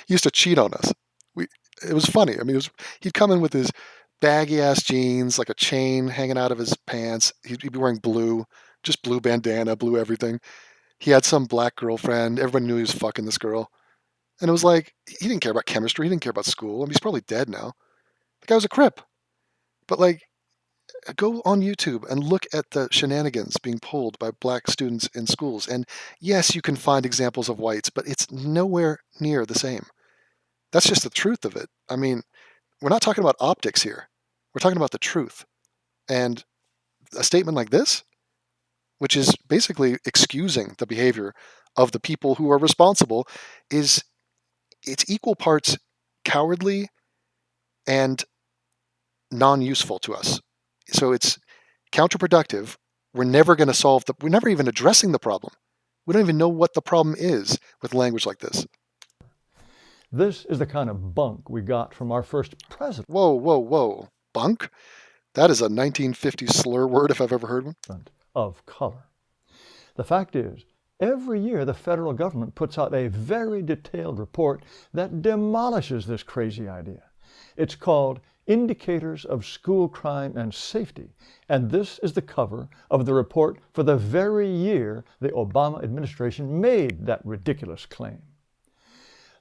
He used to cheat on us. It was funny. I mean, he'd come in with his baggy-ass jeans, like a chain hanging out of his pants. He'd be wearing blue bandana, blue everything. He had some black girlfriend. Everybody knew he was fucking this girl. And it was like, he didn't care about chemistry. He didn't care about school. I mean, he's probably dead now. The guy was a Crip. But go on YouTube and look at the shenanigans being pulled by black students in schools. And yes, you can find examples of whites, but it's nowhere near the same. That's just the truth of it. I mean, we're not talking about optics here. We're talking about the truth. And a statement like this, which is basically excusing the behavior of the people who are responsible, it's equal parts cowardly and non-useful to us. So it's counterproductive. We're never going to solve we're never even addressing the problem. We don't even know what the problem is with language like this. This is the kind of bunk we got from our first president. Whoa. Bunk? That is a 1950s slur word if I've ever heard one. Of color. The fact is, every year the federal government puts out a very detailed report that demolishes this crazy idea. It's called Indicators of School Crime and Safety, and this is the cover of the report for the very year the Obama administration made that ridiculous claim.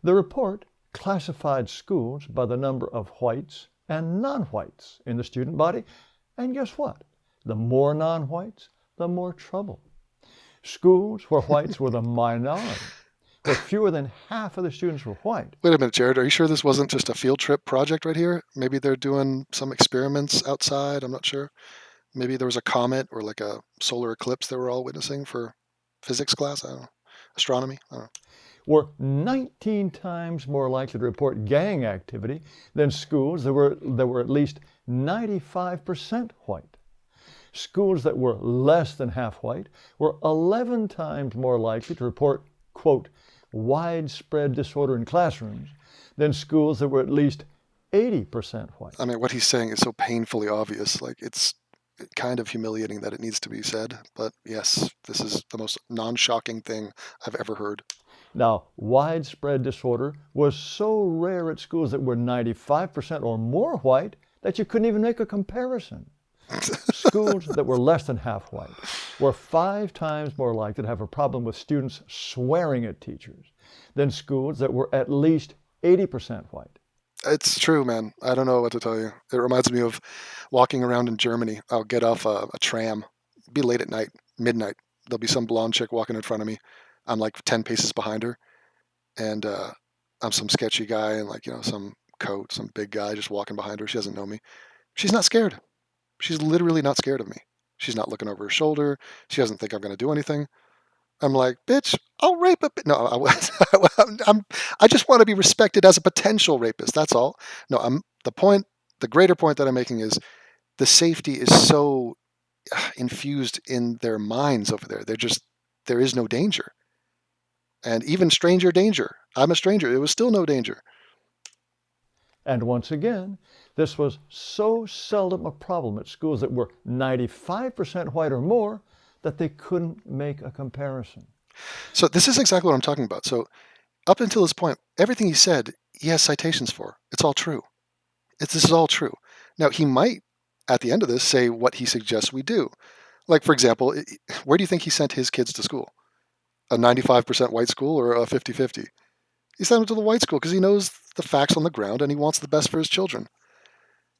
The report classified schools by the number of whites and non-whites in the student body, and guess what? The more non-whites, the more trouble. Schools where whites were the minority, where fewer than half of the students were white. Wait a minute, Jared. Are you sure this wasn't just a field trip project right here? Maybe they're doing some experiments outside. I'm not sure. Maybe there was a comet or like a solar eclipse they were all witnessing for physics class. I don't know. Astronomy. I don't know. Were 19 times more likely to report gang activity than schools that were at least 95% white. Schools that were less than half white were 11 times more likely to report, quote, widespread disorder in classrooms than schools that were at least 80% white. I mean, what he's saying is so painfully obvious. Like, it's kind of humiliating that it needs to be said. But yes, this is the most non-shocking thing I've ever heard. Now, widespread disorder was so rare at schools that were 95% or more white that you couldn't even make a comparison. Schools that were less than half white were 5 times more likely to have a problem with students swearing at teachers than schools that were at least 80% white. It's true, man. I don't know what to tell you. It reminds me of walking around in Germany. I'll get off a tram. It'll be late at night, midnight. There'll be some blonde chick walking in front of me. I'm like 10 paces behind her. And I'm some sketchy guy in like, some coat, some big guy just walking behind her. She doesn't know me. She's not scared. She's literally not scared of me. She's not looking over her shoulder. She doesn't think I'm going to do anything. I'm like, bitch, I'll rape a bitch. No, I just want to be respected as a potential rapist. That's all. No, the greater point that I'm making is the safety is so infused in their minds over there. There is no danger. And even stranger danger. I'm a stranger. It was still no danger. And once again, this was so seldom a problem at schools that were 95% white or more that they couldn't make a comparison. So this is exactly what I'm talking about. So up until this point, everything he said, he has citations for. It's all true. This is all true. Now, he might, at the end of this, say what he suggests we do. Like, for example, where do you think he sent his kids to school? A 95% white school or a 50-50? He sent them to the white school because he knows the facts on the ground and he wants the best for his children.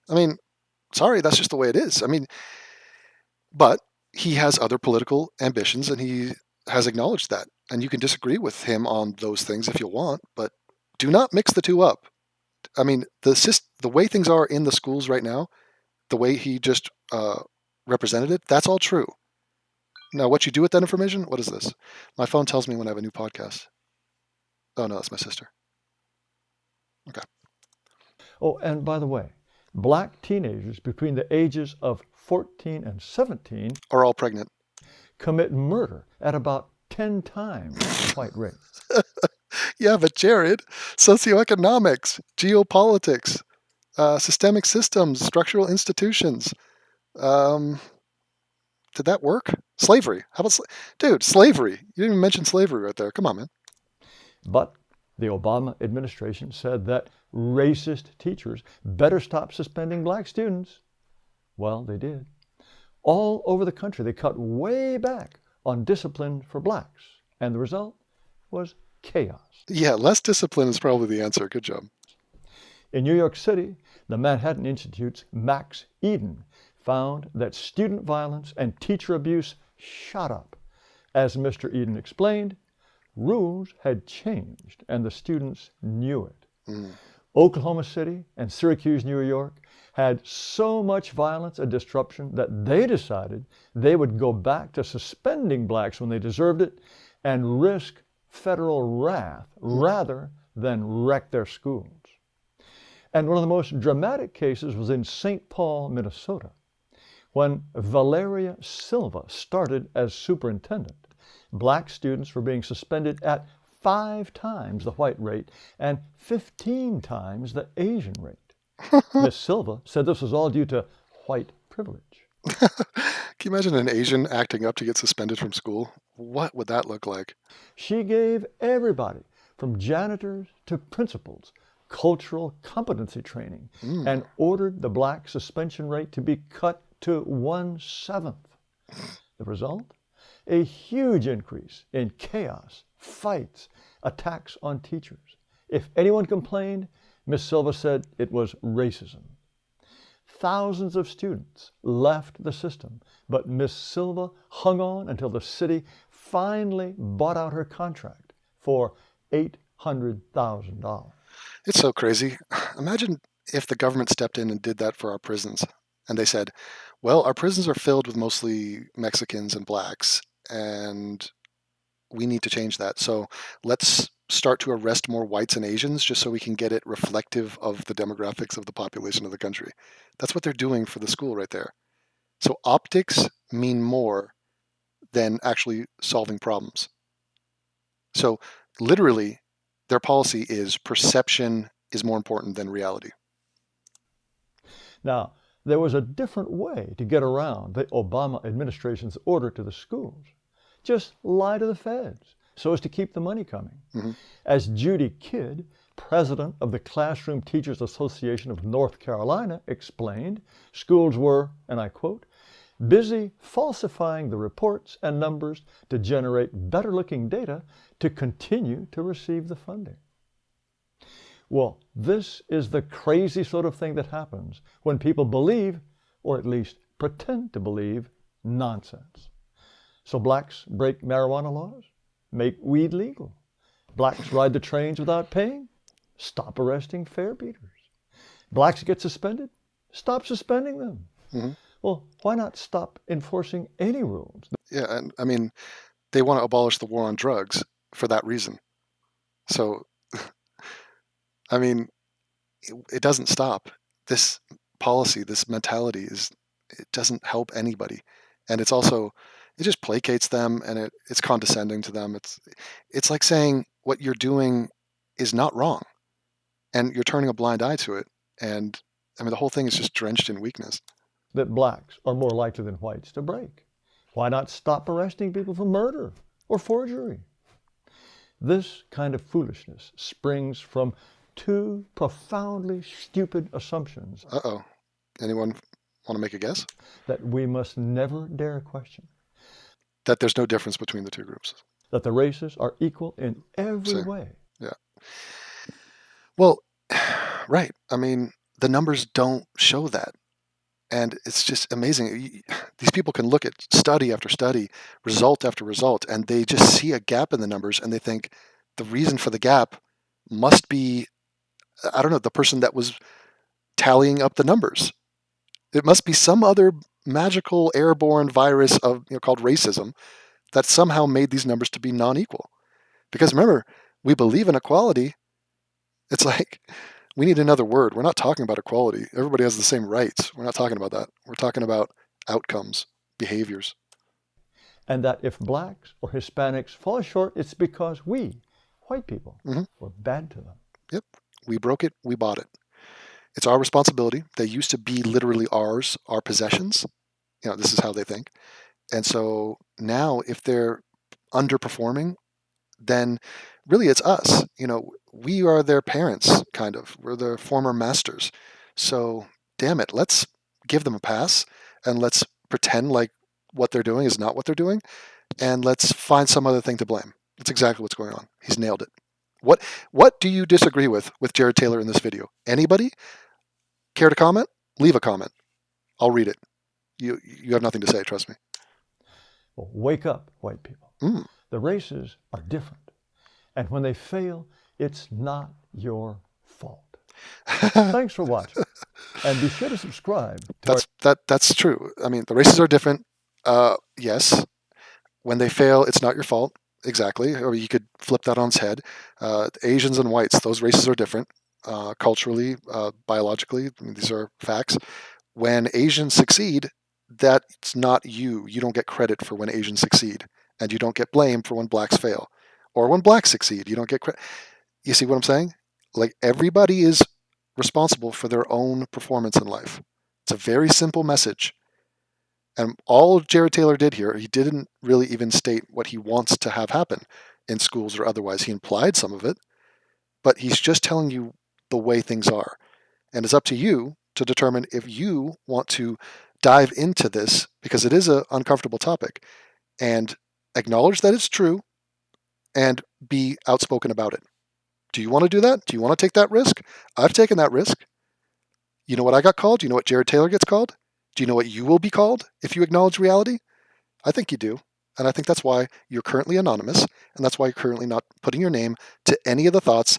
I mean, sorry, that's just the way it is. I mean, but he has other political ambitions and he has acknowledged that. And you can disagree with him on those things if you want, but do not mix the two up. I mean, the way things are in the schools right now, the way he just represented it, that's all true. Now, what you do with that information, what is this? My phone tells me when I have a new podcast. Oh, no, that's my sister. Okay. Oh, and by the way, black teenagers between the ages of 14 and 17 are all pregnant. Commit murder at about 10 times the white rate. Yeah, but Jared, socioeconomics, geopolitics, systemic systems, structural institutions. Did that work? Slavery. How about dude, slavery. You didn't even mention slavery right there. Come on, man. But the Obama administration said that racist teachers better stop suspending black students. Well, they did. All over the country, they cut way back on discipline for blacks. And the result was chaos. Yeah, less discipline is probably the answer. Good job. In New York City, the Manhattan Institute's Max Eden found that student violence and teacher abuse shot up. As Mr. Eden explained, rules had changed and the students knew it. Oklahoma City and Syracuse, New York had so much violence and disruption that they decided they would go back to suspending blacks when they deserved it and risk federal wrath rather than wreck their schools. And one of the most dramatic cases was in St. Paul, Minnesota, when Valeria Silva started as superintendent. Black students were being suspended at 5 times the white rate and 15 times the Asian rate. Miss Silva said this was all due to white privilege. Can you imagine an Asian acting up to get suspended from school? What would that look like? She gave everybody, from janitors to principals, cultural competency training and ordered the black suspension rate to be cut to 1/7. The result? A huge increase in chaos, fights, attacks on teachers. If anyone complained, Miss Silva said it was racism. Thousands of students left the system, but Miss Silva hung on until the city finally bought out her contract for $800,000. It's so crazy. Imagine if the government stepped in and did that for our prisons. And they said, well, our prisons are filled with mostly Mexicans and blacks, and we need to change that. So let's start to arrest more whites and Asians just so we can get it reflective of the demographics of the population of the country. That's what they're doing for the school right there. So optics mean more than actually solving problems. So literally, their policy is perception is more important than reality. Now, there was a different way to get around the Obama administration's order to the schools. Just lie to the feds so as to keep the money coming. As Judy Kidd, president of the Classroom Teachers Association of North Carolina, explained schools were, and I quote, busy falsifying the reports and numbers to generate better-looking data to continue to receive the funding. Well, this is the crazy sort of thing that happens when people believe, or at least pretend to believe, nonsense. So blacks break marijuana laws? Make weed legal. Blacks ride the trains without paying? Stop arresting fare beaters. Blacks get suspended? Stop suspending them. Mm-hmm. Well, why not stop enforcing any rules? Yeah, and I mean, they want to abolish the war on drugs for that reason. So, I mean, it doesn't stop. This policy, this mentality it doesn't help anybody. And it's also, it just placates them, and it's condescending to them. It's like saying what you're doing is not wrong, and you're turning a blind eye to it. And I mean, the whole thing is just drenched in weakness. That blacks are more likely than whites to break. Why not stop arresting people for murder or forgery? This kind of foolishness springs from two profoundly stupid assumptions. Uh-oh. Anyone want to make a guess? That we must never dare question. That there's no difference between the two groups. That the races are equal in every way. Yeah. Well, right. I mean, the numbers don't show that. And it's just amazing. These people can look at study after study, result after result, and they just see a gap in the numbers, and they think the reason for the gap must be, I don't know, the person that was tallying up the numbers. It must be some other magical airborne virus of called racism that somehow made these numbers to be non-equal. Because remember, we believe in equality. It's like, we need another word. We're not talking about equality. Everybody has the same rights. We're not talking about that. We're talking about outcomes, behaviors. And that if blacks or Hispanics fall short, it's because we, white people, were bad to them. Yep. We broke it. We bought it. It's our responsibility. They used to be literally ours, our possessions. This is how they think. And so now if they're underperforming, then really it's us. We are their parents, kind of. We're their former masters. So, damn it, let's give them a pass, and let's pretend like what they're doing is not what they're doing, and let's find some other thing to blame. That's exactly what's going on. He's nailed it. What do you disagree with Jared Taylor in this video? Anybody? Care to comment? Leave a comment. I'll read it. You have nothing to say, trust me. Well, wake up, white people. The races are different. And when they fail, it's not your fault. Thanks for watching. And be sure to subscribe. That's true. I mean, the races are different. Yes. When they fail, it's not your fault. Exactly. Or you could flip that on its head. Asians and whites, those races are different. Culturally, biologically, I mean, these are facts. When Asians succeed, that's not you. You don't get credit for when Asians succeed. And you don't get blamed for when blacks fail. Or when blacks succeed, you don't get credit. You see what I'm saying? Like, everybody is responsible for their own performance in life. It's a very simple message. And all Jared Taylor did here, he didn't really even state what he wants to have happen in schools or otherwise. He implied some of it, but he's just telling you the way things are. And it's up to you to determine if you want to dive into this, because it is an uncomfortable topic, and acknowledge that it's true and be outspoken about it. Do you want to do that? Do you want to take that risk? I've taken that risk. You know what I got called? Do you know what Jared Taylor gets called? Do you know what you will be called if you acknowledge reality? I think you do. And I think that's why you're currently anonymous, and that's why you're currently not putting your name to any of the thoughts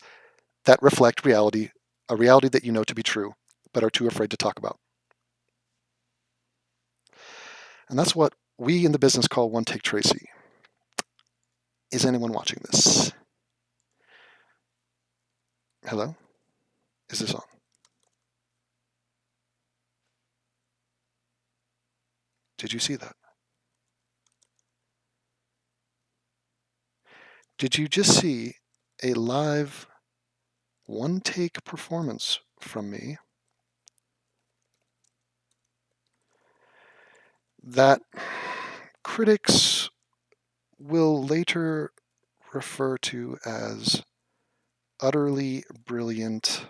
that reflect reality, a reality that you know to be true, but are too afraid to talk about. And that's what we in the business call One Take Tracy. Is anyone watching this? Hello? Is this on? Did you see that? Did you just see a live one-take performance from me that critics will later refer to as utterly brilliant,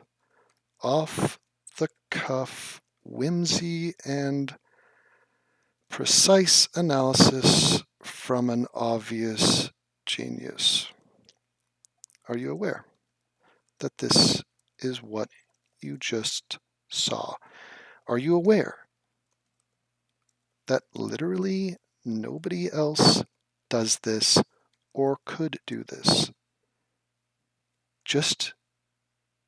off-the-cuff whimsy and precise analysis from an obvious genius. Are you aware that this is what you just saw? Are you aware that literally nobody else does this or could do this? Just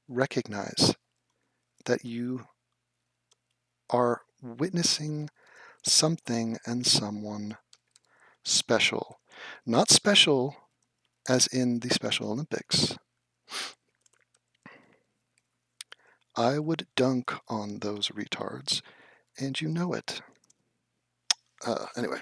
recognize that you are witnessing something and someone special. Not special as in the Special Olympics. I would dunk on those retards, and you know it. Anyway.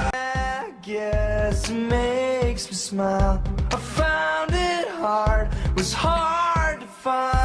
I guess it makes me smile. I found it hard, was hard to find.